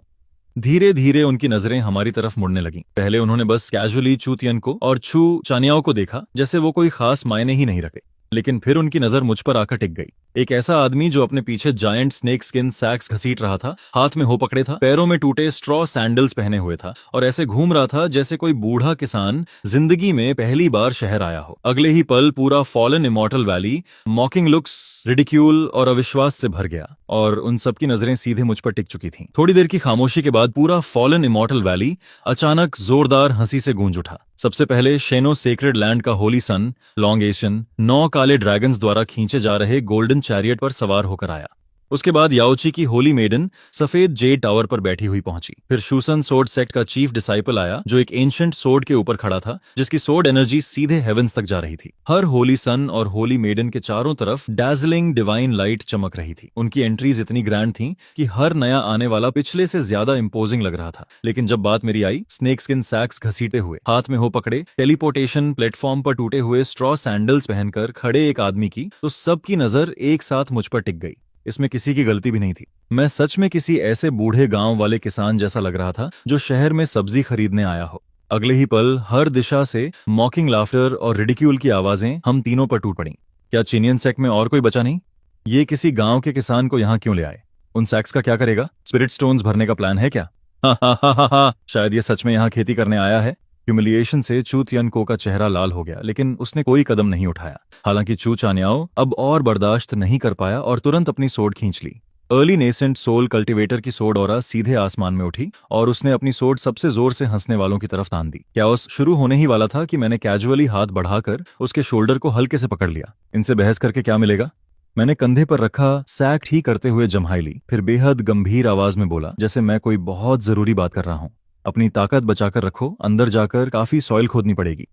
धीरे धीरे उनकी नजरें हमारी तरफ मुड़ने लगीं। पहले उन्होंने बस कैजुअली चू तियन को और चू चानियाओ को देखा, जैसे वो कोई खास मायने ही नहीं रखे। लेकिन फिर उनकी नजर मुझ पर आकर टिक गई। एक ऐसा आदमी जो अपने पीछे जायंट स्नेक स्किन सैक्स घसीट रहा था, हाथ में हो पकड़े था, पैरों में टूटे स्ट्रॉ सैंडल्स पहने हुए था और ऐसे घूम रहा था जैसे कोई बूढ़ा किसान जिंदगी में पहली बार शहर आया हो। अगले ही पल पूरा fallen immortal valley मॉकिंग looks, ridicule और अविश्वास से भर गया और उन सबकी नजरें सीधे मुझ पर टिक चुकी थीं। थोड़ी देर की खामोशी के बाद पूरा फॉलन इमॉर्टल वैली अचानक जोरदार हंसी से गूंज उठा। सबसे पहले शेनो सेक्रेड लैंड का होली सन लॉन्ग एशियन 9 काले ड्रैगन्स द्वारा खींचे जा रहे गोल्डन चैरियट पर सवार होकर आया। उसके बाद याओची की होली मेडन सफेद जेड टावर पर बैठी हुई पहुंची। फिर शूसन सोर्ड सेक्ट का चीफ डिसाइपल आया, जो एक एंशिएंट सोर्ड के ऊपर खड़ा था, जिसकी सोर्ड एनर्जी सीधे हेवंस तक जा रही थी। हर होली सन और होली मेडन के चारों तरफ डैजलिंग डिवाइन लाइट चमक रही थी। उनकी एंट्रीज इतनी ग्रैंड थी कि हर नया आने वाला पिछले से ज्यादा इंपोजिंग लग रहा था। लेकिन जब बात मेरी आई, स्नेक स्किन सैक्स घसीटे हुए, हाथ में हो पकड़े टेलीपोर्टेशन प्लेटफॉर्म पर टूटे हुए स्ट्रॉ सैंडल्स पहनकर खड़े एक आदमी की, तो सबकी नजर एक साथ मुझ पर टिक गई। इसमें किसी की गलती भी नहीं थी। मैं सच में किसी ऐसे बूढ़े गांव वाले किसान जैसा लग रहा था जो शहर में सब्जी खरीदने आया हो। अगले ही पल हर दिशा से मॉकिंग लाफ्टर और रिडिक्यूल की आवाजें हम तीनों पर टूट पड़ी। क्या चीनियन सेक्ट में और कोई बचा नहीं? ये किसी गांव के किसान को यहाँ क्यों ले आए? उन सैक्स का क्या करेगा? स्पिरिट स्टोन्स भरने का प्लान है क्या? हा हा हा हा हा, शायद ये सच में यहाँ खेती करने आया है। ह्यूमिलिएशन से चू तियनको का चेहरा लाल हो गया, लेकिन उसने कोई कदम नहीं उठाया। हालांकि चू चान्याओ अब और बर्दाश्त नहीं कर पाया और तुरंत अपनी सोड खींच ली। अर्ली नेसेंट सोल कल्टीवेटर की सोड ऑरा सीधे आसमान में उठी और उसने अपनी सोड सबसे जोर से हंसने वालों की तरफ तान दी। कैओस शुरू होने ही वाला था कि मैंने कैजुअली हाथ बढ़ाकर उसके शोल्डर को हल्के से पकड़ लिया। इनसे बहस करके क्या मिलेगा? मैंने कंधे पर रखा सैक ठीक करते हुए जम्हाई ली, फिर बेहद गंभीर आवाज में बोला, जैसे मैं कोई बहुत जरूरी बात कर रहा हूं। अपनी ताकत बचाकर रखो, अंदर जाकर काफी सॉइल खोदनी पड़ेगी।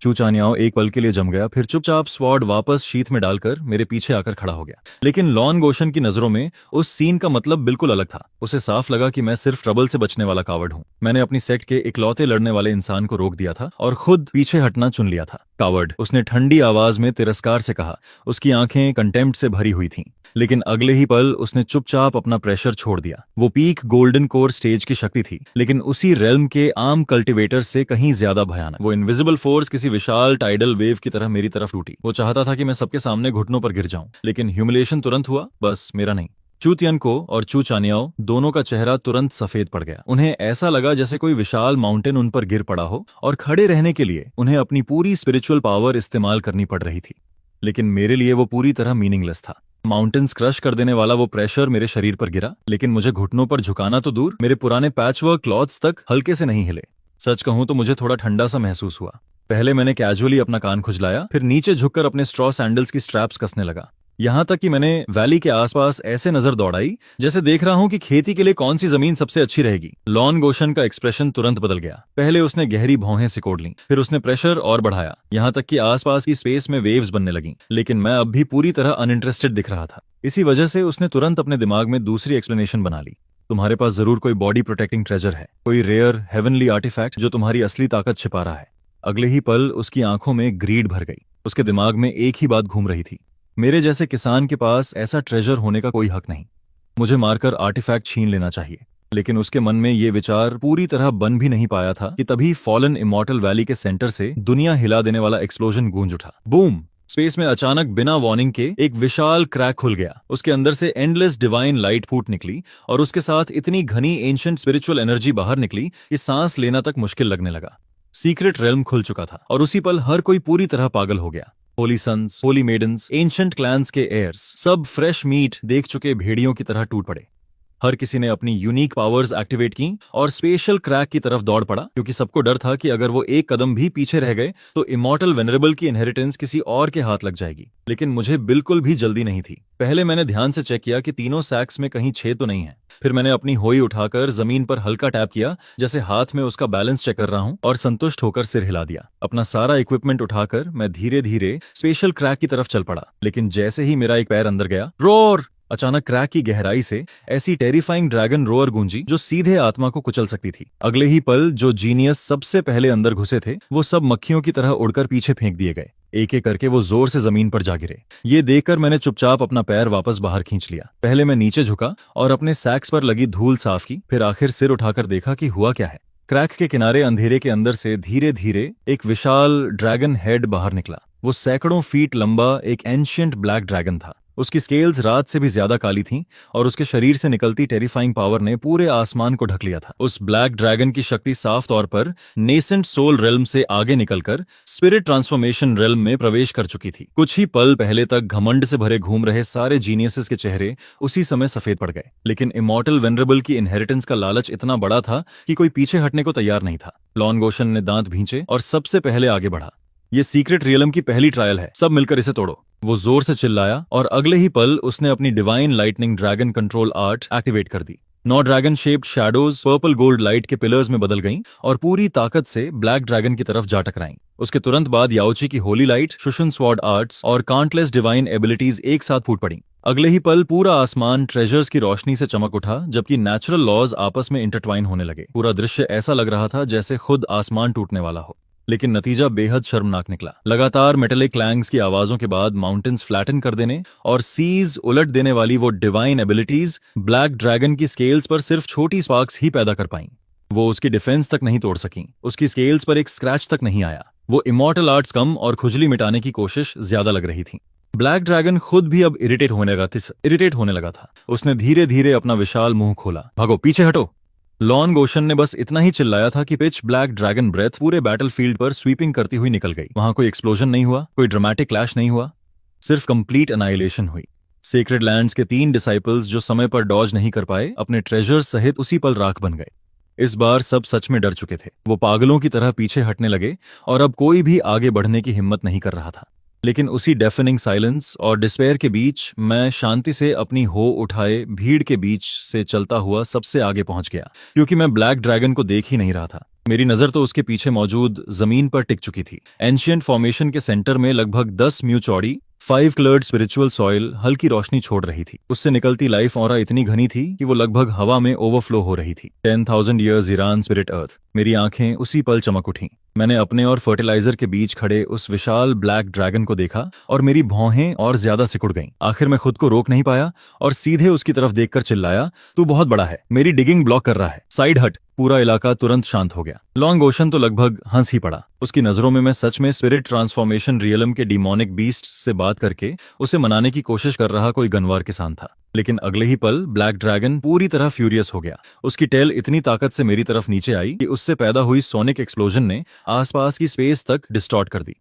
चूचानियाओ एक पल के लिए जम गया, फिर चुपचाप स्वॉर्ड वापस शीथ में डालकर मेरे पीछे आकर खड़ा हो गया। लेकिन लॉन गोशन की नजरों में उस सीन का मतलब बिल्कुल अलग था। उसे साफ लगा कि मैं सिर्फ ट्रबल से बचने वाला कावर्ड हूं। मैंने अपनी सेक्ट के इकलौते लड़ने वाले इंसान को रोक दिया था और खुद पीछे हटना चुन लिया था। कावर्ड, उसने ठंडी आवाज में तिरस्कार से कहा। उसकी आंखें कंटेम्प्ट से भरी हुई थीं। लेकिन अगले ही पल उसने चुपचाप अपना प्रेशर छोड़ दिया। वो पीक गोल्डन कोर स्टेज की शक्ति थी, लेकिन उसी रेल्म के आम कल्टीवेटर से कहीं ज्यादा भयानक। वो इनविजिबल फोर्स किसी विशाल टाइडल वेव की तरह मेरी तरफ लूटी। वो चाहता था कि मैं सबके सामने घुटनों पर गिर जाऊं, लेकिन ह्यूमिलेशन तुरंत हुआ, बस मेरा नहीं। चू तियनको और चू चानियाओ दोनों का चेहरा तुरंत सफेद पड़ गया। उन्हें ऐसा लगा जैसे कोई विशाल माउंटेन उन पर गिर पड़ा हो और खड़े रहने के लिए उन्हें अपनी पूरी स्पिरिचुअल पावर इस्तेमाल करनी पड़ रही थी। लेकिन मेरे लिए वो पूरी तरह मीनिंगलेस था। माउंटेन्स क्रश कर देने वाला वो प्रेशर मेरे शरीर पर गिरा, लेकिन मुझे घुटनों पर झुकाना तो दूर, मेरे पुराने पैचवर्क क्लॉथ्स तक हल्के से नहीं हिले। सच कहूं तो मुझे थोड़ा ठंडा सा महसूस हुआ। पहले मैंने कैजुअली अपना कान खुजलाया, फिर नीचे झुककर अपने स्ट्रॉ सैंडल्स की स्ट्रैप्स कसने लगा। यहां तक कि मैंने वैली के आसपास ऐसे नजर दौड़ाई जैसे देख रहा हूं कि खेती के लिए कौन सी जमीन सबसे अच्छी रहेगी। लॉन गोशन का एक्सप्रेशन तुरंत बदल गया। पहले उसने गहरी भौहें सिकोड़ लीं, फिर उसने प्रेशर और बढ़ाया, यहां तक कि आसपास की स्पेस में वेव्स बनने लगीं। लेकिन मैं अब भी पूरी तरह अनइंटरेस्टेड दिख रहा था। इसी वजह से उसने तुरंत अपने दिमाग में दूसरी एक्सप्लेनेशन बना ली। तुम्हारे पास जरूर कोई बॉडी प्रोटेक्टिंग ट्रेजर है, कोई रेयर हेवनली आर्टिफैक्ट जो तुम्हारी असली ताकत छिपा रहा है। अगले ही पल उसकी आंखों में ग्रीड भर गई। उसके दिमाग में एक ही बात घूम रही थी, मेरे जैसे किसान के पास ऐसा ट्रेजर होने का कोई हक नहीं। मुझे मारकर आर्टिफैक्ट छीन लेना चाहिए। लेकिन उसके मन में ये विचार पूरी तरह बन भी नहीं पाया था कि तभी फॉलन इमॉर्टल वैली के सेंटर से दुनिया हिला देने वाला एक्सप्लोजन गूंज उठा। बूम! स्पेस में अचानक बिना वार्निंग के एक विशाल क्रैक खुल गया। उसके अंदर से एंडलेस डिवाइन लाइट फूट निकली और उसके साथ इतनी घनी एंशिएंट स्पिरिचुअल एनर्जी बाहर निकली कि सांस लेना तक मुश्किल लगने लगा। सीक्रेट रेल्म खुल चुका था और उसी पल हर कोई पूरी तरह पागल हो गया। Holy sons, holy maidens, ancient clans के एयर्स, सब फ्रेश मीट देख चुके भेड़ियों की तरह टूट पड़े। हर किसी ने अपनी यूनिक पावर्स एक्टिवेट की और स्पेशल क्रैक की तरफ दौड़ पड़ा, क्योंकि सबको डर था कि अगर वो एक कदम भी पीछे रह गए तो इमॉर्टल वेनरेबल की इनहेरिटेंस किसी और के हाथ लग जाएगी। लेकिन मुझे बिल्कुल भी जल्दी नहीं थी। पहले मैंने ध्यान से चेक किया कि तीनों सैक्स में कहीं छेद तो नहीं है। फिर मैंने अपनी होई उठाकर जमीन पर हल्का टैप किया, जैसे हाथ में उसका बैलेंस चेक कर रहा हूं, और संतुष्ट होकर सिर हिला दिया। अपना सारा इक्विपमेंट उठाकर मैं धीरे धीरे स्पेशल क्रैक की तरफ चल पड़ा। लेकिन जैसे ही मेरा एक पैर अंदर गया, रोर! अचानक क्रैक की गहराई से ऐसी टेरिफाइंग ड्रैगन रोअर गूंजी जो सीधे आत्मा को कुचल सकती थी। अगले ही पल जो जीनियस सबसे पहले अंदर घुसे थे वो सब मक्खियों की तरह उड़कर पीछे फेंक दिए गए। एक एक करके वो जोर से जमीन पर जा गिरे। ये देखकर मैंने चुपचाप अपना पैर वापस बाहर खींच लिया। पहले मैं नीचे झुका और अपने सैक्स पर लगी धूल साफ की, फिर आखिर सिर उठाकर देखा कि हुआ क्या है। क्रैक के किनारे अंधेरे के अंदर से धीरे धीरे एक विशाल ड्रैगन हेड बाहर निकला। वो सैकड़ों फीट लंबा एक एंशिएंट ब्लैक ड्रैगन था। उसकी स्केल्स रात से भी ज्यादा काली थीं और उसके शरीर से निकलती टेरिफाइंग पावर ने पूरे आसमान को ढक लिया था। उस ब्लैक ड्रैगन की शक्ति साफ तौर पर नेसेंट सोल रेल्म से आगे निकलकर स्पिरिट ट्रांसफॉर्मेशन रेल्म में प्रवेश कर चुकी थी। कुछ ही पल पहले तक घमंड से भरे घूम रहे सारे जीनियसेस के चेहरे उसी समय सफेद पड़ गए। लेकिन इमॉर्टल वेनरेबल की इनहेरिटेंस का लालच इतना बड़ा था कि कोई पीछे हटने को तैयार नहीं था। लॉन गोशन ने दांत भींचे और सबसे पहले आगे बढ़ा। ये सीक्रेट रियलम की पहली ट्रायल है, सब मिलकर इसे तोड़ो। वो जोर से चिल्लाया और अगले ही पल उसने अपनी divine lightning dragon control art activate कर दी। 9 dragon shaped shadows purple gold light के पिलर्स में बदल गईं और पूरी ताकत से ब्लैक ड्रैगन की तरफ जा टकराईं। उसके तुरंत बाद याओची की Holi light, Shushan sword arts और काउंटलेस डिवाइन एबिलिटीज एक साथ फूट पड़ी। अगले ही पल पूरा आसमान ट्रेजर्स की रोशनी से चमक उठा, जबकि नेचुरल लॉज आपस में इंटरट्वाइन होने लगे। पूरा दृश्य ऐसा लग रहा था जैसे खुद आसमान टूटने वाला हो। लेकिन नतीजा बेहद शर्मनाक निकला। लगातार मेटेलिक क्लैंग्स की आवाजों के बाद माउंटेन्स फ्लैटन कर देने और सीज उलट देने वाली वो डिवाइन एबिलिटीज ब्लैक ड्रैगन की स्केल्स पर सिर्फ छोटी स्पार्क्स ही पैदा कर पाईं। वो उसकी डिफेंस तक नहीं तोड़ सकी। उसकी स्केल्स पर एक स्क्रैच तक नहीं आया। वो इमॉर्टल आर्ट्स कम और खुजली मिटाने की कोशिश ज्यादा लग रही थी। ब्लैक ड्रैगन खुद भी अब इरिटेट होने लगा था। उसने धीरे धीरे अपना विशाल मुंह खोला। भागो, पीछे हटो। लॉन्ग ओशन ने बस इतना ही चिल्लाया था कि पिच ब्लैक ड्रैगन ब्रेथ पूरे बैटलफील्ड पर स्वीपिंग करती हुई निकल गई। वहां कोई एक्सप्लोजन नहीं हुआ, कोई ड्रामेटिक क्लैश नहीं हुआ, सिर्फ कंप्लीट अनाइलेशन हुई। सेक्रेड लैंड्स के 3 डिसाइपल्स जो समय पर डॉज नहीं कर पाए, अपने ट्रेजर्स सहित उसी पल राख बन गए। इस बार सब सच में डर चुके थे। वो पागलों की तरह पीछे हटने लगे और अब कोई भी आगे बढ़ने की हिम्मत नहीं कर रहा था। लेकिन उसी डेफनिंग साइलेंस और डिस्पेयर के बीच मैं शांति से अपनी हो उठाए भीड़ के बीच से चलता हुआ सबसे आगे पहुंच गया, क्योंकि मैं ब्लैक ड्रैगन को देख ही नहीं रहा था। मेरी नजर तो उसके पीछे मौजूद जमीन पर टिक चुकी थी। एंशिएंट फॉर्मेशन के सेंटर में लगभग 10 म्यू चौड़ी 5 कलर्ड स्पिरिचुअल सॉइल हल्की रोशनी छोड़ रही थी। उससे निकलती लाइफ ऑरा इतनी घनी थी कि वो लगभग हवा में ओवरफ्लो हो रही थी। 10,000 ईयर्स ईरान स्पिरिट अर्थ। मेरी आंखें उसी पल चमक उठीं। मैंने अपने और फर्टिलाइजर के बीच खड़े उस विशाल ब्लैक ड्रैगन को देखा और मेरी भौहें और ज्यादा सिकुड़ गईं। आखिर मैं खुद को रोक नहीं पाया और सीधे उसकी तरफ देखकर चिल्लाया, तू बहुत बड़ा है, मेरी डिगिंग ब्लॉक कर रहा है, साइड हट। पूरा इलाका तुरंत शांत हो गया। लॉन्ग ओशन तो लगभग हंस ही पड़ा। उसकी नजरों में मैं सच में स्पिरिट ट्रांसफॉर्मेशन रियलम के डिमोनिक बीस्ट से बात करके उसे मनाने की कोशिश कर रहा कोई गनवार किसान था। लेकिन अगले ही पल ब्लैक ड्रैगन पूरी तरह फ्यूरियस हो गया। उसकी टेल इतनी ताकत से मेरी तरफ नीचे आई कि उससे पैदा हुई सोनिक एक्सप्लोजन ने आसपास की स्पेस तक डिस्टॉर्ट कर दी।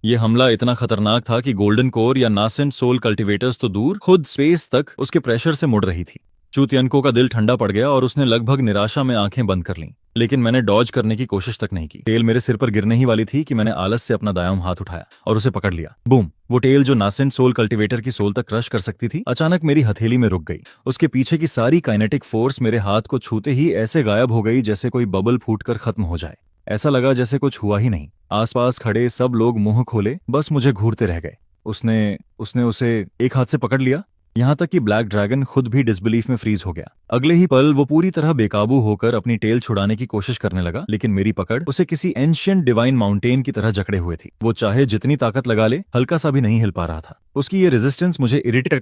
ये हमला इतना खतरनाक था कि गोल्डन कोर या नासेंट सोल कल्टीवेटर्स तो दूर, खुद स्पेस तक उसके प्रेशर से मुड़ रही थी। चूतियनको का दिल ठंडा पड़ गया और उसने लगभग निराशा में आंखें बंद कर लीं। लेकिन मैंने डॉज करने की कोशिश तक नहीं की। टेल मेरे सिर पर गिरने ही वाली थी कि मैंने आलस से अपना दायां हाथ उठाया और उसे पकड़ लिया। बूम! वो टेल जो नासेंट सोल कल्टीवेटर की सोल तक क्रश कर सकती थी, अचानक मेरी हथेली में रुक गई। उसके पीछे की सारी काइनेटिक फोर्स मेरे हाथ को छूते ही ऐसे गायब हो गई जैसे कोई बबल फूटकर खत्म हो जाए। ऐसा लगा जैसे कुछ हुआ ही नहीं। आसपास खड़े सब लोग मुंह खोले, बस मुझे घूरते रह गए। उसने उसे एक हाथ से पकड़ लिया, यहां तक कि ब्लैक ड्रैगन खुद भी डिसबिलीफ में फ्रीज हो गया। अगले ही पल वो पूरी तरह बेकाबू होकर अपनी टेल छुड़ाने की कोशिश करने लगा, लेकिन मेरी पकड़ उसे किसी एंशिएंट डिवाइन माउंटेन की तरह जकड़े हुए थी। वो चाहे जितनी ताकत लगा ले, हल्का सा भी नहीं हिल पा रहा था। उसकी ये रेजिस्टेंस मुझे इरिटेट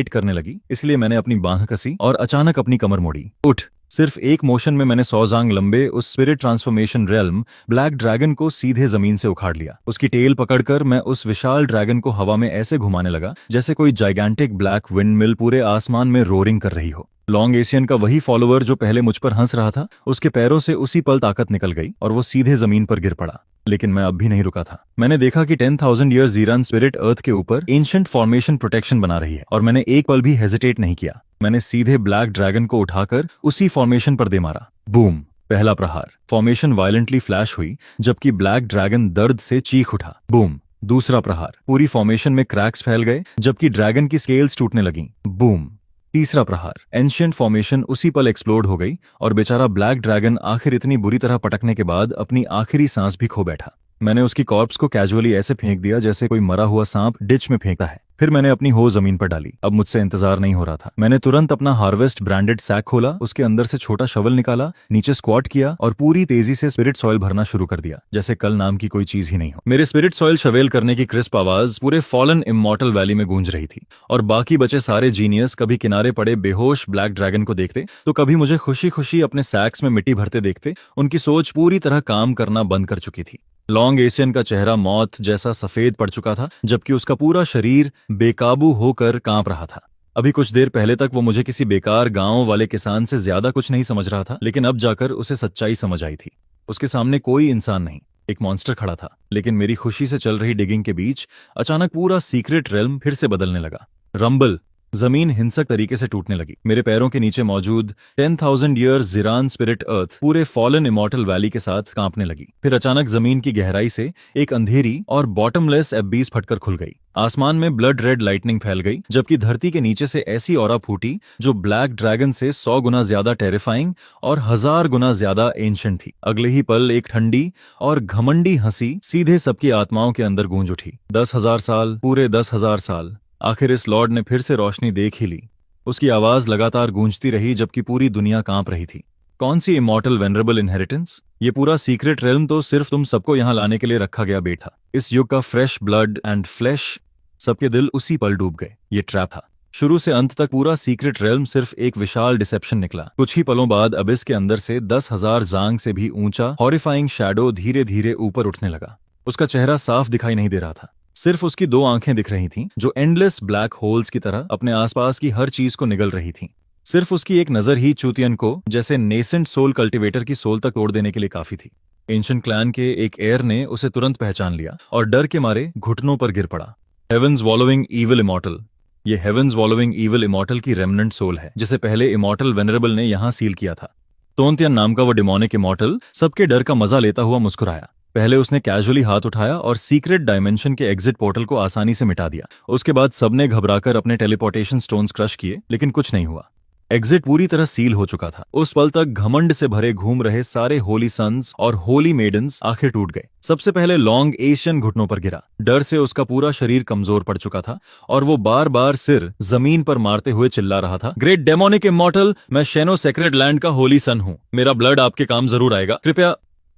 करने लगी, इसलिए मैंने अपनी बांह कसी और अचानक अपनी कमर मोड़ी। उठ! सिर्फ एक मोशन में मैंने 100 जांग लंबे उस spirit transformation realm black dragon को सीधे जमीन से उखाड़ लिया। उसकी टेल पकड़कर मैं उस विशाल ड्रैगन को हवा में ऐसे घुमाने लगा जैसे कोई जाइगैंटिक ब्लैक विंडमिल पूरे आसमान में रोरिंग कर रही हो। लॉन्ग एशियन का वही फॉलोअर जो पहले मुझ पर हंस रहा था, उसके पैरों से उसी पल ताकत निकल गई और वो सीधे जमीन पर गिर पड़ा। लेकिन मैं अब भी नहीं रुका था। मैंने देखा कि 10,000 ईयर्स ईरान स्पिरिट अर्थ के ऊपर एंशिएंट फॉर्मेशन प्रोटेक्शन बना रही है और मैंने एक पल भी हेजिटेट नहीं किया। मैंने सीधे ब्लैक ड्रैगन को उठाकर उसी फॉर्मेशन पर दे मारा। बूम! पहला प्रहार। फॉर्मेशन वायलेंटली फ्लैश हुई जबकि ब्लैक ड्रैगन दर्द से चीख उठा। बूम! दूसरा प्रहार। पूरी फॉर्मेशन में क्रैक्स फैल गए जबकि ड्रैगन की स्केल्स टूटने लगीं। बूम! तीसरा प्रहार। एंशिएंट फॉर्मेशन उसी पल एक्सप्लोड हो गई और बेचारा ब्लैक ड्रैगन आखिर इतनी बुरी तरह पटकने के बाद अपनी आखिरी सांस भी खो बैठा। मैंने उसकी कॉर्प्स को कैजुअली ऐसे फेंक दिया जैसे कोई मरा हुआ सांप डिच में फेंकता है। फिर मैंने अपनी हो जमीन पर डाली। अब मुझसे इंतजार नहीं हो रहा था। मैंने तुरंत अपना हार्वेस्ट ब्रांडेड सैक खोला, उसके अंदर से छोटा शवल निकाला, नीचे स्क्वाट किया और पूरी तेजी से स्पिरिट सॉइल भरना शुरू कर दिया जैसे कल नाम की कोई चीज ही नहीं हो। मेरे स्पिरिट सॉइल शवेल करने की क्रिस्प आवाज पूरे फॉलन इमॉर्टल वैली में गूंज रही थी और बाकी बचे सारे जीनियस कभी किनारे पड़े बेहोश ब्लैक ड्रैगन को देखते तो कभी मुझे खुशी खुशी अपने सैक्स में मिट्टी भरते देखते। उनकी सोच पूरी तरह काम करना बंद कर चुकी थी। लॉन्ग एशियन का चेहरा मौत जैसा सफेद पड़ चुका था जबकि उसका पूरा शरीर बेकाबू होकर कांप रहा था। अभी कुछ देर पहले तक वो मुझे किसी बेकार गांव वाले किसान से ज्यादा कुछ नहीं समझ रहा था, लेकिन अब जाकर उसे सच्चाई समझ आई थी। उसके सामने कोई इंसान नहीं, एक मॉन्स्टर खड़ा था। लेकिन मेरी खुशी से चल रही डिगिंग के बीच अचानक पूरा सीक्रेट रेल्म फिर से बदलने लगा। रंबल! जमीन हिंसक तरीके से टूटने लगी। मेरे पैरों के नीचे मौजूद 10,000 ईयर्स ज़ीरान स्पिरिट अर्थ पूरे फॉलन इमॉर्टल वैली के साथ कांपने लगी। फिर अचानक जमीन की गहराई से एक अंधेरी और बॉटमलेस एबीस फटकर खुल गई। आसमान में ब्लड रेड लाइटनिंग फैल गई जबकि धरती के नीचे से ऐसी ऑरा फूटी जो ब्लैक ड्रैगन से 100 गुना ज्यादा टेरिफाइंग और 1000 गुना ज्यादा एंशिएंट थी। अगले ही पल एक ठंडी और घमंडी हंसी सीधे सबकी आत्माओं के अंदर गूंज उठी। 10,000 साल, पूरे 10,000 साल। आखिर इस लॉर्ड ने फिर से रोशनी देख ही ली। उसकी आवाज लगातार गूंजती रही जबकि पूरी दुनिया कांप रही थी। कौन सी इमॉर्टल वेनरेबल इनहेरिटेंस? ये पूरा सीक्रेट रेल्म तो सिर्फ तुम सबको यहाँ लाने के लिए रखा गया बेट था। इस युग का फ्रेश ब्लड एंड फ्लैश। सबके दिल उसी पल डूब गए। ये ट्रैप था। शुरू से अंत तक पूरा सीक्रेट रेल्म सिर्फ एक विशाल डिसेप्शन निकला। कुछ ही पलों बाद अबिस के अंदर से 10,000 जांग से भी ऊंचा हॉरिफाइंग शैडो धीरे धीरे ऊपर उठने लगा। उसका चेहरा साफ दिखाई नहीं दे रहा था, सिर्फ उसकी 2 आंखें दिख रही थीं जो एंडलेस ब्लैक होल्स की तरह अपने आसपास की हर चीज को निगल रही थीं। सिर्फ उसकी एक नजर ही चूतियन को जैसे नेसेंट सोल कल्टीवेटर की सोल तक तोड़ देने के लिए काफी थी। एंशिएंट क्लैन के एक एयर ने उसे तुरंत पहचान लिया और डर के मारे घुटनों पर गिर पड़ा। हेवंस वॉलोइंग ईविल इमॉर्टल, ये हेवंस वॉलोइंग ईविल इमॉर्टल की रेमनेंट सोल है, जिसे पहले इमॉर्टल वेनरेबल ने यहां सील किया था। तोंतियन नाम का वो डिमोनिक इमॉर्टल सबके डर का मजा लेता हुआ मुस्कुराया। पहले उसने कैजुअली हाथ उठाया और सीक्रेट डायमेंशन के एग्जिट पोर्टल को आसानी से मिटा दिया। उसके बाद सबने घबराकर अपने टेलीपोर्टेशन स्टोन्स क्रश किए, लेकिन कुछ नहीं हुआ। एग्जिट पूरी तरह सील हो चुका था। उस पल तक घमंड से भरे घूम रहे सारे होली सन्स और होली मेडन्स आखिर टूट गए। सबसे पहले लॉन्ग एशियन घुटनों पर गिरा। डर से उसका पूरा शरीर कमजोर पड़ चुका था और वो बार बार सिर जमीन पर मारते हुए चिल्ला रहा था, ग्रेट डेमोनिक इमॉर्टल, मैं शेनो सेक्रेड लैंड का होली सन हूँ। मेरा ब्लड आपके काम जरूर आएगा।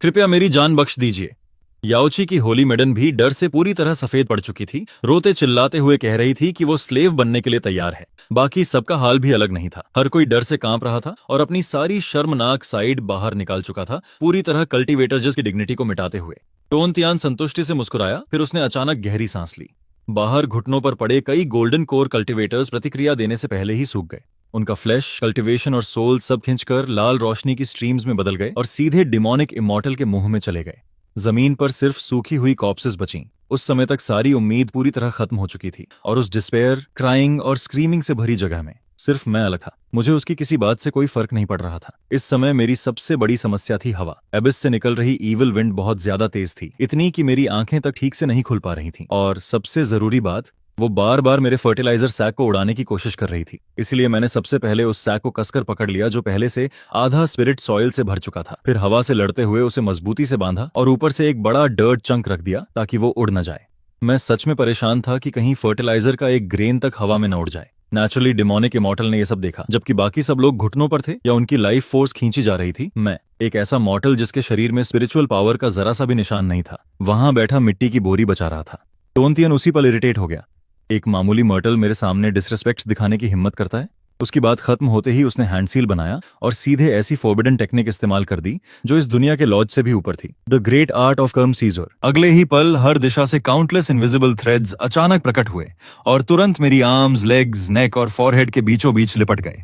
कृपया मेरी जान बख्श दीजिए। याओची की होली मेडन भी डर से पूरी तरह सफेद पड़ चुकी थी। रोते चिल्लाते हुए कह रही थी कि वो स्लेव बनने के लिए तैयार है। बाकी सबका हाल भी अलग नहीं था। हर कोई डर से कांप रहा था और अपनी सारी शर्मनाक साइड बाहर निकाल चुका था, पूरी तरह कल्टीवेटर्स की डिग्निटी को मिटाते हुए। टोनतियान संतुष्टि से मुस्कुराया, फिर उसने अचानक गहरी सांस ली। बाहर घुटनों पर पड़े कई गोल्डन कोर कल्टीवेटर्स प्रतिक्रिया देने से पहले ही सूख गए। उनका फ्लैश, कल्टीवेशन और सोल सब खिंचकर लाल रोशनी की स्ट्रीम्स में बदल गए और सीधे डिमोनिक इमॉर्टल के मुंह में चले गए। जमीन पर सिर्फ सूखी हुई कॉर्प्सेस बचीं। उस समय तक सारी उम्मीद पूरी तरह खत्म हो चुकी थी और उस डिस्पेयर, क्राइंग और स्क्रीमिंग से भरी जगह में सिर्फ मैं अलग था। मुझे उसकी किसी बात से कोई फर्क नहीं पड़ रहा था। इस समय मेरी सबसे बड़ी समस्या थी हवा। एबिस से निकल रही ईविल विंड बहुत ज्यादा तेज थी, इतनी कि मेरी आंखें तक ठीक से नहीं खुल पा रही थीं। और सबसे जरूरी बात, वो बार बार मेरे फर्टिलाइजर सैक को उड़ाने की कोशिश कर रही थी। इसलिए मैंने सबसे पहले उस सैक को कसकर पकड़ लिया जो पहले से आधा स्पिरिट सॉइल से भर चुका था। फिर हवा से लड़ते हुए उसे मजबूती से बांधा और ऊपर से एक बड़ा डर्ट चंक रख दिया ताकि वो उड़ न जाए। मैं सच में परेशान था कि कहीं फर्टिलाइजर का एक ग्रेन तक हवा में न उड़ जाए। नेचुरली डिमोनिक इमॉर्टल ने यह सब देखा। जबकि बाकी सब लोग घुटनों पर थे या उनकी लाइफ फोर्स खींची जा रही थी, मैं एक ऐसा मॉर्टल जिसके शरीर में स्पिरिचुअल पावर का जरा सा भी निशान नहीं था, वहां बैठा मिट्टी की बोरी बचा रहा था। टोनतियन उसी पर इरिटेट हो गया। एक मामूली मर्टल मेरे सामने डिसरिस्पेक्ट दिखाने की हिम्मत करता है? उसकी बात खत्म होते ही उसने हैंडसील बनाया और सीधे ऐसी फोरबिडन टेक्निक इस्तेमाल कर दी जो इस दुनिया के लॉज से भी ऊपर थी, द ग्रेट आर्ट ऑफ कर्म सीजर। अगले ही पल हर दिशा से काउंटलेस इनविजिबल थ्रेड्स अचानक प्रकट हुए और तुरंत मेरी आर्म्स, लेग्स, नेक और फॉरहेड के बीचों बीच लिपट गए।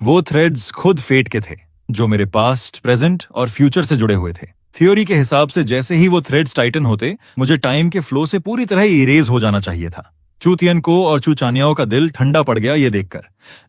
वो थ्रेड्स खुद फेट के थे, जो मेरे पास्ट, प्रेजेंट और फ्यूचर से जुड़े हुए थे। थ्योरी के हिसाब से जैसे ही वो थ्रेड्स टाइटन होते, मुझे टाइम के फ्लो से पूरी तरह इरेज हो जाना चाहिए था। चूतियन को और चूचानियाओं का दिल ठंडा पड़ गया ये देखकर।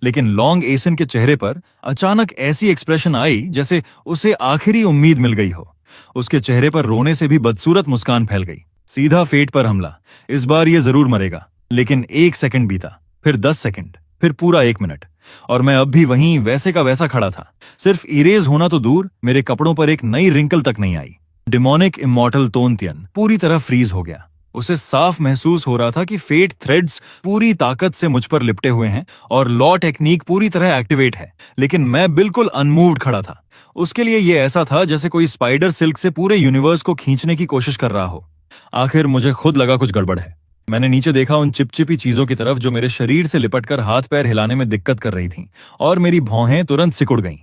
लेकिन लॉन्ग एसन के चेहरे पर अचानक ऐसी एक्सप्रेशन आई जैसे उसे आखिरी उम्मीद मिल गई हो। उसके चेहरे पर रोने से भी बदसूरत मुस्कान फैल गई। सीधा फेट पर हमला। इस बार ये जरूर मरेगा। लेकिन 1 सेकंड बीता, फिर 10 सेकंड, फिर पूरा 1 मिनट, और मैं अब भी वहीं वैसे का वैसा खड़ा था। सिर्फ इरेज होना तो दूर, मेरे कपड़ों पर एक नई रिंकल तक नहीं आई। डिमोनिक इमॉर्टल तोनतियन पूरी तरह फ्रीज हो गया। उसे साफ महसूस हो रहा था कि फेट थ्रेड्स पूरी ताकत से मुझ पर लिपटे हुए हैं और लॉ टेक्निक पूरी तरह एक्टिवेट है, लेकिन मैं बिल्कुल अनमूव्ड खड़ा था। उसके लिए यह ऐसा था जैसे कोई स्पाइडर सिल्क से पूरे यूनिवर्स को खींचने की कोशिश कर रहा हो। आखिर मुझे खुद लगा कुछ गड़बड़ है। मैंने नीचे देखा उन चिपचिपी चीजों की तरफ जो मेरे शरीर से लिपटकर हाथ पैर हिलाने में दिक्कत कर रही थीं, और मेरी भौहें तुरंत सिकुड़ गईं।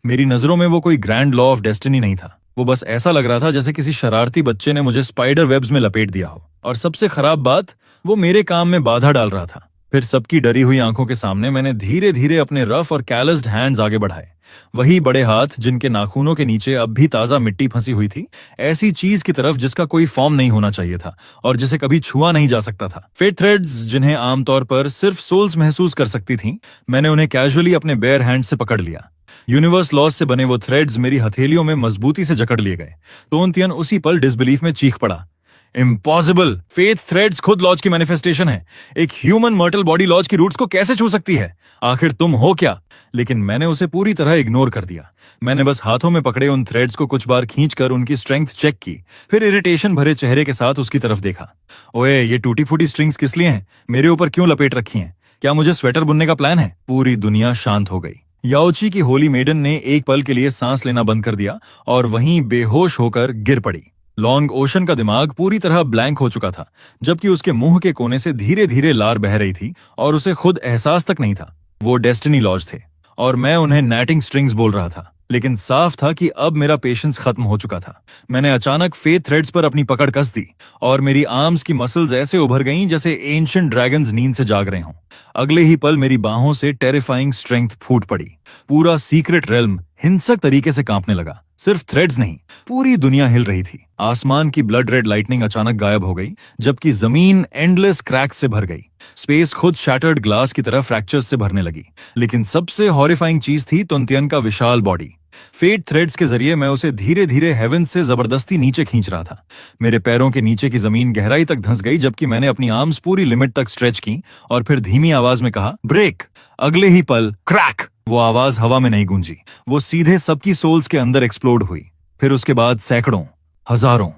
मेरी नजरों में वो कोई ग्रैंड लॉ ऑफ डेस्टिनी नहीं था। वो बस ऐसा लग रहा था जैसे किसी शरारती बच्चे ने मुझे स्पाइडर वेब्स में लपेट दिया हो, और सबसे खराब बात, वो मेरे काम में बाधा डाल रहा था। फिर सबकी डरी हुई आंखों के सामने मैंने धीरे धीरे अपने रफ और कैलस्ड हैंड्स आगे बढ़ाए। वही बड़े हाथ जिनके नाखूनों के नीचे अब भी ताजा मिट्टी फंसी हुई थी, ऐसी चीज की तरफ जिसका कोई फॉर्म नहीं होना चाहिए था और जिसे कभी छुआ नहीं जा सकता था। फेट थ्रेड्स जिन्हें आमतौर पर सिर्फ सोल्स महसूस कर सकती थीं, मैंने उन्हें कैजुअली अपने बेयर हैंड से पकड़ लिया। यूनिवर्स लॉज से बने वो थ्रेड्स मेरी हथेलियों में मजबूती से जकड़ लिए गए। टोनतियन उसी पल डिसबिलीफ में चीख पड़ा, इम्पॉसिबल! फेथ थ्रेड्स खुद लॉज की मैनिफेस्टेशन है। एक ह्यूमन मर्टल बॉडी लॉज की रूट्स को कैसे छू सकती है? आखिर तुम हो क्या? लेकिन मैंने उसे पूरी तरह इग्नोर कर दिया। मैंने बस हाथों में पकड़े उन थ्रेड्स को कुछ बार खींचकर उनकी स्ट्रेंथ चेक की, फिर इरिटेशन भरे चेहरे के साथ उसकी तरफ देखा। ओए, ये टूटी फूटी स्ट्रिंग्स किस लिए हैं? मेरे ऊपर क्यों लपेट रखी हैं? क्या मुझे स्वेटर बुनने का प्लान है? पूरी दुनिया शांत हो गई। याओची की होली मेडन ने एक पल के लिए सांस लेना बंद कर दिया और वहीं बेहोश होकर गिर पड़ी। लॉन्ग ओशन का दिमाग पूरी तरह ब्लैंक हो चुका था, जबकि उसके मुंह के कोने से धीरे धीरे लार बह रही थी और उसे खुद एहसास तक नहीं था। वो डेस्टिनी लॉज थे और मैं उन्हें नैटिंग स्ट्रिंग्स बोल रहा था। लेकिन साफ था कि अब मेरा पेशेंस खत्म हो चुका था। मैंने अचानक फेथ थ्रेड्स पर अपनी पकड़ कस दी और मेरी आर्म्स की मसल्स ऐसे उभर गईं जैसे एंशिएंट ड्रैगन्स नींद से जाग रहे हों। अगले ही पल मेरी बाहों से टेरिफाइंग स्ट्रेंथ फूट पड़ी। पूरा सीक्रेट रेल्म हिंसक तरीके से कांपने लगा। सिर्फ थ्रेड्स नहीं, पूरी दुनिया हिल रही थी। आसमान की ब्लड रेड लाइटनिंग अचानक गायब हो गई, जबकि जमीन एंडलेस क्रैक्स से भर गई। स्पेस खुद शैटर्ड ग्लास की तरह फ्रैक्चर्स से भरने लगी। लेकिन सबसे हॉरिफाइंग चीज थी तुनतियन का विशाल बॉडी। फेट थ्रेड्स के जरिए मैं उसे धीरे धीरे हेवन से जबरदस्ती नीचे खींच रहा था। मेरे पैरों के नीचे की जमीन गहराई तक धंस गई, जबकि मैंने अपनी आर्म्स पूरी लिमिट तक स्ट्रेच की और फिर धीमी आवाज में कहा, ब्रेक। अगले ही पल क्रैक! वो आवाज हवा में नहीं गूंजी, वो सीधे सबकी सोल्स के अंदर एक्सप्लोड हुई। फिर उसके बाद सैकड़ों, हजारों,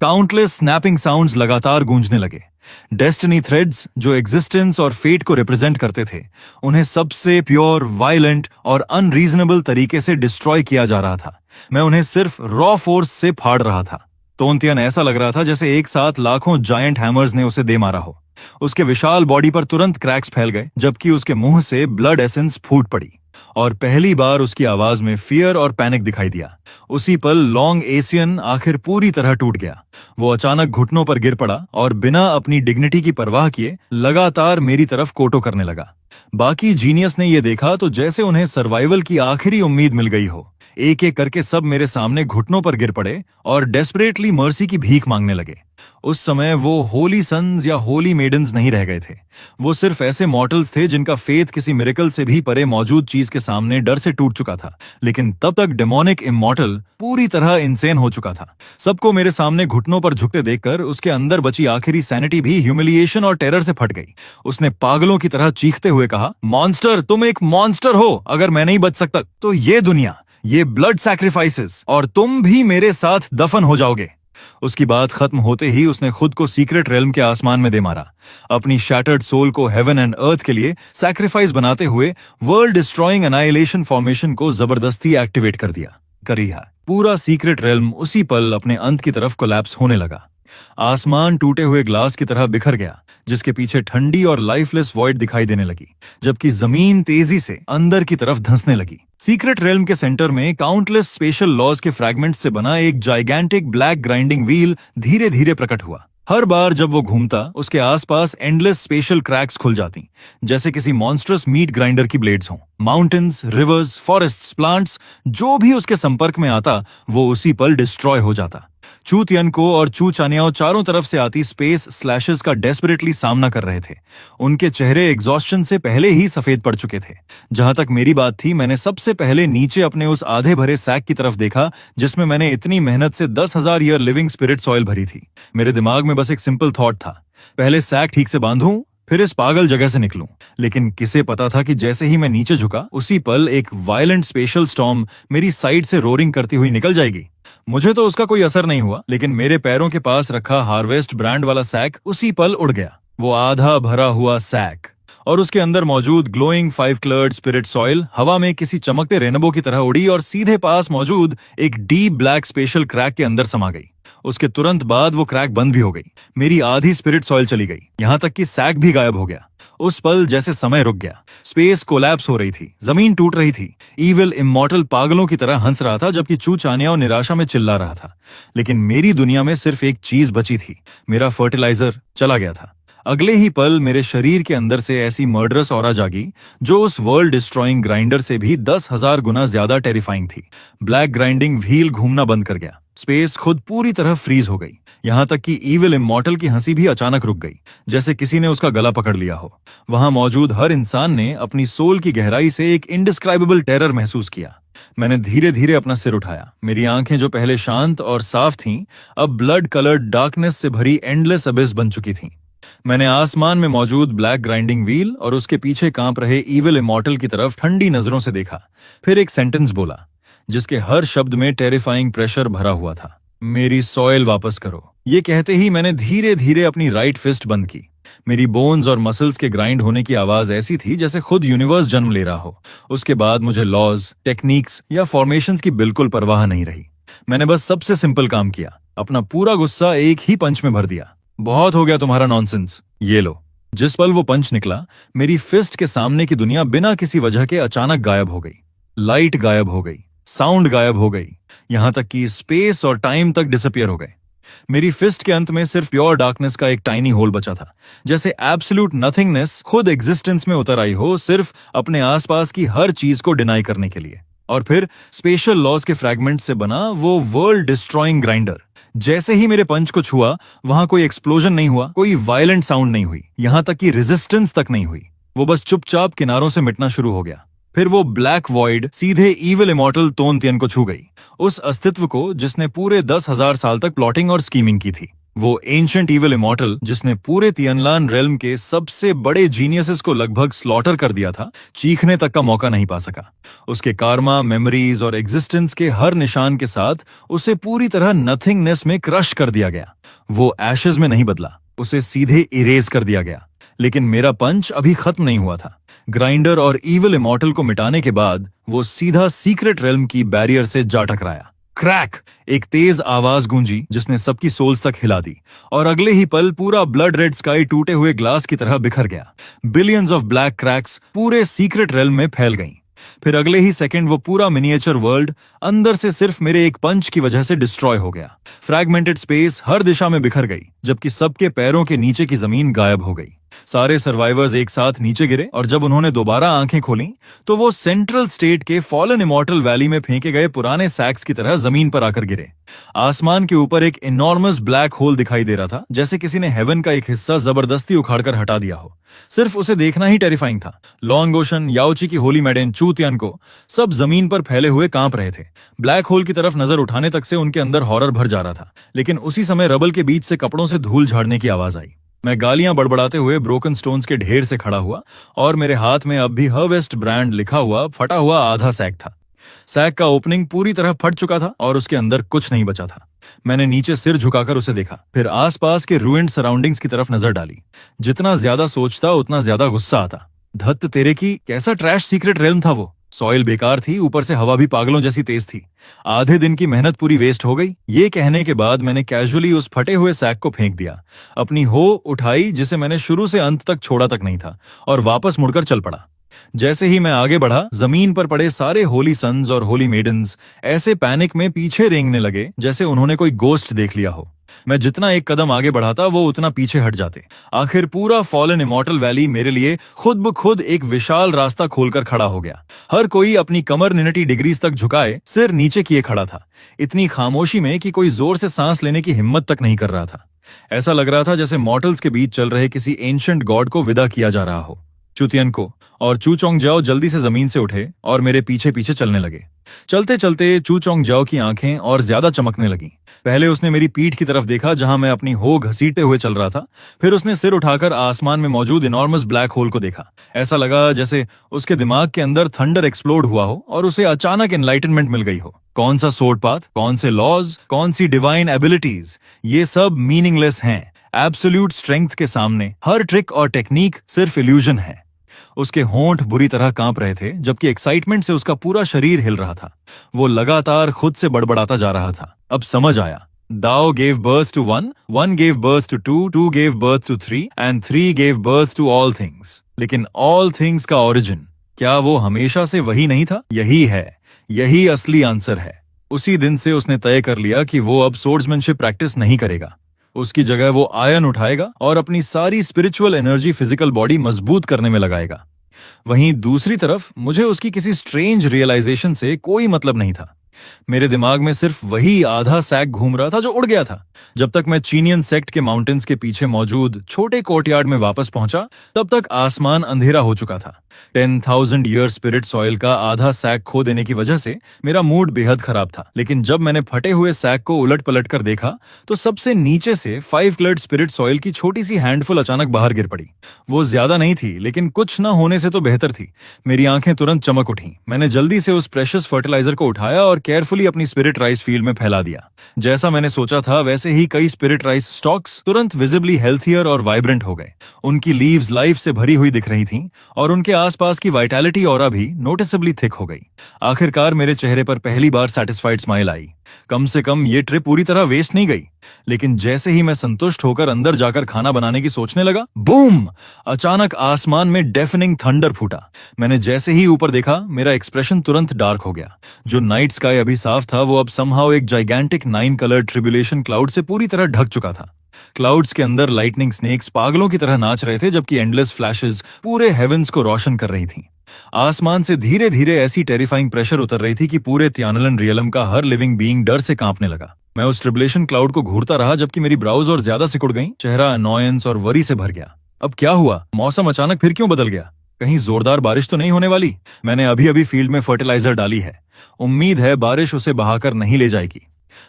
काउंटलेस स्नैपिंग साउंड्स लगातार गूंजने लगे। डेस्टिनी थ्रेड्स जो एग्जिस्टेंस और फेट को रिप्रेजेंट करते थे, उन्हें सबसे प्योर, वायलेंट और अनरीजनेबल तरीके से डिस्ट्रॉय किया जा रहा था। मैं उन्हें सिर्फ रॉ फोर्स से फाड़ रहा था। तोंतियन ऐसा लग रहा था जैसे एक साथ लाखों जायंट हैमर्स ने उसे दे मारा हो। उसके विशाल बॉडी पर तुरंत क्रैक्स फैल गए, जबकि उसके मुंह से ब्लड एसेंस फूट पड़ी और पहली बार उसकी आवाज में फियर और पैनिक दिखाई दिया। उसी पल लॉन्ग एशियन आखिर पूरी तरह टूट गया। वो अचानक घुटनों पर गिर पड़ा और बिना अपनी डिग्निटी की परवाह किए लगातार मेरी तरफ कोटो करने लगा। बाकी जीनियस ने यह देखा तो जैसे उन्हें सर्वाइवल की आखिरी उम्मीद मिल गई हो। एक एक करके सब मेरे सामने घुटनों पर गिर पड़े और डेस्परेटली मर्सी की भीख मांगने लगे। उस समय वो होली सन्स या होली मेडन्स नहीं रह गए थे। वो सिर्फ ऐसे मॉर्टल्स थे जिनका फेथ किसी मिरेकल से भी परे मौजूद चीज के सामने डर से टूट चुका था। लेकिन तब तक डेमोनिक इमॉर्टल पूरी तरह इंसेन हो चुका था। सबको मेरे सामने घुटनों पर झुकते देखकर उसके अंदर बची आखिरी सैनिटी भी ह्यूमिलिएशन और टेरर से फट गई। उसने पागलों की तरह चीखते हुए कहा, मॉन्स्टर, तुम एक मॉन्स्टर हो। अगर मैं नहीं बच सकता तो ये दुनिया, ये ब्लड सैक्रिफाइसेस, और तुम भी मेरे साथ दफन हो जाओगे। उसकी बात खत्म होते ही उसने खुद को सीक्रेट रेल्म के आसमान में दे मारा। अपनी शैटर्ड सोल को हेवन एंड अर्थ के लिए सैक्रिफाइस बनाते हुए वर्ल्ड डिस्ट्रॉइंग एनाइलेशन फॉर्मेशन को जबरदस्ती एक्टिवेट कर दिया। पूरा सीक्रेट रेल्म उसी पल अपने अंत की तरफ कोलैप्स होने लगा। आसमान टूटे हुए ग्लास की तरह बिखर गया, जिसके पीछे ठंडी और लाइफलेस वॉइड दिखाई देने लगी, जबकि जमीन तेजी से अंदर की तरफ धंसने लगी। सीक्रेट रेल्म के सेंटर में काउंटलेस स्पेशल लॉज के फ्रैगमेंट्स से बना एक जाइगैंटिक ब्लैक ग्राइंडिंग व्हील धीरे धीरे प्रकट हुआ। हर बार जब वो घूमता, उसके आसपास एंडलेस स्पेशल क्रैक्स खुल जाती, जैसे किसी मॉन्स्ट्रस मीट ग्राइंडर की ब्लेड्स हों। माउंटेन्स, रिवर्स, फॉरेस्ट्स, प्लांट्स, जो भी उसके संपर्क में आता, वो उसी पल डिस्ट्रॉय हो जाता। चू तियनको और चू चानियाओ चारों तरफ से आती स्पेस स्लैशेस का डेस्परेटली सामना कर रहे थे। उनके चेहरे एग्जॉस्शन से पहले ही सफेद पड़ चुके थे। जहां तक मेरी बात थी, मैंने सबसे पहले नीचे अपने उस आधे भरे सैक की तरफ देखा जिसमें मैंने इतनी मेहनत से 10,000 ईयर लिविंग स्पिरिट सॉइल भरी थी। मेरे दिमाग में बस एक सिंपल थॉट था, पहले सैक ठीक से बांधूं, फिर इस पागल जगह से निकलूं। लेकिन किसे पता था कि जैसे ही मैं नीचे झुका, उसी पल एक वायलेंट स्पेशल स्टॉर्म मेरी साइड से रोरिंग करती हुई निकल जाएगी। मुझे तो उसका कोई असर नहीं हुआ, लेकिन मेरे पैरों के पास रखा हार्वेस्ट ब्रांड वाला सैक उसी पल उड़ गया। वो आधा भरा हुआ सैक और उसके अंदर मौजूद ग्लोइंग 5 कलर्ड स्पिरिट सॉइल हवा में किसी चमकते रेनबो की तरह उड़ी और सीधे पास मौजूद एक डीप ब्लैक स्पेशल क्रैक के अंदर समा गई। उसके तुरंत बाद वो क्रैक बंद भी हो गई। मेरी आधी स्पिरिट सॉइल चली गई, यहां तक कि सैक भी गायब हो गया। उस पल जैसे समय रुक गया। स्पेस कोलैप्स हो रही थी, जमीन टूट रही थी। ईविल इमॉर्टल पागलों की तरह हंस रहा था, जबकि चू चानियाओ निराशा में चिल्ला रहा था। लेकिन मेरी दुनिया में सिर्फ एक चीज बची थी, मेरा फर्टिलाइजर चला गया था। अगले ही पल मेरे शरीर के अंदर से ऐसी मर्डरस ऑरा जागी जो उस वर्ल्ड डिस्ट्रॉइंग ग्राइंडर से भी 10,000 गुना ज्यादा टेरिफाइंग थी। ब्लैक ग्राइंडिंग व्हील घूमना बंद कर गया। स्पेस खुद पूरी तरह फ्रीज हो गई, यहां तक कि ईविल इमॉर्टल की हंसी भी अचानक रुक गई, जैसे किसी ने उसका गला पकड़ लिया हो। वहां मौजूद हर इंसान ने अपनी सोल की गहराई से एक इनडिस्क्राइबेबल टेरर महसूस किया। मैंने धीरे धीरे अपना सिर उठाया। मेरी आंखें जो पहले शांत और साफ थीं, अब ब्लड कलर्ड डार्कनेस से भरी एंडलेस अबिस बन चुकी थीं। मैंने आसमान में मौजूद ब्लैक ग्राइंडिंग व्हील और उसके पीछे कांप रहे ईविल इमॉर्टल की तरफ ठंडी नजरों से देखा। फिर एक सेंटेंस बोला जिसके हर शब्द में टेरिफाइंग प्रेशर भरा हुआ था, मेरी सॉइल वापस करो। ये कहते ही मैंने धीरे धीरे अपनी राइट फिस्ट बंद की। मेरी बोन्स और मसल्स के ग्राइंड होने की आवाज ऐसी थी जैसे खुद यूनिवर्स जन्म ले रहा हो। उसके बाद मुझे लॉज, टेक्निक्स या फॉर्मेशंस की बिल्कुल परवाह नहीं रही। मैंने बस सबसे सिंपल काम किया, अपना पूरा गुस्सा एक ही पंच में भर दिया। बहुत हो गया तुम्हारा नॉनसेंस, ये लो। जिस पल वो पंच निकला, मेरी फिस्ट के सामने की दुनिया बिना किसी वजह के अचानक गायब हो गई। लाइट गायब हो गई, साउंड गायब हो गई, यहां तक कि स्पेस और टाइम तक डिसअपियर हो गए। मेरी फिस्ट के अंत में सिर्फ प्योर डार्कनेस का एक टाइनी होल बचा था, जैसे एब्सोल्यूट नथिंगनेस खुद एग्जिस्टेंस में उतर आई हो, सिर्फ अपने आसपास की हर चीज को डिनाई करने के लिए। और फिर स्पेशल लॉज के फ्रैगमेंट से बना वो वर्ल्ड डिस्ट्रॉइंग ग्राइंडर। जैसे ही मेरे पंच को छुआ, वहां कोई एक्सप्लोजन नहीं हुआ, कोई वायलेंट साउंड नहीं हुई, यहां तक कि रेजिस्टेंस तक नहीं हुई। वो बस चुपचाप किनारों से मिटना शुरू हो गया। फिर वो ब्लैक वॉइड सीधे इविल इमॉर्टल तोनतियन को छू गई, उस अस्तित्व को जिसने पूरे 10,000 साल तक प्लॉटिंग और स्कीमिंग की थी। वो एंशिएंट इविल इमॉर्टल जिसने पूरे तियनलान रेल्म के सबसे बड़े जीनियसेस को लगभग स्लॉटर कर दिया था, चीखने तक का मौका नहीं पा सका। उसके कार्मा, मेमोरीज और एग्जिस्टेंस के हर निशान के साथ उसे पूरी तरह नथिंगनेस में क्रश कर दिया गया। वो एशेज में नहीं बदला, उसे सीधे इरेज कर दिया गया। लेकिन मेरा पंच अभी खत्म नहीं हुआ था। ग्राइंडर और इविल इमॉर्टल को मिटाने के बाद वो सीधा सीक्रेट रेल्म की बैरियर से जा टकराया। क्रैक! एक तेज आवाज गूंजी जिसने सबकी सोल्स तक हिला दी, और अगले ही पल पूरा ब्लड रेड स्काई टूटे हुए ग्लास की तरह बिखर गया। बिलियंस ऑफ ब्लैक क्रैक्स पूरे सीक्रेट रेल्म में फैल गईं। फिर अगले ही सेकंड वो पूरा मिनिएचर वर्ल्ड अंदर से सिर्फ मेरे एक पंच की वजह से डिस्ट्रॉय हो गया। फ्रैगमेंटेड स्पेस हर दिशा में बिखर गई, जबकि सबके पैरों के नीचे की जमीन गायब हो गई। सारे सर्वाइवर्स एक साथ नीचे गिरे, और जब उन्होंने दोबारा आंखें खोली तो वो सेंट्रल स्टेट के फॉलन इमॉर्टल वैली में फेंके गए पुराने सैक्स की तरह जमीन पर आकर गिरे। आसमान के ऊपर एक इनॉर्मस ब्लैक होल दिखाई दे रहा था, जैसे किसी ने हेवन का एक हिस्सा जबरदस्ती उखाड़कर हटा दिया हो। सिर्फ उसे देखना ही टेरिफाइंग था। लॉन्ग ओशन, याओची की होली मैडेन, चू तियान को सब जमीन पर फैले हुए कांप रहे थे। ब्लैक होल की तरफ नजर उठाने तक से उनके अंदर हॉरर भर जा रहा था। लेकिन उसी समय रबल के बीच से कपड़ों से धूल झाड़ने की आवाज आई। मैं गालियां बड़बड़ाते हुए ब्रोकन स्टोन्स के ढेर से खड़ा हुआ, और मेरे हाथ में अब भी हर्वेस्ट ब्रांड लिखा हुआ फटा हुआ आधा सैक था। सैक का ओपनिंग पूरी तरह फट चुका था और उसके अंदर कुछ नहीं बचा था। मैंने नीचे सिर झुकाकर उसे देखा, फिर आसपास के रूइंड सराउंडिंग्स की तरफ नजर डाली। जितना ज्यादा सोचता उतना ज्यादा गुस्सा आता। धत्त तेरे की, कैसा ट्रैश सीक्रेट रेल्म था वो। सॉइल बेकार थी, ऊपर से हवा भी पागलों जैसी तेज थी। आधे दिन की मेहनत पूरी वेस्ट हो गई। ये कहने के बाद मैंने कैजुअली उस फटे हुए सैक को फेंक दिया, अपनी हो उठाई जिसे मैंने शुरू से अंत तक छोड़ा तक नहीं था, और वापस मुड़कर चल पड़ा। जैसे ही मैं आगे बढ़ा, जमीन पर पड़े सारे होली सन्स और होली मेडन्स ऐसे पैनिक में पीछे रेंगने लगे जैसे उन्होंने कोई गोस्ट देख लिया हो। मैं जितना एक कदम आगे बढ़ाता वो उतना पीछे हट जाते। आखिर पूरा फॉलन इमॉर्टल वैली मेरे लिए खुद ब खुद एक विशाल रास्ता खोलकर खड़ा हो गया। हर कोई अपनी कमर 90 डिग्रीज तक झुकाए सिर नीचे किए खड़ा था, इतनी खामोशी में कि कोई जोर से सांस लेने की हिम्मत तक नहीं कर रहा था। ऐसा लग रहा था जैसे मॉर्टल्स के बीच चल रहे किसी एंशिएंट गॉड को विदा किया जा रहा हो। चुतियन को और चू चोंग जाओ जल्दी से जमीन से उठे और मेरे पीछे पीछे चलने लगे। चलते चलते चू चोंग जाओ की आंखें और ज्यादा चमकने लगी। पहले उसने मेरी पीठ की तरफ देखा जहां मैं अपनी हो घसीटते हुए चल रहा था, फिर उसने सिर उठाकर आसमान में मौजूद इनॉर्मस ब्लैक होल को देखा। ऐसा लगा जैसे उसके दिमाग के अंदर थंडर एक्सप्लोड हुआ हो और उसे अचानक एनलाइटनमेंट मिल गई हो। कौन सा सोर्ड पाथ, कौन से लॉज, कौन सी डिवाइन एबिलिटीज, ये सब मीनिंगलेस हैं। एब्सोल्यूट स्ट्रेंथ के सामने हर ट्रिक और टेक्निक सिर्फ इल्यूजन है। उसके होंठ बुरी तरह कांप रहे थे, जबकि एक्साइटमेंट से उसका पूरा शरीर हिल रहा था। वो लगातार खुद से बड़बड़ाता जा रहा था। अब समझ आया। दाओ gave birth to one, one gave birth to two, two gave birth to three, and three gave birth to all things. लेकिन all things का origin, क्या वो हमेशा से वही नहीं था? यही है, यही असली आंसर है। उसी दिन से उसने तय कर लिया कि वो अब सोर्ड्समैनशिप प्रैक्टिस नहीं करेगा। उसकी जगह वो आयन उठाएगा और अपनी सारी स्पिरिचुअल एनर्जी फिजिकल बॉडी मजबूत करने में लगाएगा। वहीं दूसरी तरफ मुझे उसकी किसी स्ट्रेंज रियलाइजेशन से कोई मतलब नहीं था। मेरे दिमाग में सिर्फ वही आधा सैक घूम रहा था जो उड़ गया था। जब तक मैं चीनियन सेक्ट के माउंटेन्स के पीछे मौजूद छोटे कोर्टयार्ड में वापस पहुंचा, तब तक आसमान अंधेरा हो चुका था। 10,000 ईयर स्पिरिट सॉइल का आधा सैक खो देने की वजह से मेरा मूड बेहद खराब था। लेकिन जब मैंने फटे हुए सैक को उलट पलट कर देखा तो सबसे नीचे से 5 क्लर्ड स्पिरिट सॉइल की छोटी सी हैंडफुल अचानक बाहर गिर पड़ी। वो ज्यादा नहीं थी, लेकिन कुछ न होने से तो बेहतर थी। मेरी आंखें तुरंत चमक उठी। मैंने जल्दी से उस प्रेशियस फर्टिलाइजर को उठाया और केयरफुली अपनी स्पिरिट राइस फील्ड में फैला दिया। जैसा मैंने सोचा था वैसे ही कई स्पिरिट राइस स्टॉक्स तुरंत विजिबली हेल्थियर और वाइब्रेंट हो गए। उनकी लीव्स लाइफ से भरी हुई दिख रही थीं और उनके आसपास की वाइटैलिटी ऑरा भी नोटिसेबली थिक हो गई। आखिरकार मेरे चेहरे पर पहली बार सैटिस्फाइड स्माइल आई। कम से कम ये ट्रिप पूरी तरह वेस्ट नहीं गई। लेकिन जैसे ही मैं संतुष्ट होकर अंदर जाकर खाना बनाने की सोचने लगा, बूम! अचानक आसमान में डेफनिंग थंडर फूटा। मैंने जैसे ही ऊपर देखा, मेरा एक्सप्रेशन तुरंत डार्क हो गया। जो नाइट स्काई अभी साफ था, वो अब समहाउ एक जाइगेंटिक 9 कलर ट्रिब्यूलेशन क्लाउड से पूरी तरह ढक चुका था। क्लाउड्स के अंदर लाइटनिंग स्नेक्स पागलों की तरह नाच रहे थे, जबकि एंडलेस फ्लैशेस पूरे हेवेंस को रोशन कर रही थीं। आसमान से धीरे धीरे ऐसी टेरिफाइंग प्रेशर उतर रही थी कि पूरे त्यानलन रियलम का हर लिविंग बीइंग डर से कांपने लगा। मैं उस ट्रिब्युलेशन क्लाउड को घूरता रहा, जबकि मेरी ब्राउज और ज्यादा सिकुड़ गईं। चेहरा अनॉयंस और वरी से भर गया। अब क्या हुआ? मौसम अचानक फिर क्यों बदल गया? कहीं जोरदार बारिश तो नहीं होने वाली? मैंने अभी अभी फील्ड में फर्टिलाइजर डाली है, उम्मीद है बारिश उसे बहाकर नहीं ले जाएगी।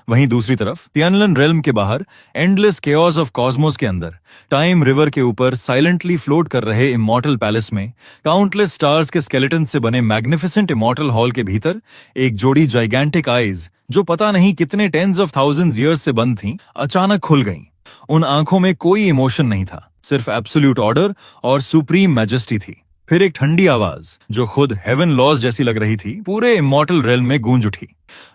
वहीं दूसरी तरफ त्यानलन रेल्म के बाहर एंडलेस केओस ऑफ कॉस्मोस के अंदर टाइम रिवर के ऊपर साइलेंटली फ्लोट कर रहे इमॉर्टल पैलेस में काउंटलेस स्टार्स के स्केलेटन से बने मैग्निफिसेंट इमॉर्टल हॉल के भीतर एक जोड़ी जाइगेंटिक आईज, जो पता नहीं कितने टेंस ऑफ थाउजेंड्स ईयर्स से बंद थीं, अचानक खुल गईं। उन आंखों में कोई इमोशन नहीं था, सिर्फ एब्सोल्यूट ऑर्डर और सुप्रीम मैजेस्टी थी। फिर एक ठंडी आवाज, जो खुद हेवन लॉज जैसी लग रही थी, पूरे इमॉर्टल रेल्म में गूंज उठी।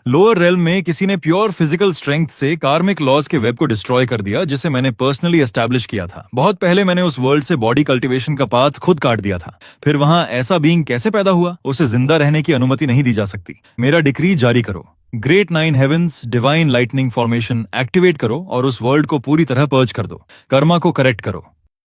लोअर रेल्म में किसी ने प्योर फिजिकल स्ट्रेंथ से कार्मिक लॉज के वेब को डिस्ट्रॉय कर दिया, जिसे मैंने पर्सनली एस्टैब्लिश किया था। बहुत पहले मैंने उस वर्ल्ड से बॉडी कल्टीवेशन का पाथ खुद काट दिया था। फिर वहां ऐसा बीइंग कैसे पैदा हुआ? उसे जिंदा रहने की अनुमति नहीं दी जा सकती। मेरा डिक्री जारी करो, great 9 heavens divine lightning formation activate करो और उस वर्ल्ड को पूरी तरह पर्ज कर दो। कर्मा को करेक्ट करो।